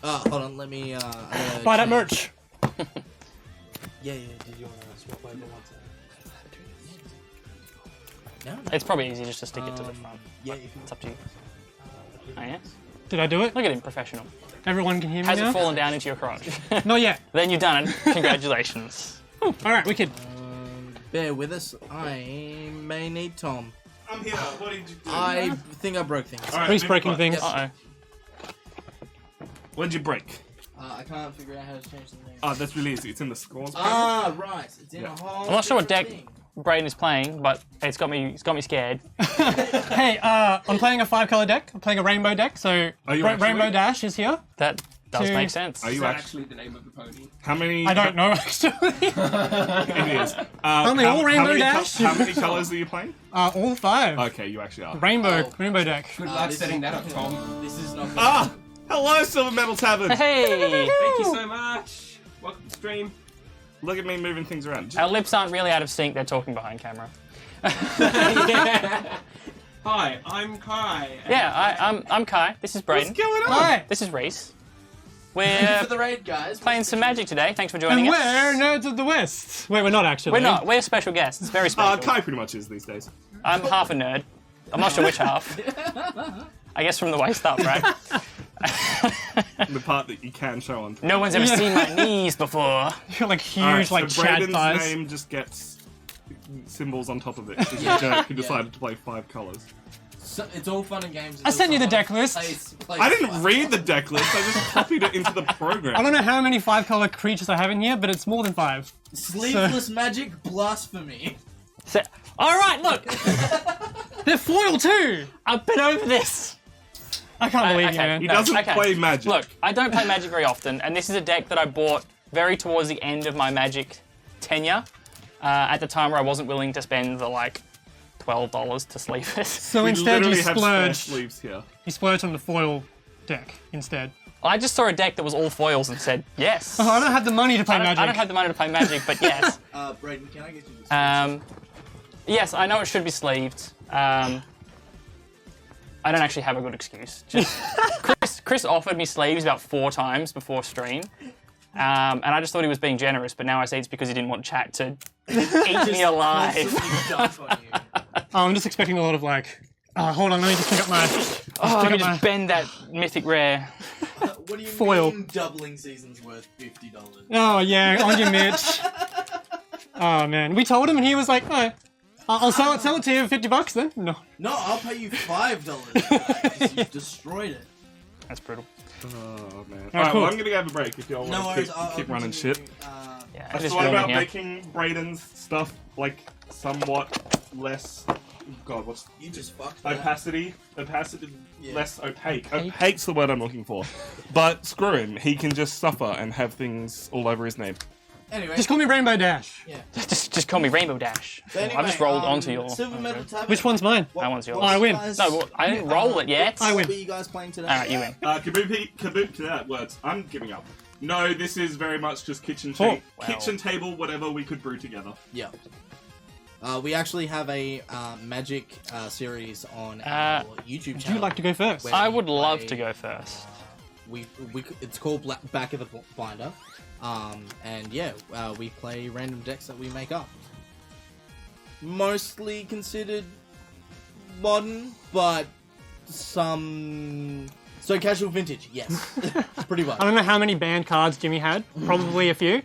Hold on, let me. Buy that merch. Yeah. Did you want to swap over once? No. It's probably easy just to stick it to the front. Yeah. It's up to you. Oh yeah. Did I do it? Look at him, professional. Everyone can hear me Has now? it fallen down into your crotch? Not yet. Then you've done it. Congratulations. All right, wicked. Bear with us. I may need Tom. I'm here. What did you do? I think I broke things. All right, Reese maybe breaking what? things. Uh What did you break? I can't figure out how to change the name. Oh, that's really easy. It's in the scores. Right. It's in a whole. I'm not sure what deck different thing. Braden is playing, but it's got me scared. Hey, I'm playing a 5-color deck. I'm playing a rainbow deck, so Are you actually? Rainbow Dash is here. That does Two. make sense. Are Is you that actually? actually the name of the pony? How many? I don't know actually. It is. Only all Rainbow many Dash? how many colors are you playing? All 5. Okay, you actually are. Rainbow deck. Good luck this setting is- that up, Tom. This is not. Ah, hello, Silver Metal Tavern. Hey! Thank you so much. Welcome to the stream. Look at me moving things around. Our lips aren't really out of sync, they're talking behind camera. Hi, I'm Kai. Yeah, I'm Kai, this is Braden. What's going on? Hi. This is Reese. Thank you We're for the raid, guys. playing some Magic today, thanks for joining And us. we're Nerds of the West. Wait, we're not actually. We're not, we're special guests, very special. Kai pretty much is these days. I'm half a nerd. I'm not sure which half. I guess from the waist up, right? The part that you can show on. No one's ever seen my knees before. You're like huge, Alright, like so Chad Braden's thighs. name just gets symbols on top of it. Just a jerk who decided to play 5 colors. So, it's all fun and games. I sent you the deck list. I didn't read the deck list. I just copied it into the program. I don't know how many 5-color creatures I have in here, but it's more than 5. Sleeveless magic blasphemy. So, all right, look, They're foil too. I've been over this. I can't believe you, okay. man. He doesn't Okay. play Magic. Look, I don't play Magic very often, and this is a deck that I bought very towards the end of my Magic tenure. At the time where I wasn't willing to spend the like $12 to sleeve it. So we instead, you literally have spare splurged. sleeves here. You splurged on the foil deck instead. I just saw a deck that was all foils and said yes. Oh, I don't have the money to play Magic. I don't have the money to play Magic, but yes. Brayden, can I get you this? Yes, I know it should be sleeved. I don't actually have a good excuse. Just Chris offered me sleeves about 4 times before stream, and I just thought he was being generous. But now I see it's because he didn't want chat to eat me alive. Constantly dump on you. Oh, I'm just expecting a lot of like. Hold on, let me just pick up my. Oh, let me pick up just bend that mythic rare. What do you Foil. mean doubling season's worth $50? Oh yeah, on you, Mitch. Oh man, we told him and he was like, "Oh, I'll sell it to you for $50 then." No. No, I'll pay you $5. You've destroyed it. That's brutal. Oh man. Oh, Alright, cool. well, I'm gonna have a break if y'all No want worries. to I'll keep running continue. shit. Yeah, I just thought about filming here. making Braden's stuff like somewhat less. God, what's You just fucked that. opacity? Yeah. Less opaque. Opaque's the word I'm looking for. But screw him. He can just suffer and have things all over his name. Anyway. Just call me Rainbow Dash. Yeah. Just call me Rainbow Dash. So anyway, I've just rolled onto your. Silver Metal Tavern. Which one's mine? What- That one's yours. what I win. guys- No, well, I didn't roll it yet. I win. What are you guys playing today? Alright, you win. Kaboom, words. I'm giving up. No, this is very much just kitchen Oh, wow. kitchen table, whatever we could brew together. Yeah. We actually have a Magic series on our YouTube Would channel. you like to go first? Where I we would love play- to go first. It's called Back of the Binder. And yeah, we play random decks that we make up. Mostly considered modern, but some... So casual vintage, yes. Pretty much. I don't know how many banned cards Jimmy had. Probably a few.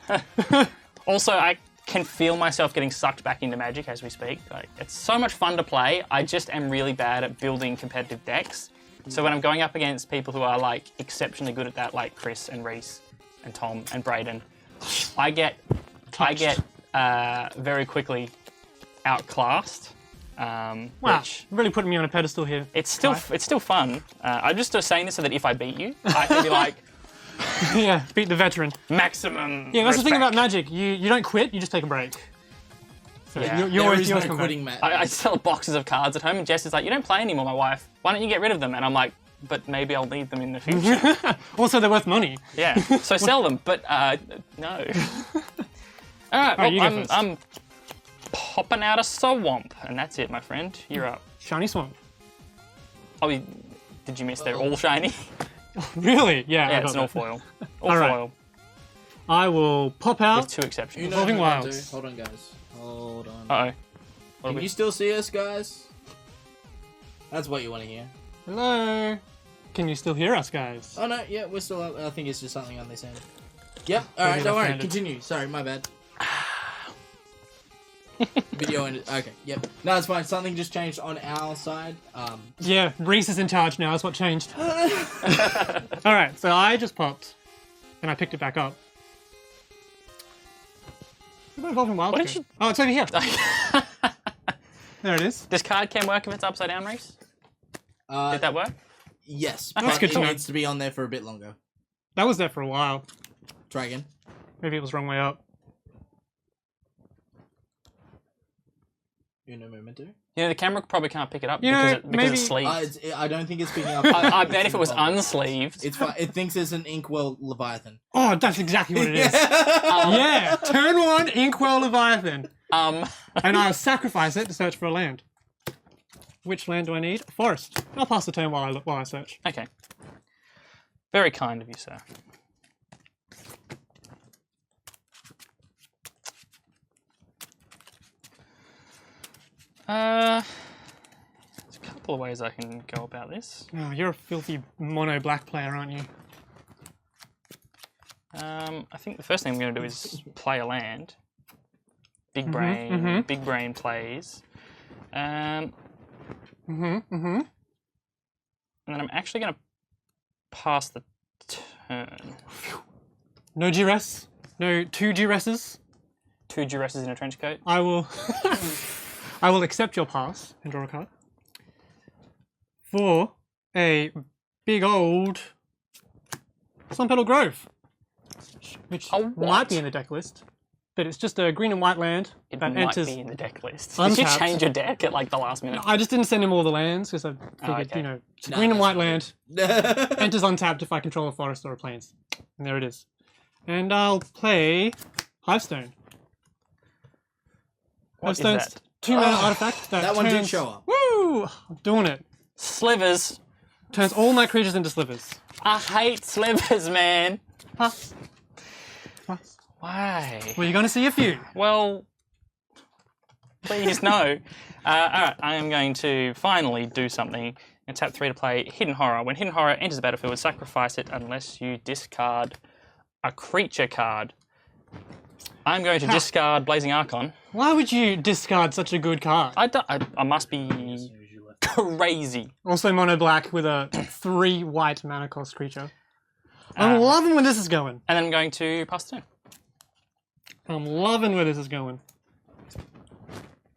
Also, I can feel myself getting sucked back into Magic as we speak. Like, it's so much fun to play. I just am really bad at building competitive decks. So when I'm going up against people who are like exceptionally good at that, like Chris and Reese and Tom and Braden, I get very quickly outclassed. Wow, Which really putting me on a pedestal here. it's still fun. I'm just saying this so that if I beat you, I can be like, Yeah, beat the veteran. Maximum. Yeah, that's the thing respect. about magic. You don't quit, you just take a break. So Yeah. you There always, is you no always come back. quitting match. I sell boxes of cards at home, and Jess is like, "You don't play anymore, my wife. Why don't you get rid of them?" And I'm like, "But maybe I'll need them in the future." Also, they're worth money. Yeah, so sell them, but no. All right, you well, go first. I'm popping out a swamp, and that's it, my friend. You're up. Shiny swamp. Oh, did you miss? They're all shiny. Really? Yeah. Yeah, I it's got an all that. foil. All All right. foil I will pop with out. 2 exceptions. You know Evolving what I'm gonna Wilds. do? Hold on, guys. Hold on. Uh oh. What Can you still see us, guys? That's what you want to hear. Hello. Can you still hear us, guys? Oh no, yeah, we're still up. I think it's just something on this end. Yep. All right, don't worry. left-handed. Continue. Sorry, my bad. Video ended. Okay. Yep. No, it's fine. Something just changed on our side. Yeah, Reese is in charge now. That's what changed. All right, so I just popped, and I picked it back up. What about Evolving Wilds? What did you- Oh, it's over here. There it is. This card can work if it's upside down, Reese? Did that work? Yes, That's but good it to know. needs to be on there for a bit longer. That was there for a while. Try again. Maybe it was wrong way up. Uno momento. You know, the camera probably can't pick it up You because, know, because it's maybe- sleeved. I don't think it's picking up. I bet if it was unsleeved. It's fine. It thinks it's an Inkwell Leviathan. Oh, that's exactly what it is. Yeah, turn 1, Inkwell Leviathan. And I'll sacrifice it to search for a land. Which land do I need? Forest. I'll pass the turn while I search. Okay. Very kind of you, sir. There's a couple of ways I can go about this. Oh, you're a filthy mono black player, aren't you? I think the first thing I'm going to do is play a land. Big brain plays. And then I'm actually going to pass the turn. No duress. No 2 duresses. 2 duresses in a trench coat. I will. I will accept your pass and draw a card for a big old Sunpetal Grove, which A what? might be in the deck list, but it's just a green and white land It that might enters. be in the deck list. Did you untapped. change your deck at like the last minute? I just didn't send him all the lands because I figured, okay. you know, it's a No, green and that's white land enters untapped if I control a forest or a plains, and there it is. And I'll play Hivestone. What is Hivestone's that? 2 mana artifact that That one did turns- show up. Woo! I'm doing it. Slivers. Turns all my creatures into slivers. I hate slivers, man. Pass. Pass. Why? Well, you're going to see a few. Well, please no. Alright, I am going to finally do something and tap 3 to play Hidden Horror. When Hidden Horror enters the battlefield, sacrifice it unless you discard a creature card. I'm going to discard Blazing Archon. Why would you discard such a good card? I must be crazy. Also mono black with a 3 white mana cost creature. I'm loving where this is going. And then I'm going to pass the turn. I'm loving where this is going.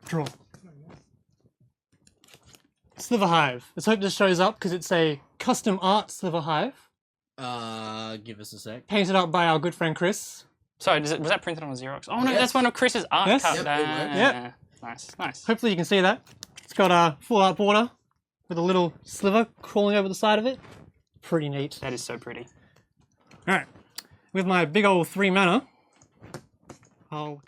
Draw. Sliver Hive. Let's hope this shows up because it's a custom art Sliver Hive. Give us a sec. Painted up by our good friend Chris. Sorry, was that printed on a Xerox? Oh no, Yes. that's one of Chris's art Yes. cut. Yep, it works. Yep. Nice, nice. Hopefully you can see that. It's got a full art border with a little sliver crawling over the side of it. Pretty neat. That is so pretty. Alright. With my big old 3 mana, I'll...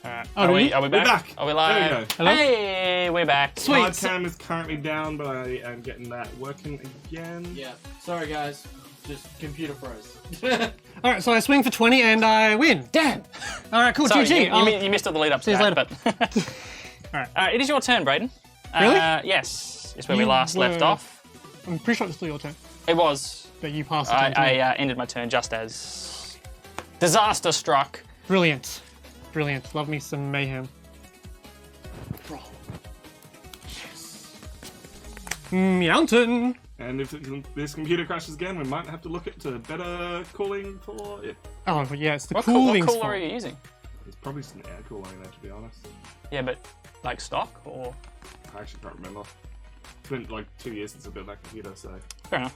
Alright. Oh, really? Are we back? back. Are we There live? we go. Hello? Hey, we're back. Sweet. Hard cam is currently down, but I am getting that working again. Yeah. Sorry, guys. Just computer froze. Alright, so I swing for 20 and I win. Damn. Alright, cool. Sorry, GG. you missed all the lead up to See you that. later. But Alright, it is your turn, Braden. Really? Yes. It's where we You last left were- off. I'm pretty sure it's still your turn, It was. but you passed it on to me. I ended my turn just as disaster struck. Brilliant. Brilliant. Love me some mayhem. Mountain. And if this computer crashes again, we might have to look into better cooling for it. Oh, but yeah, it's the What cooling cooler spot. are you using? It's probably some air cooling there, to be honest. Yeah, but like stock or I actually can't remember. It's been like 2 years since I've been on that computer, so. Fair enough.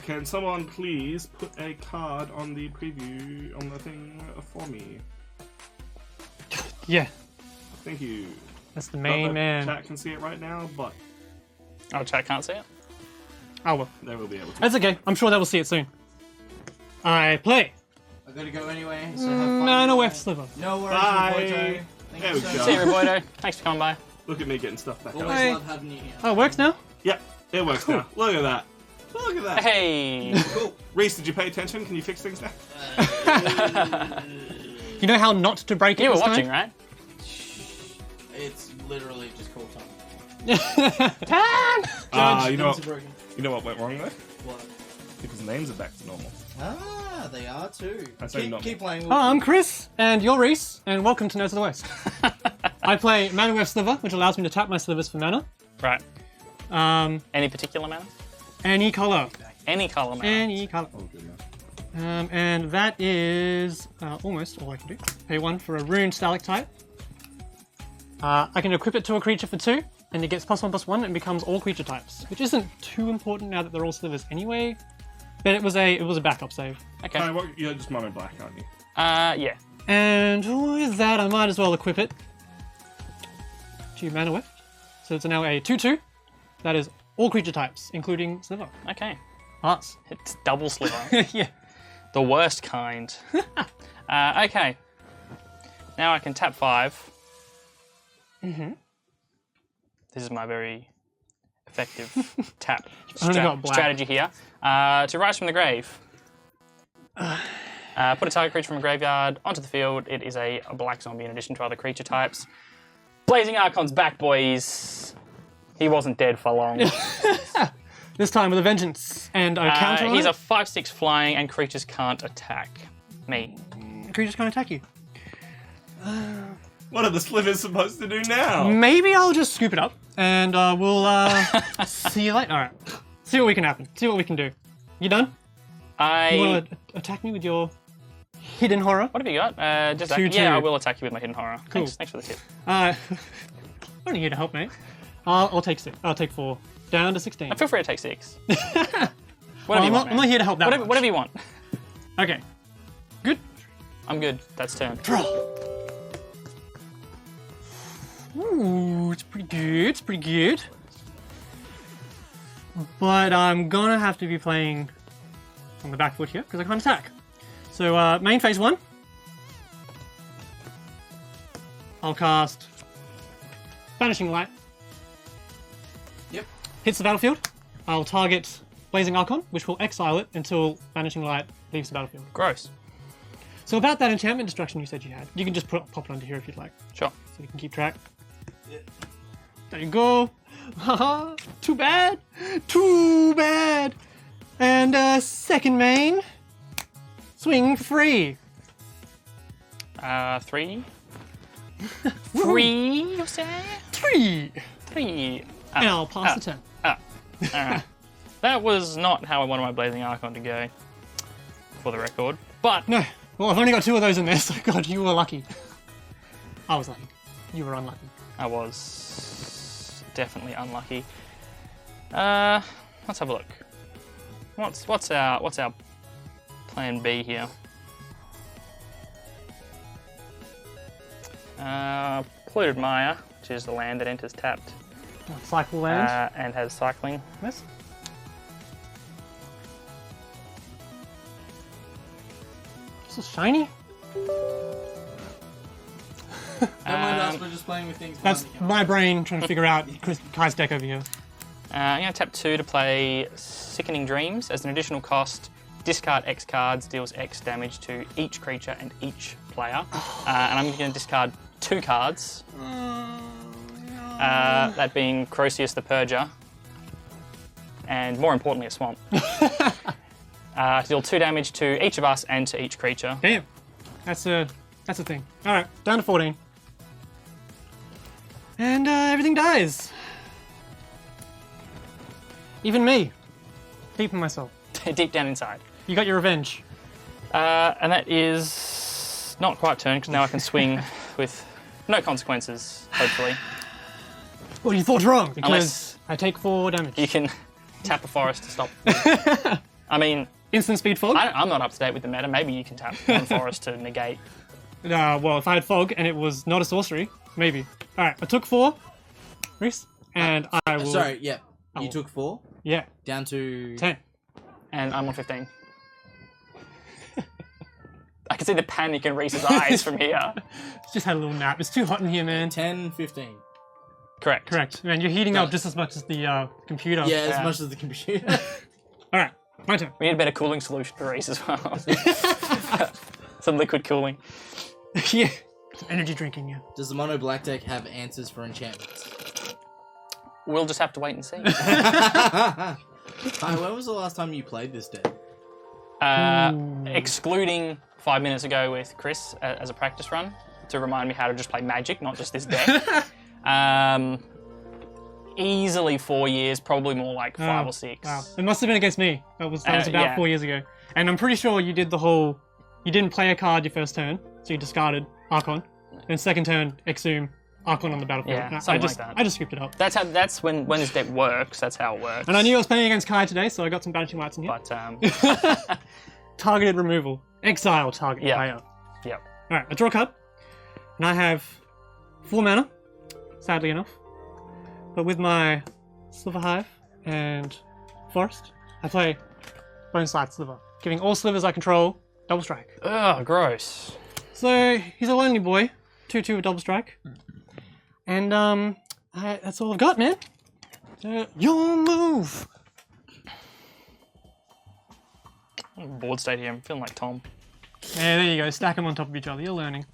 Can someone please put a card on the preview on the thing for me? Yeah, Thank you. that's the Not main that man. Chat can see it right now, but Oh, chat can't see it. Oh well, they will be able to. that's okay. I'm sure they will see it soon. I play I gotta go anyway. So have fun. Nano Weft Sliver. No worries, Bye. Roboto. Thank There you we so go. much. See you, Roboto. Thanks for coming by. Look at me getting stuff back Always up. Hey. love having you here. Oh, it works now. Yep, it works now. Look at that. Look at that. Hey. Cool. Reese, did you pay attention? Can you fix things now? You know how not to break it You were this watching, time? right? It's literally just called time. You know Things what? are broken. You know what went wrong there? What? People's names are back to normal. Ah, they are too. I say Keep, not. keep playing. Oh, I'm Chris, and you're Reese, and welcome to Nerds of the West. I play Mana Weft Sliver, which allows me to tap my slivers for mana. Right. Any particular mana? Any color. Any color mana. Any color. Oh, goodness. And that is almost all I can do. Pay 1 for a rune stalactite. I can equip it to a creature for 2, and it gets +1/+1 and becomes all creature types, which isn't too important now that they're all slivers anyway. But it was a backup save. Okay. You're just mono black, aren't you? Yeah. And with that, I might as well equip it to Mana Weft. So it's now a 2/2. That is all creature types, including Sliver. Okay. Pass. It's double sliver. Yeah. The worst kind. Okay. Now I can tap 5. Mm-hmm. This is my very effective tap only got black. strategy here. To Rise from the Grave. Put a target creature from a graveyard onto the field. It is a black zombie in addition to other creature types. Blazing Archon's back, boys. He wasn't dead for long. This time with a vengeance and a counter on He's it. a 5/6 flying, and creatures can't attack me. Creatures can't attack you. What are the slivers supposed to do now? Maybe I'll just scoop it up and we'll see you later. All right. See what we can happen. See what we can do. You done? You want to attack me with your hidden horror? What have you got? Just 2/2. Yeah, I will attack you with my hidden horror. Cool. Thanks for the tip. I'm only here to help, mate. I'll take 6. I'll take 4. Down to 16. Feel free to take 6. Well, you want, I'm not here to help that whatever, much. whatever you want. Okay. Good. I'm good. That's turn. Draw. Ooh, it's pretty good. It's pretty good. But I'm gonna have to be playing on the back foot here because I can't attack. So main phase 1. I'll cast Banishing Light. Yep. Hits the battlefield. I'll target Blazing Archon, which will exile it until Banishing Light leaves the battlefield. Gross. So about that enchantment destruction you said you had, you can just pop it under here if you'd like, Sure. so you can keep track. There you go. Haha. Too bad. Too bad. And second main, swing for free. 3. 3, you say? 3. 3. And I'll pass the turn. Alright. That was not how I wanted my Blazing Archon to go, for the record. But No. Well, I've only got 2 of those in there, so God, you were lucky. I was lucky. You were unlucky. I was definitely unlucky. Let's have a look. What's our plan B here? Polluted Mire, which is the land that enters tapped Cycle land. and has cycling. Yes. This is shiny. Don't mind us, we're just playing with things. That's behind the my brain trying to figure out Kai's deck over here. I'm going to tap 2 to play Sickening Dreams. As an additional cost, discard X cards, deals X damage to each creature and each player. And I'm going to discard 2 cards. That being Croceus the Purger. And more importantly, a Swamp. To deal 2 damage to each of us and to each creature. Damn. That's a thing. Alright, down to 14. And everything dies. Even me. Deep in myself. Deep down inside. You got your revenge. And that is not quite turn, because now I can swing with no consequences, hopefully. Well, you thought wrong, because I take 4 damage. You can tap a forest to stop. I mean, Instant speed fog? I'm not up to date with the meta. Maybe you can tap one forest to negate. Well, if I had fog and it was not a sorcery, maybe. Alright, I took 4. Reese. And I will... Sorry, yeah. You Oh. took 4 Yeah, down to 10. And I'm on 15. I can see the panic in Reese's eyes from here. Just had a little nap. It's too hot in here, man. 10, 15. Correct. Correct. Man, you're heating up just as much as the computer. Yeah, as Yeah. much as the computer. Alright, my turn. We need a better cooling solution for Reese as well. Some liquid cooling. Yeah. Some energy drinking, yeah. Does the mono black deck have answers for enchantments? We'll just have to wait and see. Hi, when was the last time you played this deck? Excluding 5 minutes ago with Chris as a practice run to remind me how to just play Magic, not just this deck. Easily 4 years, probably more like 5 or 6. Wow. It must have been against me. That was about yeah. 4 years ago. And I'm pretty sure you did the whole... You didn't play a card your first turn, so you discarded Archon. Then second turn, exhume Archon on the battlefield. Yeah, And something I just, like that. I just scooped it up. That's when this deck works. That's how it works. And I knew I was playing against Kai today, so I got some Banishing Lights in here. But Targeted removal. Exile target Yeah. player. Yep. Alright, I draw a card. And I have 4 mana, sadly enough. But with my Sliver Hive and Forest, I play Bone Slice Sliver, giving all slivers I control double strike. Ugh, gross. So he's a lonely boy, 2/2 with double strike. And that's all I've got, man. So your move. Board state here. I'm feeling like Tom. Yeah, there you go. Stack them on top of each other. You're learning.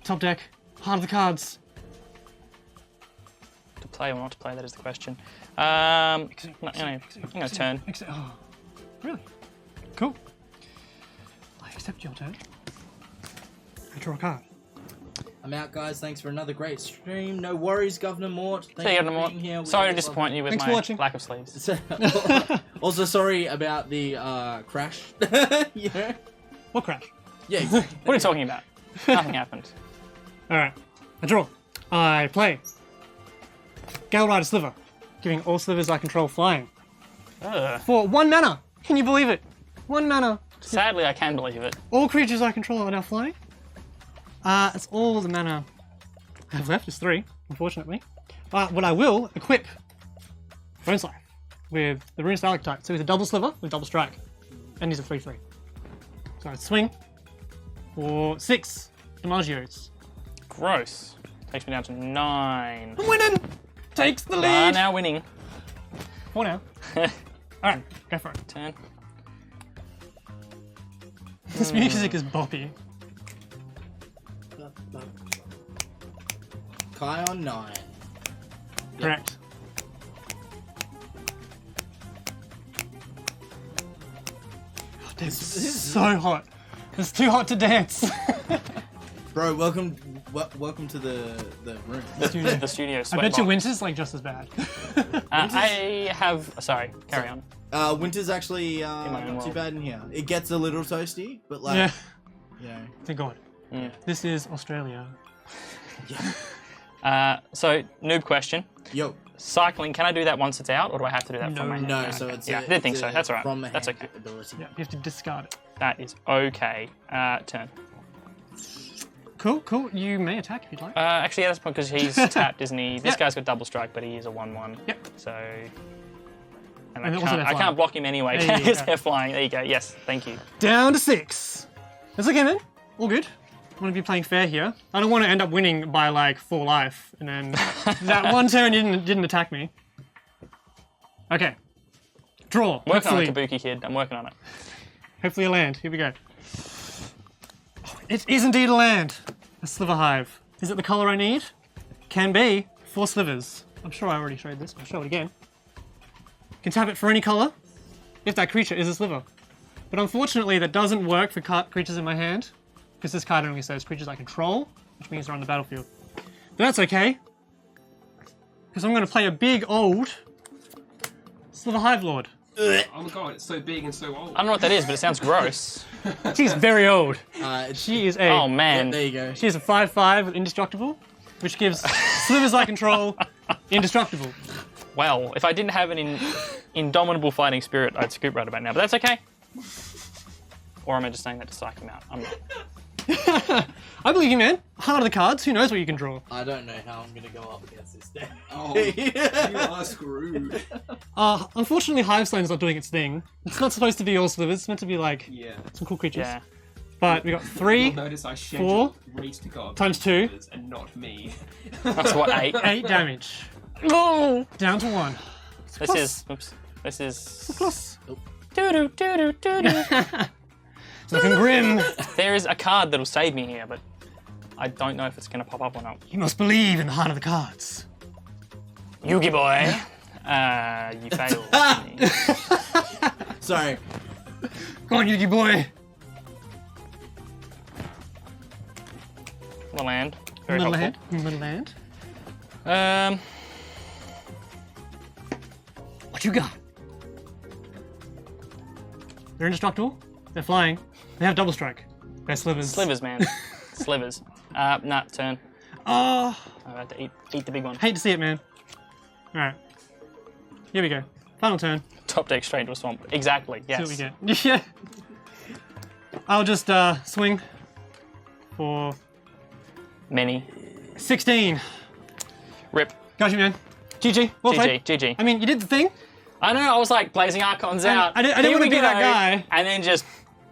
Top deck. Heart of the cards. To play or not to play, that is the question. I'm gonna turn. Oh, really? Cool. I accept your turn. I draw a card. I'm out, guys. Thanks for another great stream. No worries, Governor Mort. Thank See you you, for Mort. being here. We Sorry to love- disappoint you with Thanks for my watching. lack of sleeves. Also, sorry about the crash. Yeah. What crash? Yeah, exactly. What are you talking about? Nothing happened. Alright. I draw. I play. Gale Rider Sliver. Giving all slivers I control flying. Ugh. For 1 mana. Can you believe it? 1 mana. Sadly, I can believe it. All creatures I control are now flying. That's all the mana I have left is 3, unfortunately. But what I will equip Bone Slice with the Rune Stalactite. So he's a double sliver with double strike. And he's a 3/3. So I swing for 6 Imagios. Gross. Takes me down to 9. I'm winning! Takes the Ah, lead! now winning. 4 now. Alright, go for it. Turn. This music is boppy. Kai on 9. Correct. Oh, this is so hot. It's too hot to dance. Bro, welcome to the room. The studio I sweat bet you box. winter's like just as bad. I have. Sorry, carry on. Winter's actually my own not too world. bad in here. It gets a little toasty, but like, Yeah, you know, thank God. Mm. This is Australia. So, noob question. yo, Cycling, can I do that once it's out, or do I have to do that from my No. no, hand? so Okay. it's Yeah, a, I didn't think it's so. a That's all right. From the That's hand okay. ability. Yeah, you have to discard it. That is okay. Turn. Cool, cool. You may attack if you'd like. Actually, yeah, that's because he's tapped, isn't he? This Yep. guy's got double strike, but he is a 1/1. Yep. So. And And I also can't, they're I flying. can't block him anyway. There you Because go. they're flying. There you go. Yes, thank you. Down to 6. That's okay, man. All good. I want to be playing fair here. I don't want to end up winning by like 4 life, and then that one turn you didn't attack me. Okay. Draw. Working on Hopefully, it, Kabuki Kid. I'm working on it. hopefully a land. Here we go. It is indeed a land. A Sliver Hive. Is it the color I need? Can be. 4 slivers. I'm sure I already showed this. I'll show it again. Can tap it for any color if that creature is a sliver. But unfortunately, that doesn't work for creatures in my hand, because this card only says creatures I control, which means they're on the battlefield. But that's okay, because I'm going to play a big old Sliver Hive Lord. Oh my god, it's so big and so old. I don't know what that is, but it sounds gross. She's very old. It's- She is a Oh man. there you go. she is a 5/5 with indestructible. which gives Slivers I control indestructible. Well, if I didn't have an indomitable fighting spirit, I'd scoop right about now, but that's okay. Or am I just saying that to psych him out? I'm not. I believe you, man. Heart of the cards. Who knows what you can draw? I don't know how I'm gonna go up against this deck. Oh, you are screwed. Unfortunately, Hiveslane's not doing its thing. It's not supposed to be all Slivers. It's meant to be like some cool creatures. Yeah. But we got 3, Notice I 4 scheduled Reese to go up times 2. and not me. That's what, 8? 8 damage. No! Down to 1. This is... Plus. Doo-doo, doo-doo, doo-doo. It's looking grim. There is a card that'll save me here, but I don't know if it's going to pop up or not. You must believe in the heart of the cards. Yugi boy. You failed. Sorry. Go on, Yugi boy. The land. Very Little helpful. hand. Little hand. What you got? They're indestructible. They're flying. They have double strike. They're Slivers. Slivers, man. Slivers. Nah, turn. Oh, I have to eat the big one. hate to see it, man. All right. Here we go. Final turn. Top deck straight into a swamp. Exactly, yes. See what we get. Yeah. I'll just swing for Many. 16. Rip. Got you, man. GG. Well played. GG. I mean, you did the thing. I know, I was like, blazing Archons out. I didn't Here want to we be go. that guy. And then just,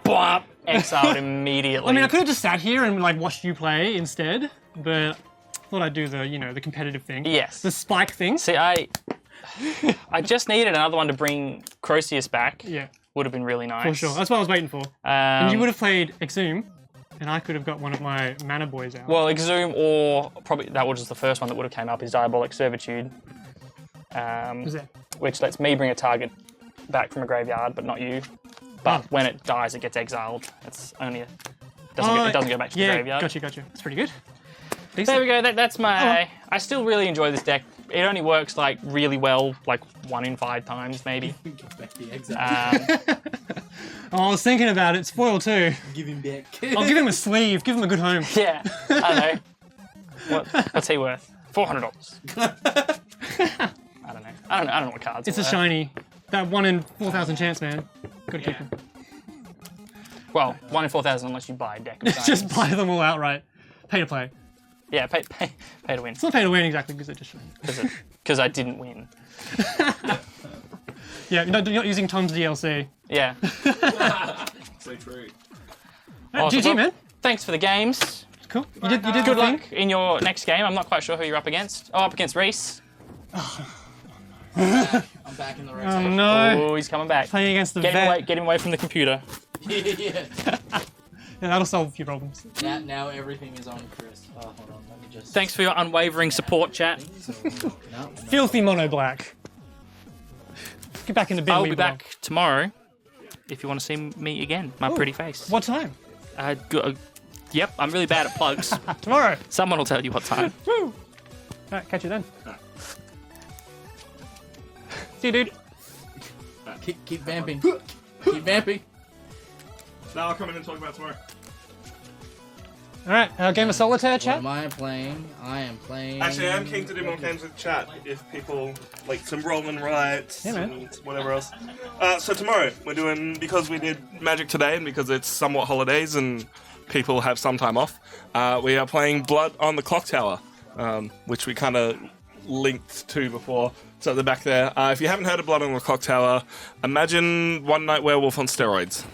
bwop, exiled immediately. I mean, I could have just sat here and like watched you play instead, but thought I'd do the, the competitive thing. Yes. The spike thing. See, I just needed another one to bring Croceus back. Yeah. Would have been really nice. For sure. That's what I was waiting for. And you would have played Exhume, and I could have got one of my mana boys out. Well, Exhume, or probably that was just the first one that would have came up, is Diabolic Servitude. Who's that? Which lets me bring a target back from a graveyard, but not you. But when it dies, it gets exiled. It's only it doesn't go back to the graveyard. Gotcha. That's pretty good. There we go. That's my. I still really enjoy this deck. It only works like really well, like 1 in 5 times maybe. Get back the exile. I was thinking about it. Spoil too. Give him back. I'll give him a sleeve. Give him a good home. Yeah, I know. What's he worth? $400. I don't know what cards. It's a are worth. shiny. That 1 in 4,000 chance, man. Gotta keep him. Well, 1 in 4,000 unless you buy a deck. Of Just shinies. buy them all outright. Pay to play. Yeah, pay to win. It's not pay to win exactly because they're just shiny. Because I didn't win. Yeah, you're not using Tom's DLC. Yeah. So true. Awesome. GG, man. Thanks for the games. Cool. You did Good the luck thing. in your next game. I'm not quite sure who you're up against. Oh, up against Reese. I'm back in the Oh rotation. no. Oh, he's coming back. Playing against the Get vet. him away from the computer. Yeah. Yeah, that'll solve a few problems. Now everything is on Chris. Oh, hold on. Let me just. Thanks for your unwavering support, chat. No. Filthy mono black. Get back in the bin. I'll we be belong. back tomorrow if you want to see me again. My pretty face. What time? Yep, I'm really bad at plugs. Tomorrow. Someone will tell you what time. Woo. Alright, catch you then. See you, dude. Keep vamping. Keep vamping. Now I'll come in and talk about tomorrow. Alright, game of solitaire, What chat. am I playing? I am playing. Actually, I'm keen to do more games with chat if people like some rolling rights Yeah, man. and whatever else. So tomorrow we're doing, because we did Magic today and because it's somewhat holidays and people have some time off, we are playing Blood on the Clock Tower, which we kind of linked to before. So at the back there, if you haven't heard of Blood on the Clock Tower, imagine One Night Werewolf on steroids.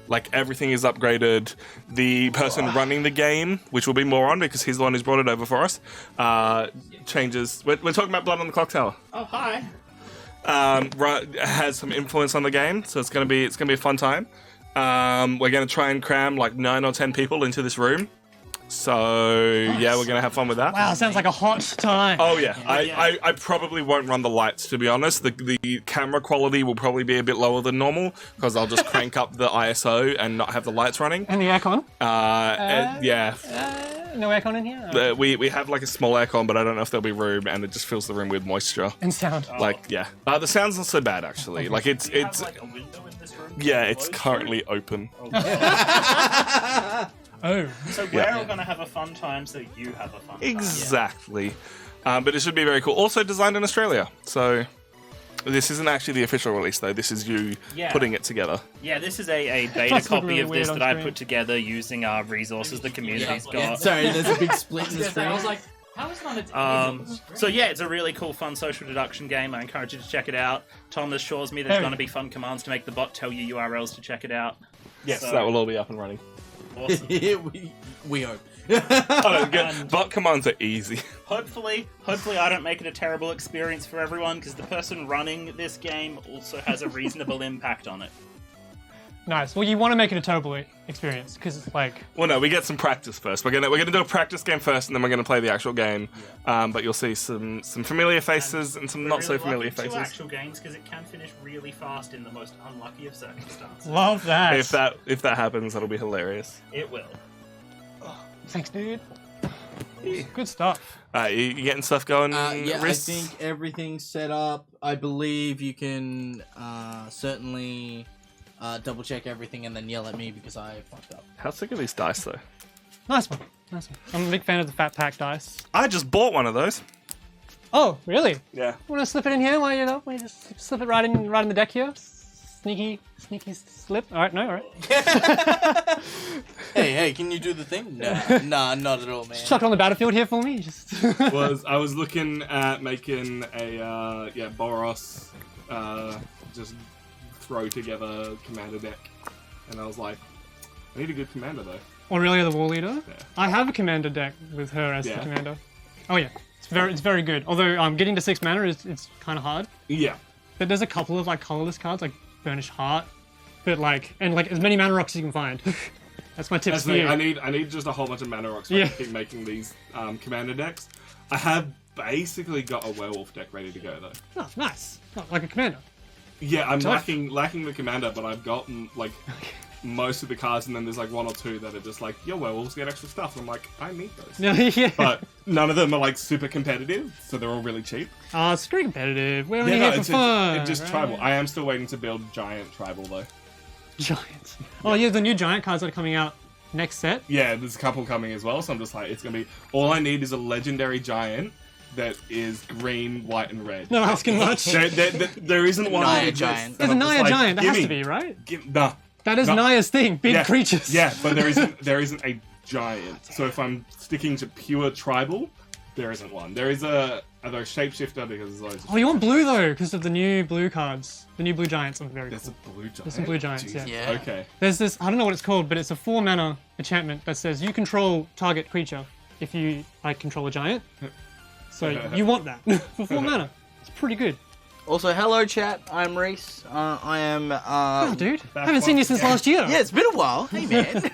Like, everything is upgraded. The person running the game, which will be more on because he's the one who's brought it over for us, changes. We're talking about Blood on the Clock Tower. Oh, hi. Has some influence on the game, so it's gonna be a fun time. We're gonna try and cram like 9 or 10 people into this room. So yeah, we're gonna have fun with that. Wow, sounds like a hot time. Oh yeah, I probably won't run the lights, to be honest. The camera quality will probably be a bit lower than normal because I'll just crank up the ISO and not have the lights running. And the aircon? Yeah. No aircon in here? We have like a small aircon, but I don't know if there'll be room, and it just fills the room with moisture. And sound. Like, yeah. The sound's not so bad, actually. Like, it's Like a window in this room. yeah, it's currently open. Oh. So we're all going to have a fun time, so you have a fun time. Exactly. But it should be very cool. Also designed in Australia. So this isn't actually the official release, though. This is you putting it together. Yeah, this is a beta Must look copy really of weird this on that I screen. put together using our resources the community's got. Sorry, there's a big split in the I screen. was like, how is it on its So yeah, it's a really cool, fun social deduction game. I encourage you to check it out. Tom assures me there's Hey. going to be fun commands to make the bot tell you URLs to check it out. Yes, So- that will all be up and running. Awesome. we hope. Oh, good. Bot commands are easy. Hopefully I don't make it a terrible experience for everyone, because the person running this game also has a reasonable impact on it. Nice. Well, you want to make it a terrible experience because it's like. Well, no, we get some practice first. We're gonna do a practice game first, and then we're gonna play the actual game. But you'll see some familiar faces and some not so familiar Two faces. actual games, because it can finish really fast in the most unlucky of circumstances. Love that. If that happens, that'll be hilarious. It will. Thanks, dude. Good stuff. You getting stuff going? Yeah, Rhys? I think everything's set up. I believe you can certainly double check everything and then yell at me because I fucked up. How sick are these dice, though? Nice one. Nice one. I'm a big fan of the fat pack dice. I just bought one of those. Oh, really? Yeah. Want to slip it in here while you just slip it right in the deck here? Sneaky slip. All right, no, all right. Hey, can you do the thing? Nah, not at all, man. Chuck it on the battlefield here for me. Just. I was looking at making a Boros just throw together commander deck, and I was like, I need a good commander though. Aurelia the War Leader. Yeah. I have a commander deck with her as the Yeah. commander. Oh yeah, it's very good. Although getting to 6 mana it's kind of hard. Yeah. But there's a couple of like colorless cards like Burnished Heart, but and as many mana rocks as you can find. That's my tips That's for the you. thing, I need just a whole bunch of mana rocks so I Yeah. can keep making these commander decks. I have basically got a werewolf deck ready to go though. Oh, nice. Oh, like a commander. Yeah, I'm Tough. lacking the commander, but I've gotten like most of the cards, and then there's like one or two that are just like, your werewolves get extra stuff. I'm like, I need those. No, yeah. But none of them are like super competitive, so they're all really cheap. Oh, it's very competitive. We're only here for fun. It's just right? tribal. I am still waiting to build giant tribal though. Giants. Oh yeah, the new giant cards that are coming out next set. Yeah, there's a couple coming as well, so I'm just like, it's gonna be all I need is a legendary giant that is green, white, and red. Not asking much. There isn't one. Naya that exists, giant. and There's a I'm just Naya like, giant. That has gimme. to be, right? Nah. That is No. Naya's thing. Big Yeah, creatures. Yeah, but there isn't a giant. So if I'm sticking to pure tribal, there isn't one. There is a shapeshifter because there's loads of Oh, you want blue though, because of the new blue cards. The new blue giants are very There's cool. a blue giant. There's some blue giants, Jeez. yeah. Yeah. Okay. There's this, I don't know what it's called, but it's a 4 mana enchantment that says you control target creature if you control a giant. So you want that for 4 mana. It's pretty good. Also, hello chat. I'm Rhys. I am. Oh, dude, I haven't seen you since last year. Yeah, it's been a while. Hey man.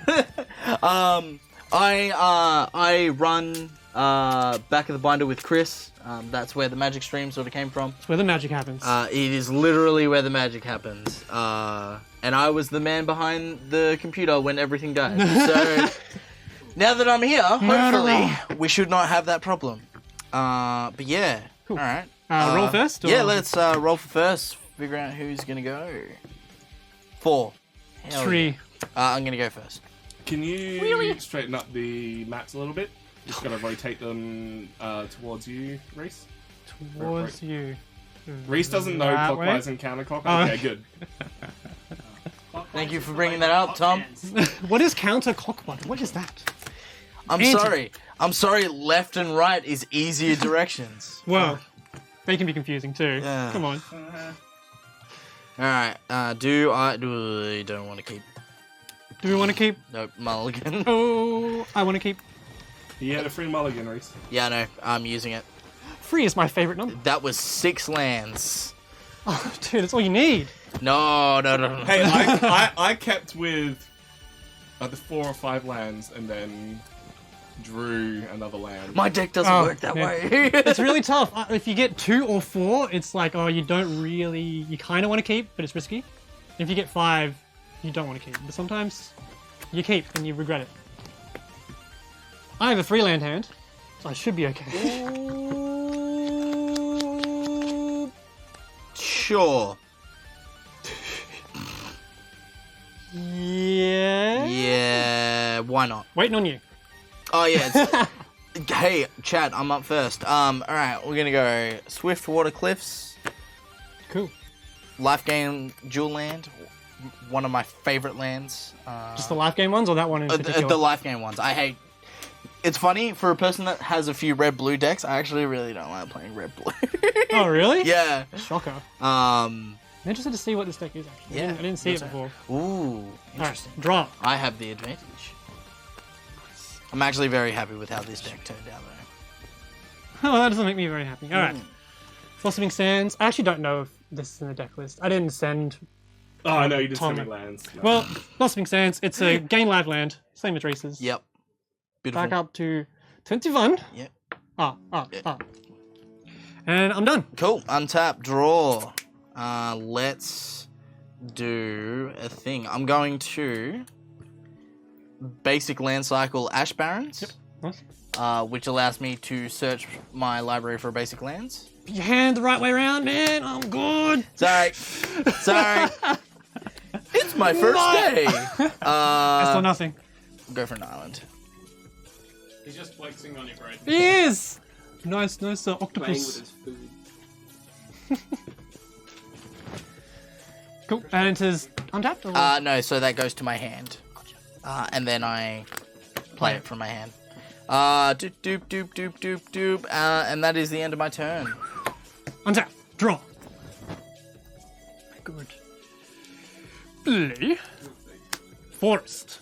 I run Back of the Binder with Chris. That's where the magic stream sort of came from. It's where the magic happens. It is literally where the magic happens. And I was the man behind the computer when everything died. So now that I'm here, hopefully we should not have that problem. But yeah. All right. Roll first? Or? Yeah, let's roll for first. Figure out who's gonna go. 4. Hell 3. yeah. I'm gonna go first. Can you straighten up the mats a little bit? Just gotta rotate them towards you, Reese. Towards you. Reese doesn't know That clockwise way? and counterclockwise. Oh. Okay, good. Thank you for bringing that up, Tom. What is counterclockwise? What is that? I'm Anti- sorry. I'm sorry. Left and right is easier directions. Well, they can be confusing too. Yeah. Come on. All right. Do I don't want to keep? Do we want to keep? Nope. Mulligan. Oh, I want to keep. He had a free mulligan, Reese. Yeah, no. I'm using it. 3 is my favorite number. That was 6 lands. Oh, dude, that's all you need. No. Hey, I kept with the 4 or 5 lands and then drew another land. My deck doesn't Oh, work that yeah. way. It's really tough. If you get 2 or 4, it's like, oh, you kind of want to keep, but it's risky. If you get 5, you don't want to keep. But sometimes you keep and you regret it. I have a 3-land hand, so I should be okay. Sure. Yeah. Yeah. why not? Waiting on you. Oh yeah. Hey, Chad, I'm up first. Alright, we're gonna go Swiftwater Cliffs. Cool. Life Gain Jewel Land. One of my favorite lands. Just the life game ones, or that one in particular? The life game ones. I hate. It's funny for a person that has a few red-blue decks. I actually really don't like playing red-blue. Oh really? Yeah. Shocker. Um. I'm interested to see what this deck is actually. Yeah. I didn't see it before. Ooh, interesting. Right, draw. I have the advantage. I'm actually very happy with how this deck turned out, though. Oh, that doesn't make me very happy. All right. Blossoming Sands. I actually don't know if this is in the deck list. I didn't send. Oh, I know, you just Tom. sent me lands. No. Well, Blossoming Sands. It's a gain live land, same as Reese's. Yep. Beautiful. Back up to 21. Yep. And I'm done. Cool. Untap. Draw. Let's do a thing. I'm going to basic land cycle Ash Barrens. Yep. Nice. Which allows me to search my library for basic lands. Put your hand the right way around, man. I'm good. Sorry. It's my first day. That's still nothing. Go for an island. He's just flexing on your grade. He is. Nice, Playing with octopus. his food. Cool. And it is untapped. Or No, so that goes to my hand. And then I play it from my hand. Doop, doop, doop, doop, doop, doop. And that is the end of my turn. untap. Draw. Good. Play. Forest.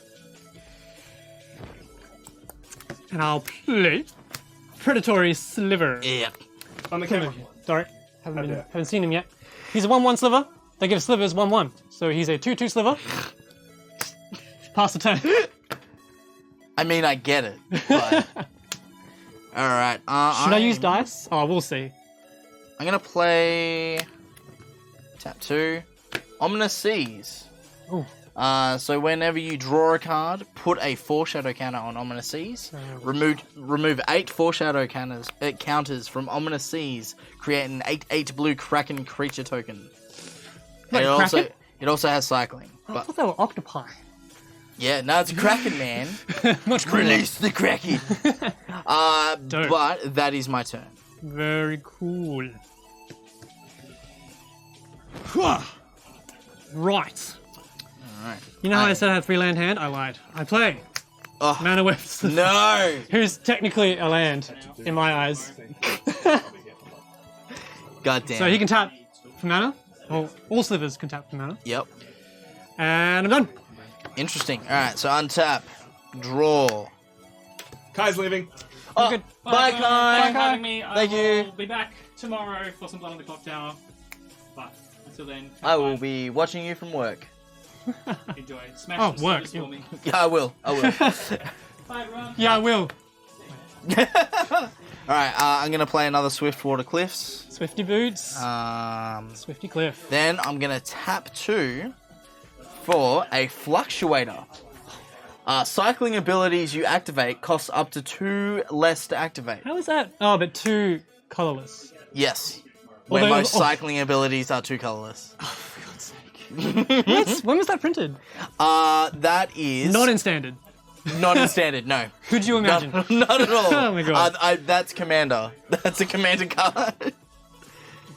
And I'll play Predatory Sliver. Yeah. On the Come camera. over here. Sorry, haven't Okay. seen him yet. He's a 1/1 sliver. They give slivers 1/1, so he's a 2/2 sliver. Pass the turn. I mean, I get it. But... Alright. Should I use dice? Oh, we'll see. I'm going to play... Tap 2. Ominous Seas. Ooh. So whenever you draw a card, put a foreshadow counter on Ominous Seas. Remove 8 foreshadow counters from Ominous Seas. Create an 8/8 blue Kraken creature token. Wait, And Kraken? it also has cycling. I But thought they were octopi. yeah, no, it's a Kraken, man. Much cooler. Release the Kraken. Dope. But that is my turn. Very cool. Right. Alright. You know how I said I had 3 land hand? I lied. I play Oh, Mana Whips. no! Who's technically a land in my eyes. God damn. So he can tap for mana. Well, all slivers can tap for mana. Yep. And I'm done. Interesting. Alright, so untap. Draw. Kai's leaving. Oh, good. Bye, Thanks Kai! for having me. Thank you. I'll be back tomorrow for some Blood on the Clock Tower. But until then, I will be watching you from work. enjoy. Smash Oh, some work, slivers for me. Yeah, I will. Bye, everyone. Yeah, I will. Alright, I'm gonna play another Swiftwater Cliffs. Swifty Boots. Um, Swifty Cliff. then I'm gonna tap 2 for a Fluctuator. Cycling abilities you activate costs up to 2 less to activate. How is that? Oh, but 2 colorless. Yes. Where Although- most cycling abilities are 2 colorless. When was that printed? That is Not in standard. not in standard. No, Could you imagine? not at all. Oh my God. That's Commander. That's a Commander card.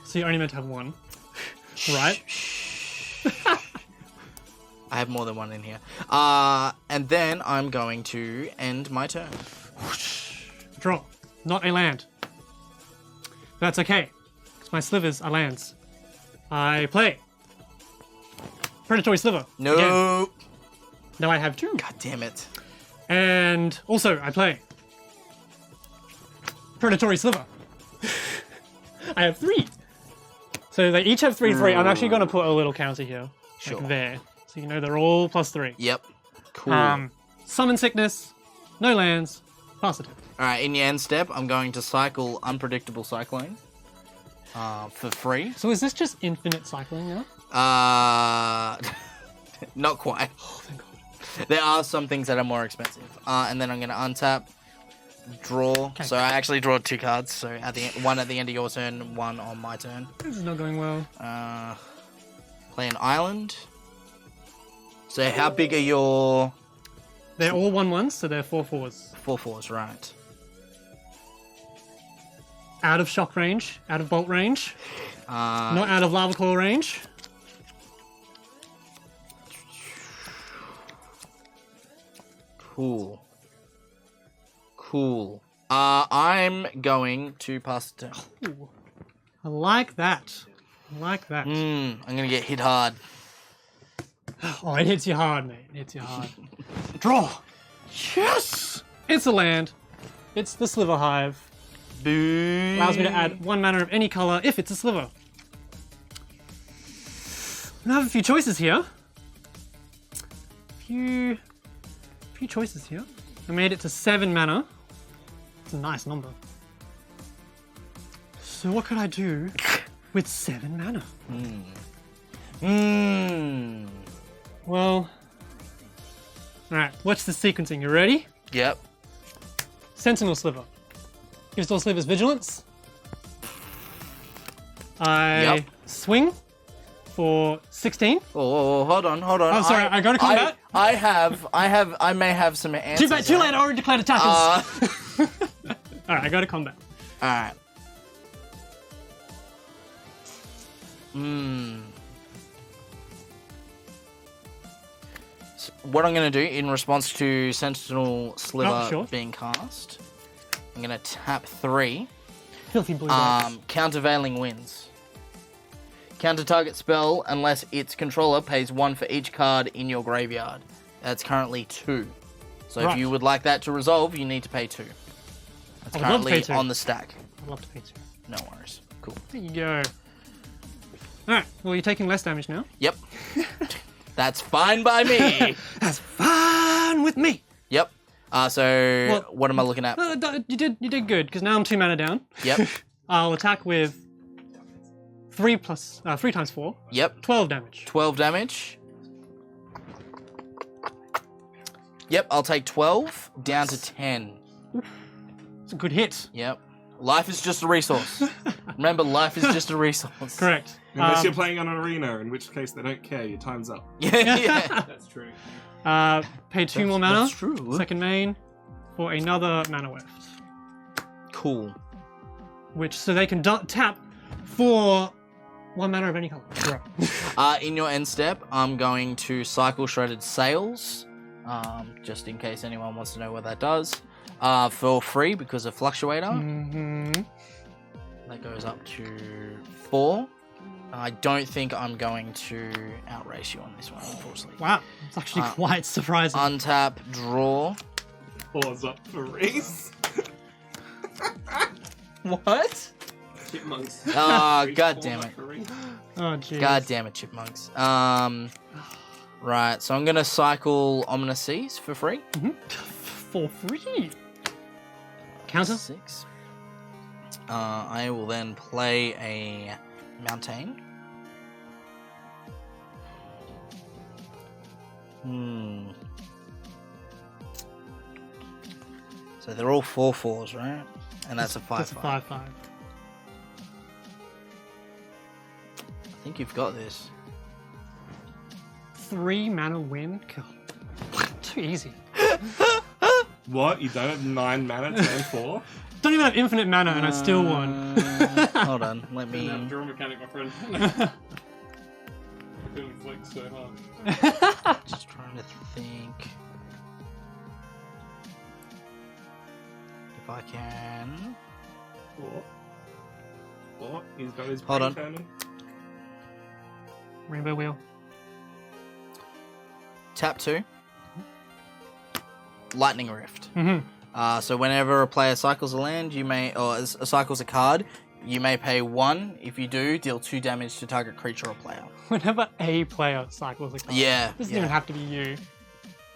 So you're only meant to have 1, right? I have more than 1 in here. And then I'm going to end my turn. Draw. Not a land. That's okay, because my slivers are lands. I play Predatory Sliver. No. Again. Now I have 2. God damn it. And also, I play Predatory Sliver. I have 3. So they each have 3/3. I'm actually going to put a little counter here. Sure. Like there. So you know they're all +3. Yep. Cool. Summon Sickness. No lands. Pass it. Alright, in your end step, I'm going to cycle Unpredictable Cyclone. For free. So is this just infinite cycling now? Not quite. Oh, thank God. There are some things that are more expensive. And then I'm going to untap, draw. Okay. So I actually draw 2 cards. So at the one at the end of your turn, 1 on my turn. This is not going well. Play an island. So how big are your They're all 1/1s, so they're 4/4s. 4/4s, right. Out of shock range, out of bolt range, not out of lava coil range. Cool. I'm going to pass the turn. Ooh, I like that. I'm gonna get hit hard. Oh, it hits you hard, mate. It hits you hard. Draw. Yes! It's a land. It's the Sliver Hive. Boo. Allows me to add 1 mana of any color if it's a sliver. I have a few choices here. Few choices here. I made it to 7 mana. It's a nice number. So what could I do with 7 mana? Well, alright, watch the sequencing. You ready? Yep. Sentinel Sliver. Gives all slivers vigilance. I swing for 16. Oh, hold on. Oh, sorry, I go to combat. I may have some answers. Too late, I already declared attackers. Alright, I go to combat. Alright. So what I'm going to do in response to Sentinel Sliver being cast, I'm going to tap 3. Filthy blue dice. Countervailing Winds. Counter target spell unless its controller pays 1 for each card in your graveyard. That's currently 2. So if you would like that to resolve, you need to pay 2. That's currently on the stack. I'd love to pay 2. No worries. Cool. There you go. Alright, well, you're taking less damage now. Yep. That's fine by me. That's fine with me. Yep. So what am I looking at? You did good, because now I'm 2 mana down. Yep. I'll attack with 3 times 4. Yep. 12 damage. 12 damage. Yep, I'll take 12 down to 10. It's a good hit. Yep. Life is just a resource. Remember, life is just a resource. Correct. Unless you're playing on an arena, in which case they don't care. Your time's up. Yeah. That's true. Pay 2 more mana. That's true. Second main for another mana weft. Cool. So they can tap for 1 mana of any color. Right. In your end step, I'm going to cycle Shredded Sails, just in case anyone wants to know what that does, for free because of Fluctuator. Mm-hmm. That goes up to 4. I don't think I'm going to outrace you on this one, unfortunately. Wow, it's actually quite surprising. Untap, draw. Pause up for Reese. What? Chipmunks. Oh, god damn it. Oh, jeez. God damn it, chipmunks. Right, so I'm gonna cycle Ominous Seas for free. For free. Counter? 6. I will then play a Mountain. So they're all 4/4s, right? And that's a 5/5. That's a 5/5. I think you've got this. 3 mana win? God. Too easy. What? You don't have 9 mana turn 4? Don't even have infinite mana and I still won. Hold on, let me... Draw mechanic, my friend. I couldn't flick so hard. Just trying to think... If I can... What? He's got his Hold brain on. turning. Rainbow wheel. Tap 2. Lightning Rift. Mm-hmm. So whenever a player cycles a land, cycles a card, you may pay 1. If you do, deal 2 damage to target creature or player. Whenever a player cycles a card. Yeah. It doesn't even have to be you.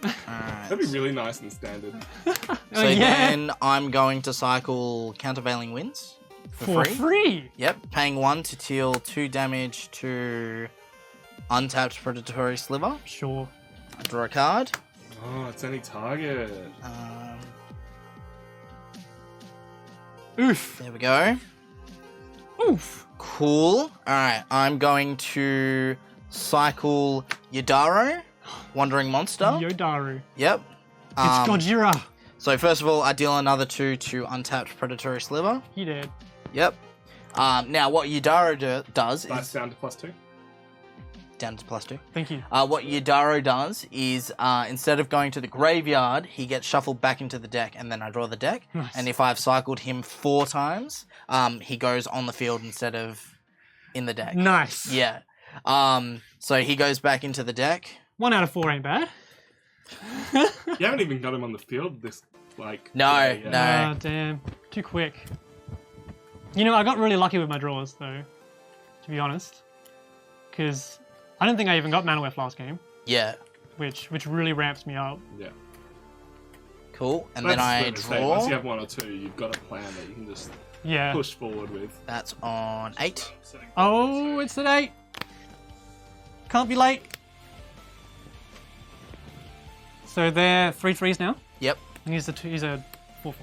Alright. That'd be really nice and standard. So then I'm going to cycle Countervailing Winds For free? Yep, paying 1 to deal 2 damage to untapped Predatory Sliver. Sure. I draw a card. Oh, it's any target. Oof. There we go. Oof. Cool. Alright, I'm going to cycle Yodaro, Wandering Monster. Yodaru. Yep. It's Gojira. So first of all, I deal another 2 to untapped Predatory Sliver. You did. Yep. Now what Yudaro does Dice is... down to +2. Down to +2. Thank you. What Yudaro does is, instead of going to the graveyard, he gets shuffled back into the deck, and then I draw the deck. Nice. And if I've cycled him 4 times, he goes on the field instead of in the deck. Nice. Yeah. So he goes back into the deck. 1 out of 4 ain't bad. You haven't even got him on the field this, No, day yet. no. Oh, damn. Too quick. You know, I got really lucky with my draws, though, to be honest. Because I don't think I even got Manawef last game, Yeah. which really ramps me up. Yeah. Cool. And That's then I what I'm saying, Once you draw. have 1 or 2, you've got a plan that you can just Yeah. push forward with. That's on 8. Oh, it's an 8. Can't be late. So they're 3/3s now. Yep. And he's a 4/4.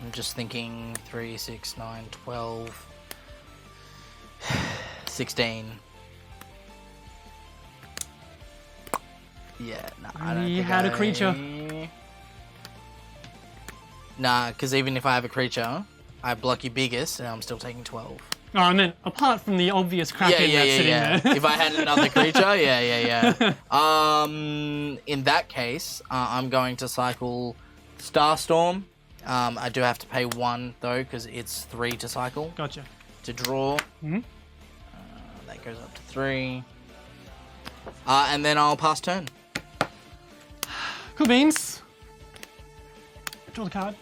I'm just thinking 3, 6, 9, 12, 16. Yeah, nah, I don't He think had a I- creature. Nah, because even if I have a creature, I block your biggest, and I'm still taking 12. Oh, I meant apart from the obvious Yeah, Kraken yeah, that's yeah, sitting yeah. there. If I had another creature, yeah. In that case, I'm going to cycle Starstorm. I do have to pay 1 though, because it's 3 to cycle. Gotcha. To draw. Mhm. That goes up to 3. And then I'll pass turn. Cool beans. Draw the card.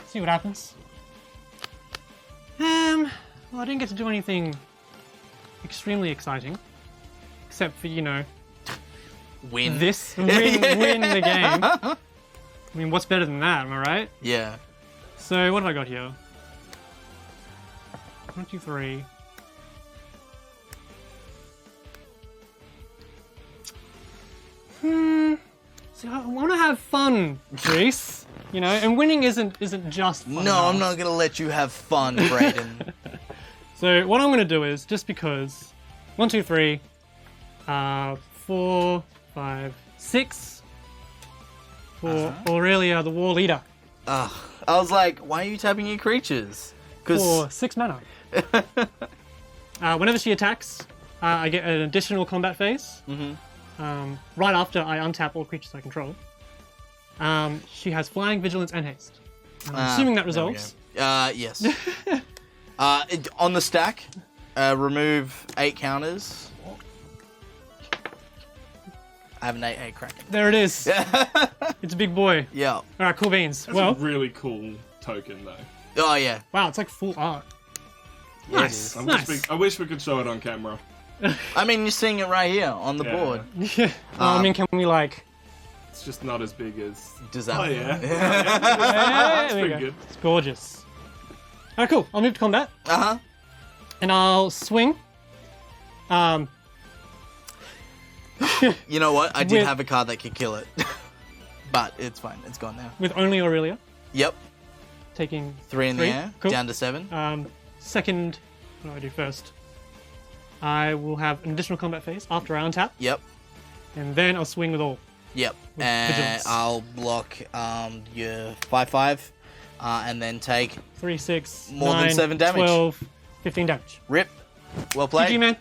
See what happens. Well, I didn't get to do anything extremely exciting. Except for, you know, Win. this. Win the game. I mean, what's better than that, am I right? Yeah. So, what have I got here? 1, 2, 3. So I want to have fun, Reese. You know, and winning isn't just fun. No, I'm not gonna let you have fun, Brayden. So what I'm going to do is, just because, 1, 2, 3, 4, 5, 6 for Aurelia, the War Leader, I was like, why are you tapping your creatures? Because for 6 mana. Whenever she attacks, I get an additional combat phase. Right after I untap all creatures I control. She has flying, vigilance, and haste. I'm assuming that there we resolves. go. Yes. On the stack, remove 8 counters. I have an 8/8 Kraken. There it is. It's a big boy. Yeah. All right, cool beans. That's Well, a really cool token, though. Oh yeah. wow, it's like full art. Yeah, it Nice. is. Nice. I wish we could show it on camera. I mean, you're seeing it right here on the Yeah. board. Yeah. I mean, can we like? It's just not as big as. Does that? Oh yeah. There we pretty go. good. It's gorgeous. All right, cool. I'll move to combat, Uh-huh. and I'll swing. You know what? I did With- have a card that could kill it. But it's fine. It's gone now. With only Aurelia, Yep. taking 3 in the 3. air. Cool. Down to 7. Second, what do I do first? I will have an additional combat phase after I untap, Yep. and then I'll swing with all. Yep. With And vigilance. I'll block your 5/5, and then take 3, 6, More than 9, 7 damage. 12, 15 damage. rip. Well GG, played. man.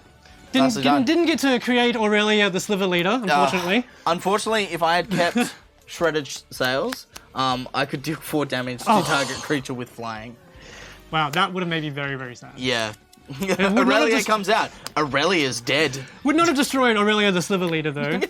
Nicely done. Didn't get to create Aurelia the Sliver Leader, unfortunately. Unfortunately, if I had kept shredded sails, I could do 4 damage to Oh. target creature with flying. Wow, that would have made me very, very sad. Yeah. would not have Aurelia just- comes out. Aurelia's dead. Would not have destroyed Aurelia the Sliver Leader, though.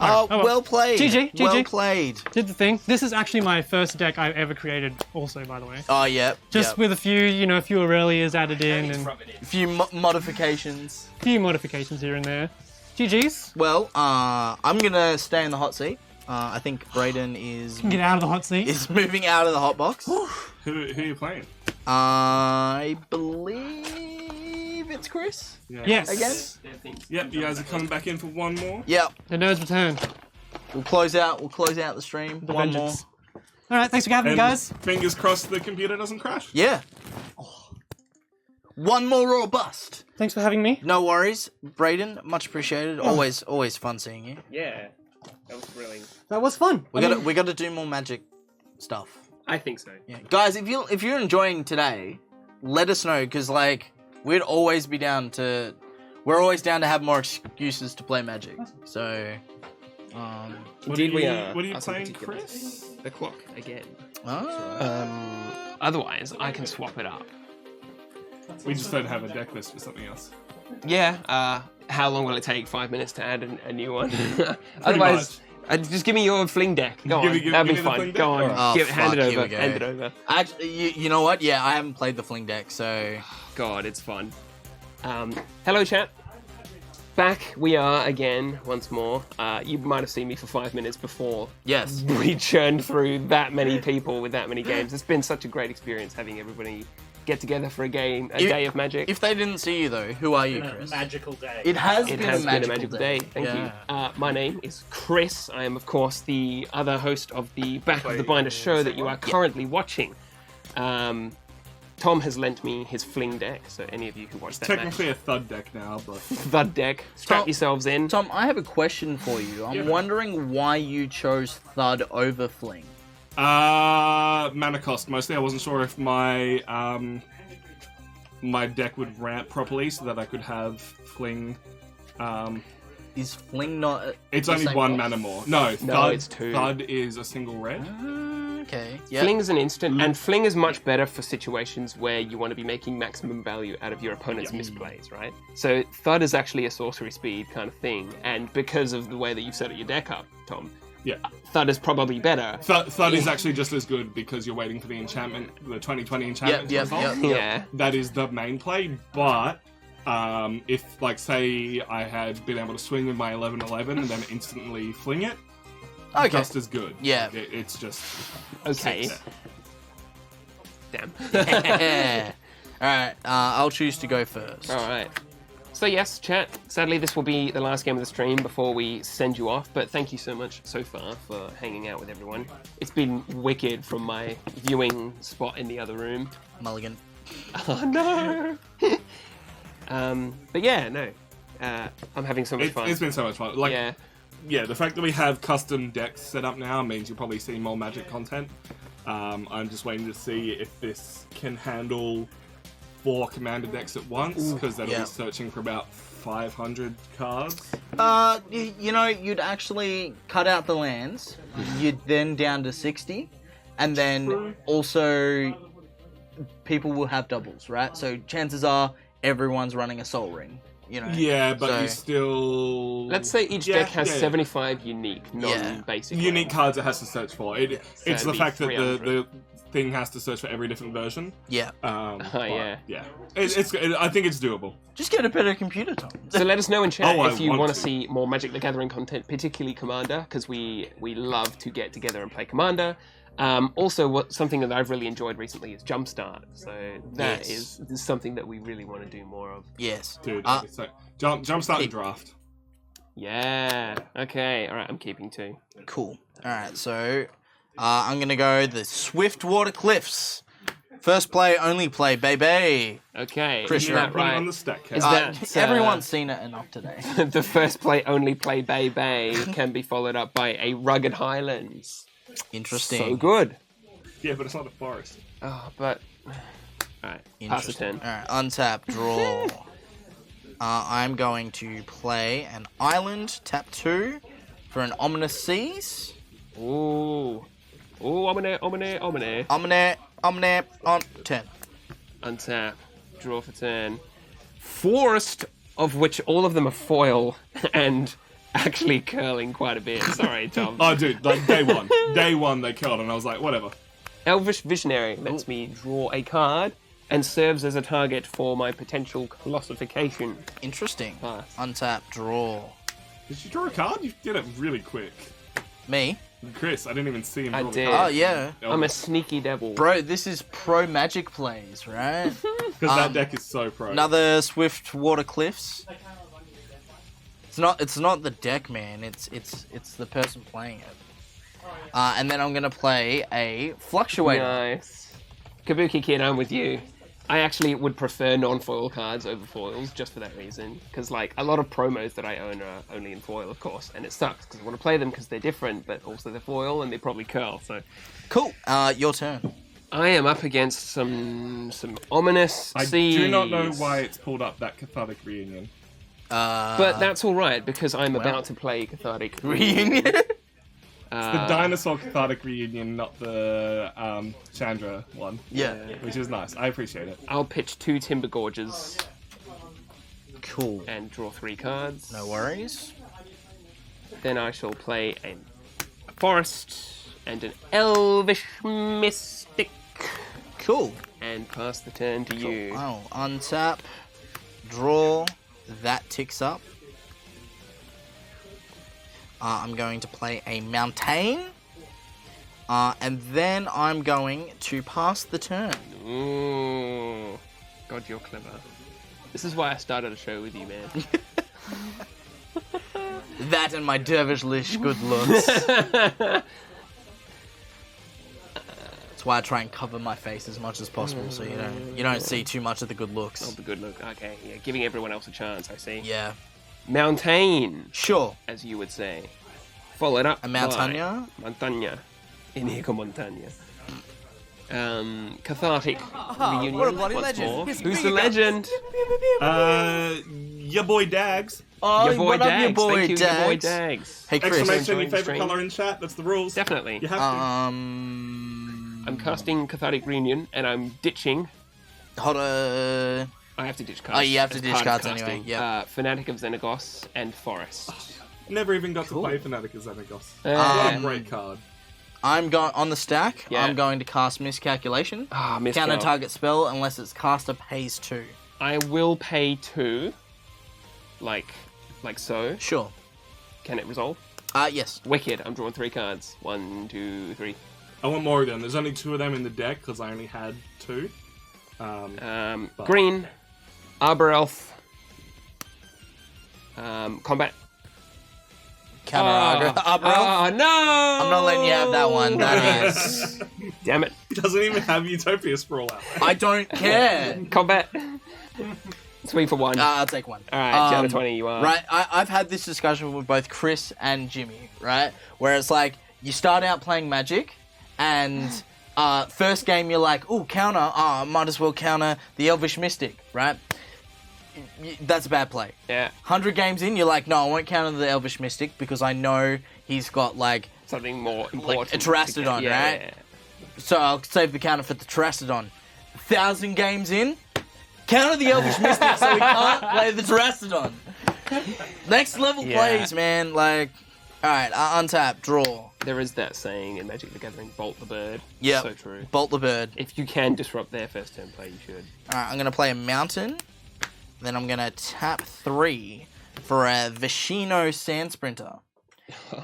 Oh, well. well played. GG. Well played. Did the thing. This is actually my first deck I've ever created, also, by the way. Oh, yeah. Just with a few, a few Aurelias added in and a few modifications. a few modifications here and there. GG's. Well, I'm gonna stay in the hot seat. I think Brayden Get out of the hot seat. is moving out of the hot box. Who are you playing? I believe it's Chris. Yeah. Yes. Again? Yep, you guys are coming back in for one more. Yep. The nerds return. We'll close out the stream. The one vengeance. All right, thanks for having me, And guys. fingers crossed the computer doesn't crash. more. Yeah. One more or bust. Thanks for having me. No worries, Brayden. Much appreciated. Always fun seeing you. Yeah, that was thrilling. That was fun. We got to do more magic stuff. I think so. Yeah, guys, if you're enjoying today, let us know because like we're always down to have more excuses to play Magic. So, Indeed, we are. What are you Us in playing, particular. Chris? The clock again. oh. Otherwise, I can swap it up. We just don't have a deck list for something else. Yeah. How long will it take? 5 minutes to add a new one. Otherwise, just give me your fling deck. Go on. That'd be give me the fun. fling deck? Go on. Oh, Hand it fuck, here over. we go. Hand it over. Actually, you know what? Yeah, I haven't played the Fling deck, so God, it's fun. Hello, chat. Back we are again once more. You might have seen me for 5 minutes before. yes. We churned through that many people with that many games. It's been such a great experience having everybody get together for a day of Magic. If they didn't see you though, who are you, Chris? Magical day. It has It been has a been a magical magical day. Thank you. My name is Chris. I am, of course, the other host of the Back of the Binder show that you are currently watching. Tom has lent me his fling deck, so any of you who watch that Technically a thud deck now, but Thud deck, strap Tom- yourselves in. Tom, I have a question for you. I'm wondering why you chose Thud over Fling. mana cost mostly. I wasn't sure if my my deck would ramp properly so that I could have Fling. Is Fling not? It's the only same one cost? mana more. No, Thud, it's two. Thud is a single red. Okay. Yeah. Fling is an instant, and Fling is much better for situations where you want to be making maximum value out of your opponent's misplays, right? So Thud is actually a sorcery speed kind of thing, and because of the way that you've set your deck up, Tom, Yeah. Thud is probably better. Thud is actually just as good because you're waiting for the enchantment, the 2020 enchantment. Yep. to resolve. Yeah. That is the main play, but if, like, say I had been able to swing with my 11/11 and then instantly fling it, Okay. just as good. Yeah. Like, it's just... Okay. Yeah. Damn. Alright, I'll choose to go first. All right. So yes, chat. Sadly, this will be the last game of the stream before we send you off. But thank you so much so far for hanging out with everyone. It's been wicked from my viewing spot in the other room. Mulligan. Oh no. But yeah, no. I'm having so much fun. It's been so much fun. Like, Yeah. yeah, the fact that we have custom decks set up now means you'll probably see more Magic content. I'm just waiting to see if this can handle 4 commander decks at once, because that'll Yeah. be searching for about 500 cards. You know, you'd actually cut out the lands. You'd then down to 60, and then also people will have doubles, right? So chances are everyone's running a Soul Ring. You know. Yeah, but So- you still... Let's say each Yeah, deck has yeah. 75 unique, non-basic. unique lands. cards it has to search for. It's it'd the be fact that 300. the thing has to search for every different version. Yeah. But, yeah. I think it's doable. Just get a better computer, Tom. So let us know in chat Oh, I if you want want to to. see more Magic the Gathering content, particularly Commander, because we love to get together and play Commander. Also, something that I've really enjoyed recently is Jumpstart. So that Yes. is something that we really want to do more of. Yes. Dude, it's like, jumpstart and draft. Yeah. Okay. All right. I'm keeping 2. Cool. All right. So I'm gonna go the Swiftwater Cliffs. First play, only play, baby. Okay. Chris, is you're that Put it on right? the stack. Is Cat. that Everyone's seen it enough today. the first play only play Bay Bay can be followed up by a Rugged Highlands. Interesting. So good. Yeah, but it's not a forest. Oh, but all right. Pass the turn. All right. Untap, draw. I'm going to play an island, tap 2 for an Ominous Seas. Ooh. Ooh, omine. Omne, on 10. Untap. Draw for turn. Forest, of which all of them are foil and actually curling quite a bit. Sorry, Tom. Oh, dude, like day one they killed, and I was like, whatever. Elvish Visionary lets me draw a card and serves as a target for my potential colossification. Interesting. Pass. Untap, draw. Did you draw a card? You did it really quick. Me? Chris, I didn't even see him I draw did. the Oh, card. yeah. I'm a sneaky devil. Bro, this is pro Magic plays, right? Because that deck is so pro. Another Swiftwater Cliffs. It's not the deck, man. It's the person playing it. And then I'm gonna play a Fluctuator. Nice. Kabuki Kid, I'm with you. I actually would prefer non-foil cards over foils just for that reason. Because, like, a lot of promos that I own are only in foil, of course. And it sucks because I want to play them because they're different, but also they're foil and they probably curl, so... Cool. Your turn. I am up against some ominous I seas. do not know why it's pulled up that cathartic reunion. But that's alright, because I'm about to play Cathartic Reunion. It's the dinosaur cathartic reunion, not the Chandra one. Yeah. Which is nice. I appreciate it. I'll pitch 2 Timber Gorges Cool. and draw 3 cards. No worries. Then I shall play a forest and an elvish mystic Cool. and pass the turn to you. I'll untap, draw, that ticks up. I'm going to play a mountain. And then I'm going to pass the turn. Ooh. God, you're clever. This is why I started a show with you, man. That and my dervish-lish good looks. That's why I try and cover my face as much as possible, so you don't see too much of the good looks. Oh, the good look. Okay, yeah, giving everyone else a chance, I see. Yeah. Mountain, Sure. as you would say. Followed up A Montagna? by Montagna. Inigo Montagna. Cathartic reunion. what a bloody once legend. more. Yes, Who's big the up. legend? Your boy Dags. Oh, Your boy what up, Dags. your boy Thank you, your boy Dags? Dags. Hey, Chris. Exclamation, your enjoying the favorite stream? color in chat. That's the rules. Definitely. You have to. I'm casting Cathartic Reunion, and I'm ditching. Hold on. I have to ditch cards. Oh, you have to as ditch part of cards anyway, casting. yeah. Fanatic of Xenagos and Forest. Never even got to play Fanatic of Xenagos. What Uh, a great card. I'm going on the stack. Yeah. I'm going to cast Miscalculation. Miscal. Counter target spell unless its caster pays 2. I will pay 2. Like so. Sure. Can it resolve? Yes. Wicked. I'm drawing 3 cards. 1, 2, 3. I want more of them. There's only 2 of them in the deck because I only had 2. Green. Arbor Elf. Combat. Counter Arbor Elf. Oh, no! I'm not letting you have that one. That is. Damn it. It doesn't even have Utopia Sprawl out. I don't care. Combat. Swing for 1. I'll take 1. Alright, down to 20 you are. Right, I've had this discussion with both Chris and Jimmy, right? Where it's like, you start out playing Magic, and first game you're like, ooh, counter, might as well counter the Elvish Mystic, right? That's a bad play. Yeah. 100 games in, you're like, no, I won't counter the Elvish Mystic because I know he's got, like, Something more important. a Terastodon, Yeah, right? yeah. So I'll save the counter for the Terastodon. 1,000 games in, counter the Elvish Mystic so we can't play the Terastodon. Next level Yeah. plays, man. Like, alright, untap, draw. There is that saying in Magic the Gathering, bolt the bird. Yep. So true. Bolt the bird. If you can disrupt their first turn play, you should. Alright, I'm going to play a mountain. Then I'm going to tap 3 for a Vishino Sand Sprinter.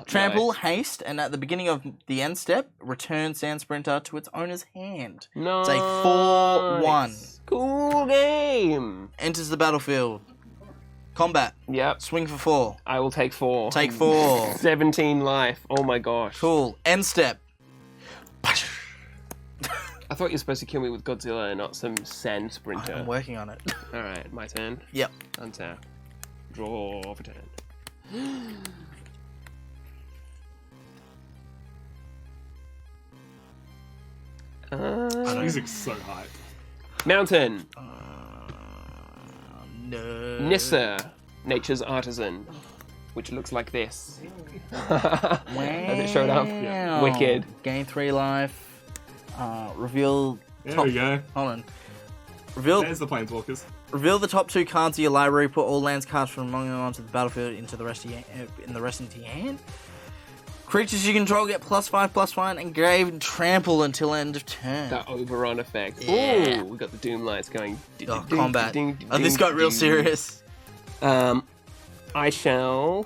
Trample, Nice. haste, and at the beginning of the end step, return Sand Sprinter to its owner's hand. Nice. It's a 4/1. Cool game. Enters the battlefield. Combat. Yep. Swing for 4. I will take 4. Take 4. 17 life. Oh my gosh. Cool. End step. I thought you were supposed to kill me with Godzilla and not some sand sprinter. I'm working on it. Alright, my turn. Yep. Untap. Draw for turn. Music's so hype. Mountain. No. Nissa. Nature's Artisan. Which looks like this. Has it showed up? Wow. Wicked. Gain 3 life. Reveal. There we go. Hold on. Reveal. There's the Planeswalkers. Reveal the top 2 cards of your library. Put all lands cards from among them onto the battlefield into the rest of into your hand. Creatures you control get +5/+1 and grave and trample until end of turn. That overrun effect. Yeah. Ooh, we got the Doom lights going. Oh, combat. Oh, this got real serious. I shall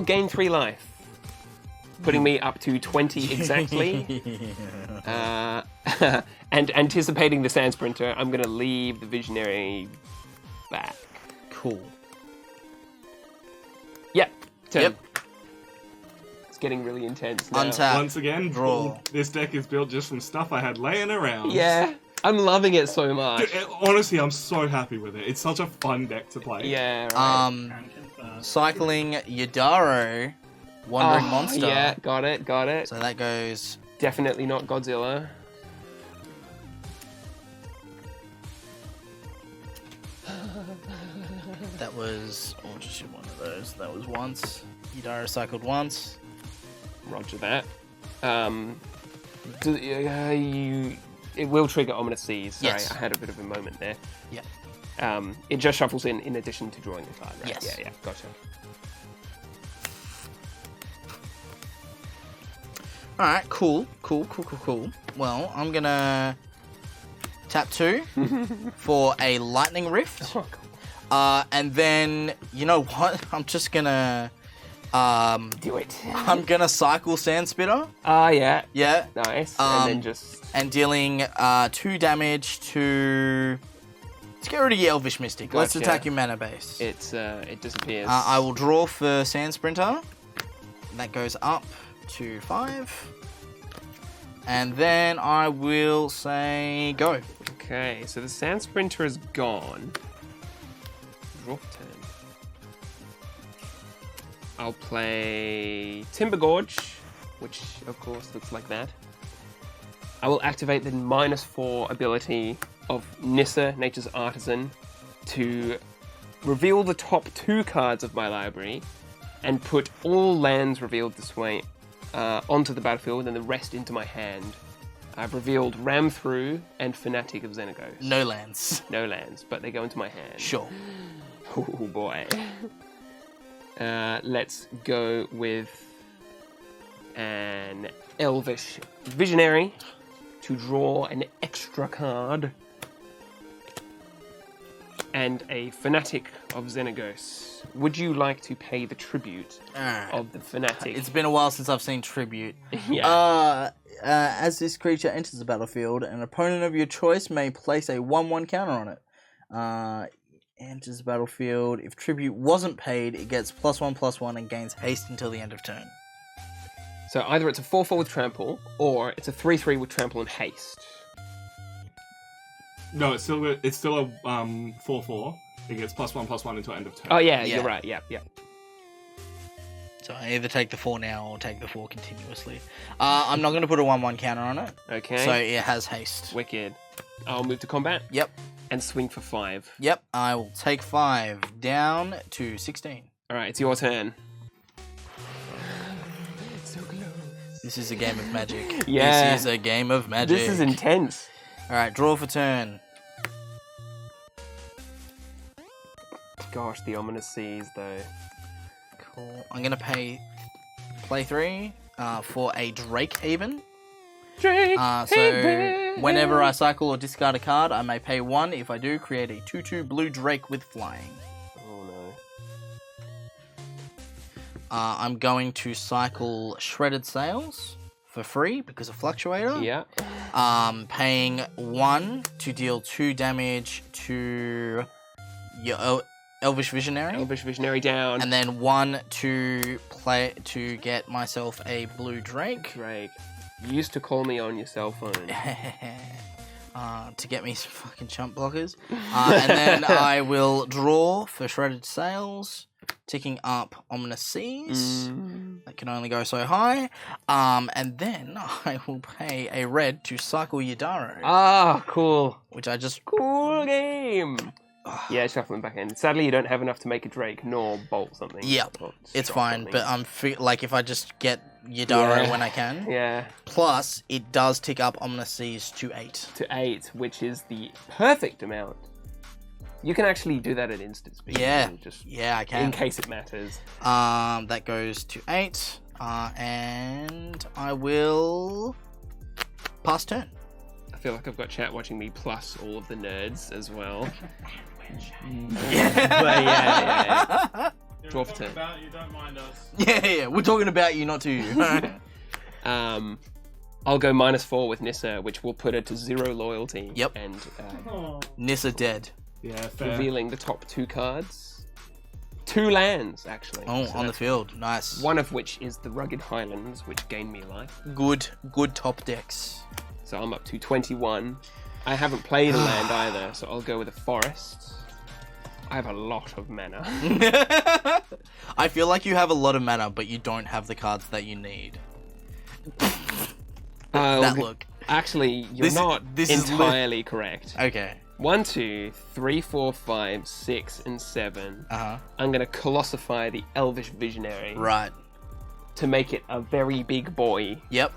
gain 3 life, putting me up to 20 exactly. And anticipating the Sand Sprinter, I'm going to leave the Visionary back. Cool. Yep. Turn. Yep. It's getting really intense now. Untap. Once again, Draw. this deck is built just from stuff I had laying around. Yeah. I'm loving it so much. Honestly, I'm so happy with it. It's such a fun deck to play. Yeah, right. Cycling Yadaro, Wandering Monster. Yeah, got it. So that goes... Definitely not Godzilla. That was... Oh, just shoot one of those. That was once. Yadaro cycled once. Roger that. It will trigger Ominous Seas. Sorry, Yes. I had a bit of a moment there. Yeah. It just shuffles in addition to drawing a card, right? Yes. Yeah, gotcha. Alright, cool. Well, I'm gonna tap 2 for a Lightning Rift. Oh, cool. And then, you know what? I'm just gonna... Do it. I'm gonna cycle Sandspitter. Yeah. Yeah. Nice. And then just... And dealing 2 damage to... Let's get rid of your Elvish Mystic. Let's Gotcha. attack your mana base. it disappears. I will draw for Sand Sprinter. That goes up to 5. And then I will say go. Okay, so the Sand Sprinter is gone. Draw for turn. I'll play Timber Gorge, which of course looks like that. I will activate the -4 ability of Nissa, Nature's Artisan, to reveal the top 2 cards of my library and put all lands revealed this way onto the battlefield and the rest into my hand. I've revealed Ram Through and Fanatic of Xenagos. No lands. No lands, but they go into my hand. Sure. Oh boy. Let's go with an Elvish Visionary to draw an extra card. And a Fanatic of Xenagos. Would you like to pay the tribute of the Fanatic? It's been a while since I've seen Tribute. Yeah. As this creature enters the battlefield, an opponent of your choice may place a 1/1 counter on it. Enters the battlefield. If Tribute wasn't paid, it gets +1/+1 and gains haste until the end of turn. So either it's a 4/4 with Trample, or it's a 3/3 with Trample and Haste. No, it's still a 4/4. It gets +1/+1 until end of turn. Oh yeah, Yeah. you're right. Yeah. So I either take the 4 now or take the 4 continuously. I'm not going to put a 1/1 counter on it. Okay. So it has haste. Wicked. I'll move to combat. Yep. And swing for 5. Yep. I will take 5 down to 16. All right, it's your turn. This is a game of magic. Yeah. This is a game of magic. This is intense. Alright, draw for turn. Gosh, the Ominous Seas, though. Cool. I'm going to play 3 for a Drake Haven. Drake So whenever I cycle or discard a card, I may pay 1. If I do, create a 2/2 blue Drake with flying. Oh no. I'm going to cycle Shredded Sails for free because of Fluctuator. Yeah. Paying 1 to deal 2 damage to your Elvish Visionary. Elvish Visionary down. And then 1 to get myself a blue Drake. Drake. You used to call me on your cell phone. To get me some fucking chump blockers. And then I will draw for Shredded Sails, ticking up Ominous Seas. That can only go so high. And then I will pay a red to cycle Yadaro. Ah, cool. Which I just... Cool game. Yeah, shuffling back in. Sadly, you don't have enough to make a Drake nor bolt something. Yep, Or it's shot fine. something. But I'm like, if I just get Yadaro Yeah. when I can. Yeah. Plus, it does tick up Ominous Seas to 8. To 8, which is the perfect amount. You can actually do that at instant speed. Yeah. Just Yeah, I can. in case it matters. That goes to 8. And I will pass turn. I feel like I've got chat watching me plus all of the nerds as well. But yeah. Draw for turn. About you, don't mind us. Yeah, we're talking about you, not to you. I'll go -4 with Nissa, which will put her to 0 loyalty. Yep. And Nissa dead. Yeah, fair. revealing the top 2 cards. 2 lands, actually. Oh, So on the that's field. Nice. one of which is the Rugged Highlands, which gain me life. Good top decks. So I'm up to 21. I haven't played a land either, so I'll go with a forest. I have a lot of mana. I feel like you have a lot of mana, but you don't have the cards that you need. That look. Actually, you're not entirely correct. Okay. 1, 2, 3, 4, 5, 6, and 7. I'm going to colossify the Elvish Visionary. Right. To make it a very big boy. Yep.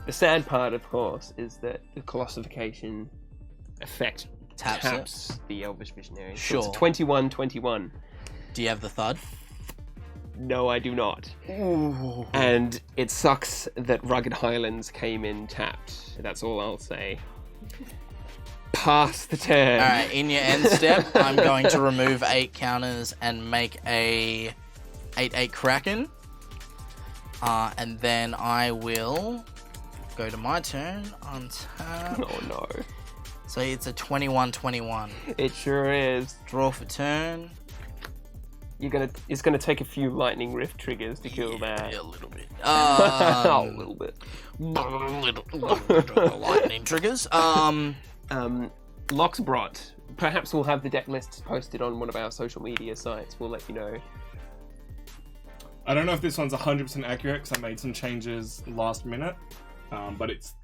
The sad part, of course, is that the colossification effect taps the Elvish Visionary. Sure. So it's 21/21. Do you have the thud? No, I do not. Ooh. And it sucks that Rugged Highlands came in tapped. That's all I'll say. Pass the turn. Alright, in your end step, I'm going to remove 8 counters and make a 8/8 Kraken. And then I will go to my turn, untap. Oh no. So it's a 21/21. It sure is. Draw for turn. It's gonna take a few Lightning Rift triggers to kill that. A little bit. A little bit. Lightning triggers. Loxbrot. Perhaps we'll have the deck lists posted on one of our social media sites. We'll let you know. I don't know if this one's 100% accurate because I made some changes last minute, but it's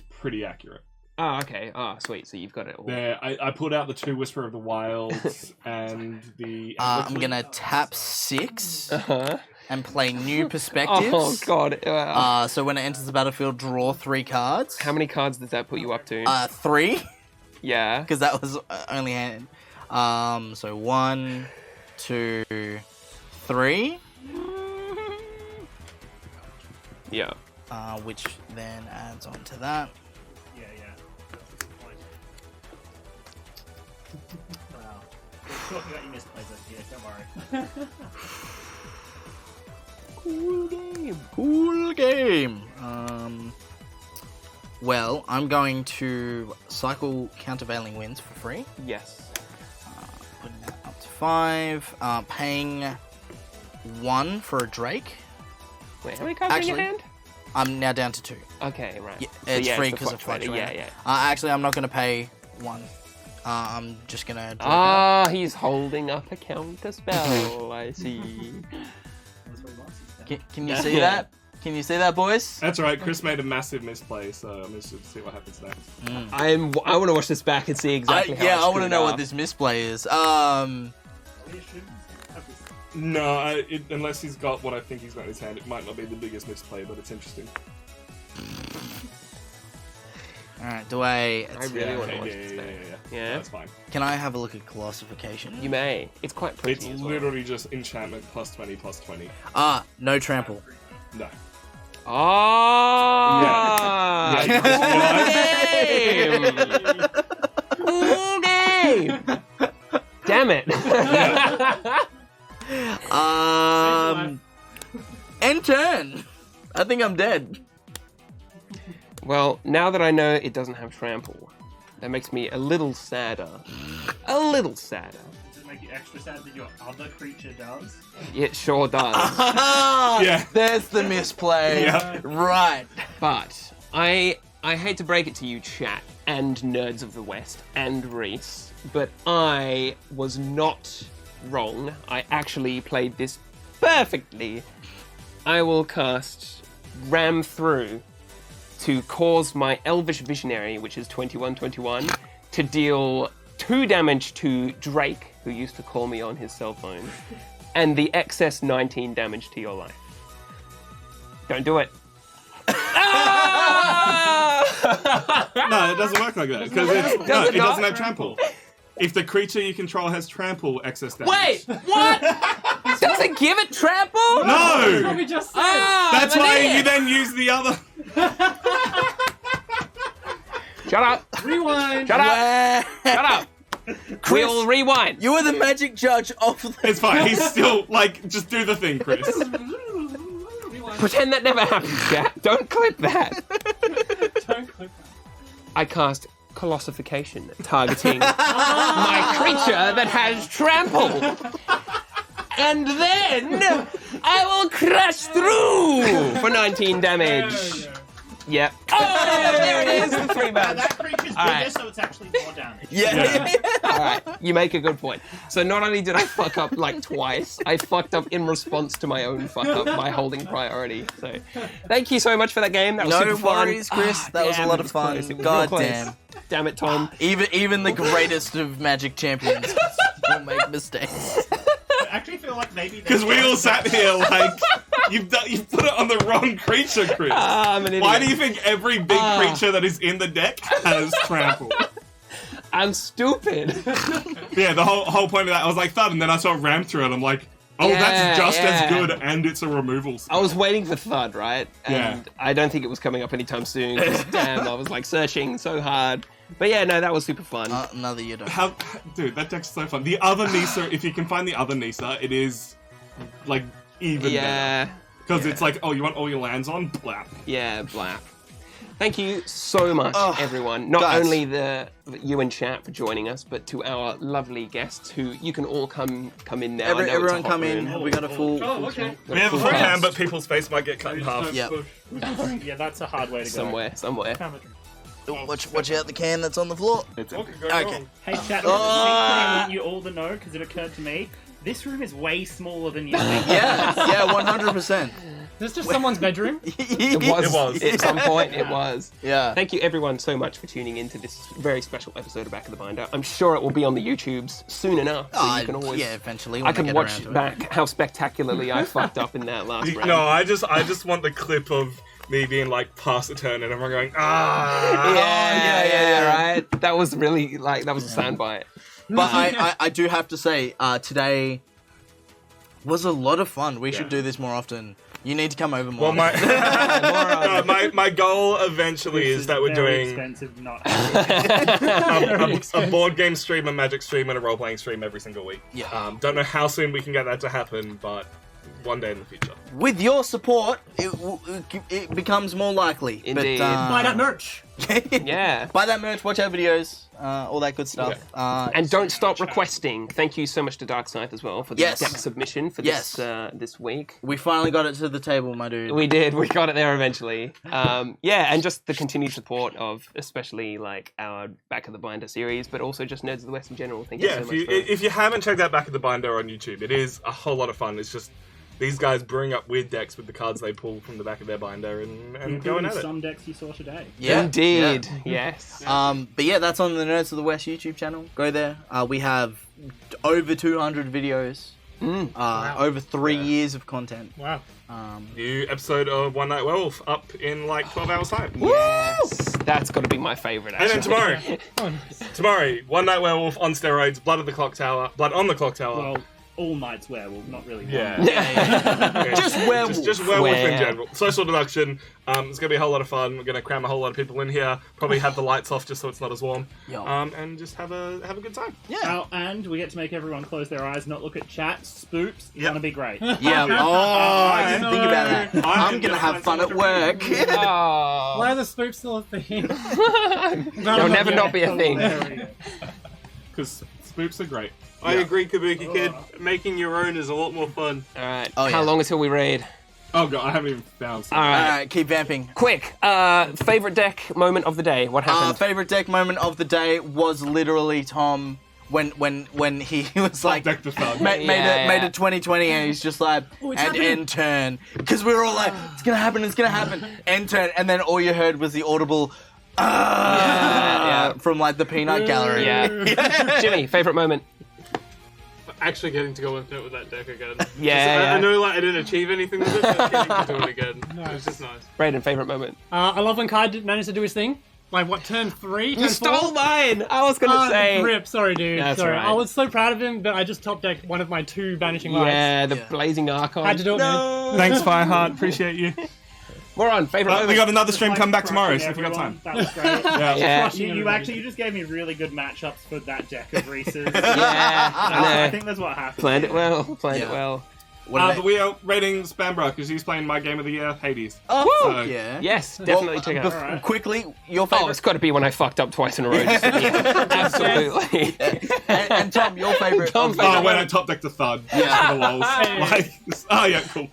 pretty accurate. Oh, okay. Oh, sweet. So you've got it all. There, I pulled out the 2 Whisper of the Wilds and the... I'm going to tap 6 and play New Perspectives. Oh, God. So when it enters the battlefield, draw 3 cards. How many cards does that put you up to? 3. Yeah. Because that was only hand. So 1, 2, 3. Yeah. Which then adds on to that. Wow. Talking about your misplays here, don't worry. Cool game. Well, I'm going to cycle Countervailing Winds for free. Yes. Putting that up to 5. Paying 1 for a Drake. Wait, how many cards are in your hand? I'm now down to 2. Okay, right. Yeah, So it's free the because of Fluctuator. Fluctuator. Yeah. Actually, I'm not going to pay 1. I'm just going to draw it he's holding up a counter spell. I see. Can you see that? Can you see that, boys? That's alright, Chris made a massive misplay, so I'm interested to see what happens next. I want to watch this back and see exactly how I want to screwed know up. what this misplay is. No, unless he's got what I think he's got in his hand, it might not be the biggest misplay, but it's interesting. Alright, do I really want to watch this back. Yeah? That's fine. Can I have a look at Colossification? You may. It's quite pretty It's as well. literally just enchantment plus 20 plus 20. No trample. No. Oh! Yeah. Cool game! Damn it. End turn. I think I'm dead. Well, now that I know it doesn't have trample, that makes me a little sadder. A little sadder. Does it make you extra sad that your other creature does? It sure does. Yeah. There's the misplay. Yeah. Right. But I hate to break it to you, chat, and nerds of the West, and Reese, but I was not wrong. I actually played this perfectly. I will cast Ram Through to cause my Elvish Visionary, which is 21/21, to deal 2 damage to Drake, who used to call me on his cell phone, and the excess 19 damage to your life. Don't do it. No, it doesn't work like that, because it doesn't have trample. If the creature you control has trample, excess damage. Wait, what? Does it give it trample? No! We just said. That's why you then use the other... Shut up. Rewind. Shut up. Shut up. We'll rewind. You are the magic judge of the... It's fine, he's still, just do the thing, Chris. Pretend that never happened, chat. Don't clip that. Don't click that. I cast Colossification, targeting my creature that has trample. And then I will crash through for 19 damage. Yep. Oh, there it is. The 3 man. That creature's right. so it's actually more damage. Yeah. All right, you make a good point. So not only did I fuck up like twice, I fucked up in response to my own fuck up by holding priority. So thank you so much for that game. That was No super fun. worries, Chris. That was a lot of fun. Close. It was God real close. damn. Damn it, Tom. Even the greatest of Magic champions will make mistakes. I actually feel like maybe Because we all sat here like, you've put it on the wrong creature, Chris. I'm an idiot. Why do you think every big creature that is in the deck has trample? I'm stupid. Yeah, the whole point of that, I was like, thud, and then I saw Ram through it, I'm like, oh, Yeah, that's just yeah. as good, and it's a removal spell. I was waiting for Thud, right? And Yeah. I don't think it was coming up anytime soon. 'Cause, damn, I was like searching so hard. But yeah, no, that was super fun. Another year done. Dude, that deck's so fun. The other Nisa, if you can find the other Nisa, it is, like, even better. Yeah. Because it's like, oh, you want all your lands on? Blap. Yeah, blap. Thank you so much, Oh, everyone. Not guys. only you and chat for joining us, but to our lovely guests who you can all come in now. I know it's a Everyone hot come room. in. We got a full. Oh, okay. We have a full hand, but people's face might get cut in half. Yep. Yeah, that's a hard way to go. Somewhere. Watch out the can that's on the floor. It's Okay. Hey, chat, Oh. I want you all to know, because it occurred to me, this room is way smaller than you think. Yeah, 100%. Is this just someone's bedroom? It was. At some point, it was. Yeah. Thank you, everyone, so much for tuning in to this very special episode of Back of the Binder. I'm sure it will be on the YouTubes soon enough, so you can always. Yeah, eventually. I when can get watch around to it. back how spectacularly I fucked up in that last round. No, I just want the clip of me being like past a turn and everyone going, ah. Yeah, right. That was really that was a soundbite. But I do have to say, today was a lot of fun. We should do this more often. You need to come over more. Well, my goal eventually is that we're Very doing expensive, not a board game stream, a Magic stream, and a role playing stream every single week. Yeah. Don't know how soon we can get that to happen, but one day in the future. With your support, it becomes more likely. Indeed. Buy that merch. Yeah. Buy that merch, watch our videos, all that good stuff. And don't stop requesting. Thank you so much to Dark Scythe as well for the Yes. deck submission for Yes. this week. We finally got it to the table, my dude. We did. We got it there eventually. And just the continued support of especially like our Back of the Binder series, but also just Nerds of the West in general. Thank you so much. If you haven't checked out Back of the Binder on YouTube, it is a whole lot of fun. It's just these guys bring up weird decks with the cards they pull from the back of their binder and going at it. some decks you saw today. Yeah. Indeed. Yeah. Yes. But yeah, that's on the Nerds of the West YouTube channel. Go there. We have over 200 videos. Over 3 years of content. Wow. New episode of One Night Werewolf up in like 12 hours time. Yes. That's got to be my favorite. And Actually. then tomorrow, One Night Werewolf on steroids, Blood on the Clock Tower. Well, all Night's Werewolf, not really one. Yeah. Just werewolf. Just werewolf in Wow. general. Social deduction. It's gonna be a whole lot of fun. We're gonna cram a whole lot of people in here. Probably have the lights off just so it's not as warm. Yo. And just have a good time. Yeah. Oh, and we get to make everyone close their eyes, not look at chat. Spoops, gonna be great. Yeah. Oh, I didn't think about that. I'm gonna have fun at work. Oh. Why are the spooks still a thing? They'll never not be a thing. Because spooks are great. I agree, Kabuki Kid. Making your own is a lot more fun. All right. Oh, How yeah. long until we raid? Oh god, I haven't even found All some. right. Alright, keep vamping. Quick. Favorite deck moment of the day. What happened? Favorite deck moment of the day was literally Tom when he was like Deck the thug. made Yeah. a 2020 and he's just like it's and happening. end turn because we were all like it's gonna happen end turn and then all you heard was the audible Yeah. from like the peanut gallery. Yeah. Jimmy, favorite moment. Actually getting to go into it with that deck again. Yeah. I know like I didn't achieve anything with it, but getting to do it again. It was just nice. Brayden, favorite moment. I love when Kai managed to do his thing. Like, what, turn 3? Turn You stole 4? mine. I was gonna say. Rip, sorry, dude. That's sorry. all right. I was so proud of him, but I just top decked one of my 2 Vanishing Lights. Yeah, the Yeah. blazing archon. Had to do it, man. Thanks, Fireheart. Appreciate you. We're on. Favorite moment. We got another stream Like come back tomorrow, crushing so if we got everyone. time. That was great. Yeah. You just gave me really good matchups for that deck of Reese's. Yeah. I No. think that's what happened. Planned it well. Planned it Yeah. well. But we are rating Spambra because he's playing my game of the year, Hades. Oh, So- fuck yeah. Yes, definitely check it out. Alright. Quickly, your Oh, favorite it's got to be when I fucked up twice in a row. Just absolutely. and Tom, your favorite. Tom's of- Oh, when I top decked the thud. Yeah. For the lols. Like, oh yeah, cool.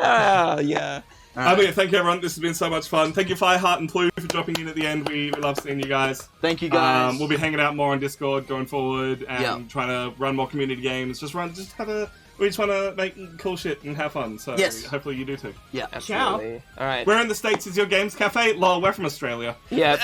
Yeah. But yeah, thank you everyone. This has been so much fun. Thank you Fireheart and Plu for dropping in at the end. We love seeing you guys. Thank you guys. We'll be hanging out more on Discord going forward and trying to run more community games. We just want to make cool shit and have fun. So hopefully you do too. Yeah, absolutely. All right. Where in the States is your games cafe? Lol, we're from Australia. Yeah.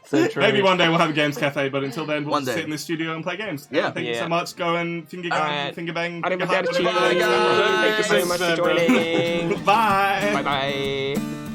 So true. Maybe one day we'll have a games cafe, but until then we'll sit in the studio and play games. Yeah. Thank you so much. Go and finger gun, finger bang. Arrivederci. Thank you so much for joining. Bye. Bye bye.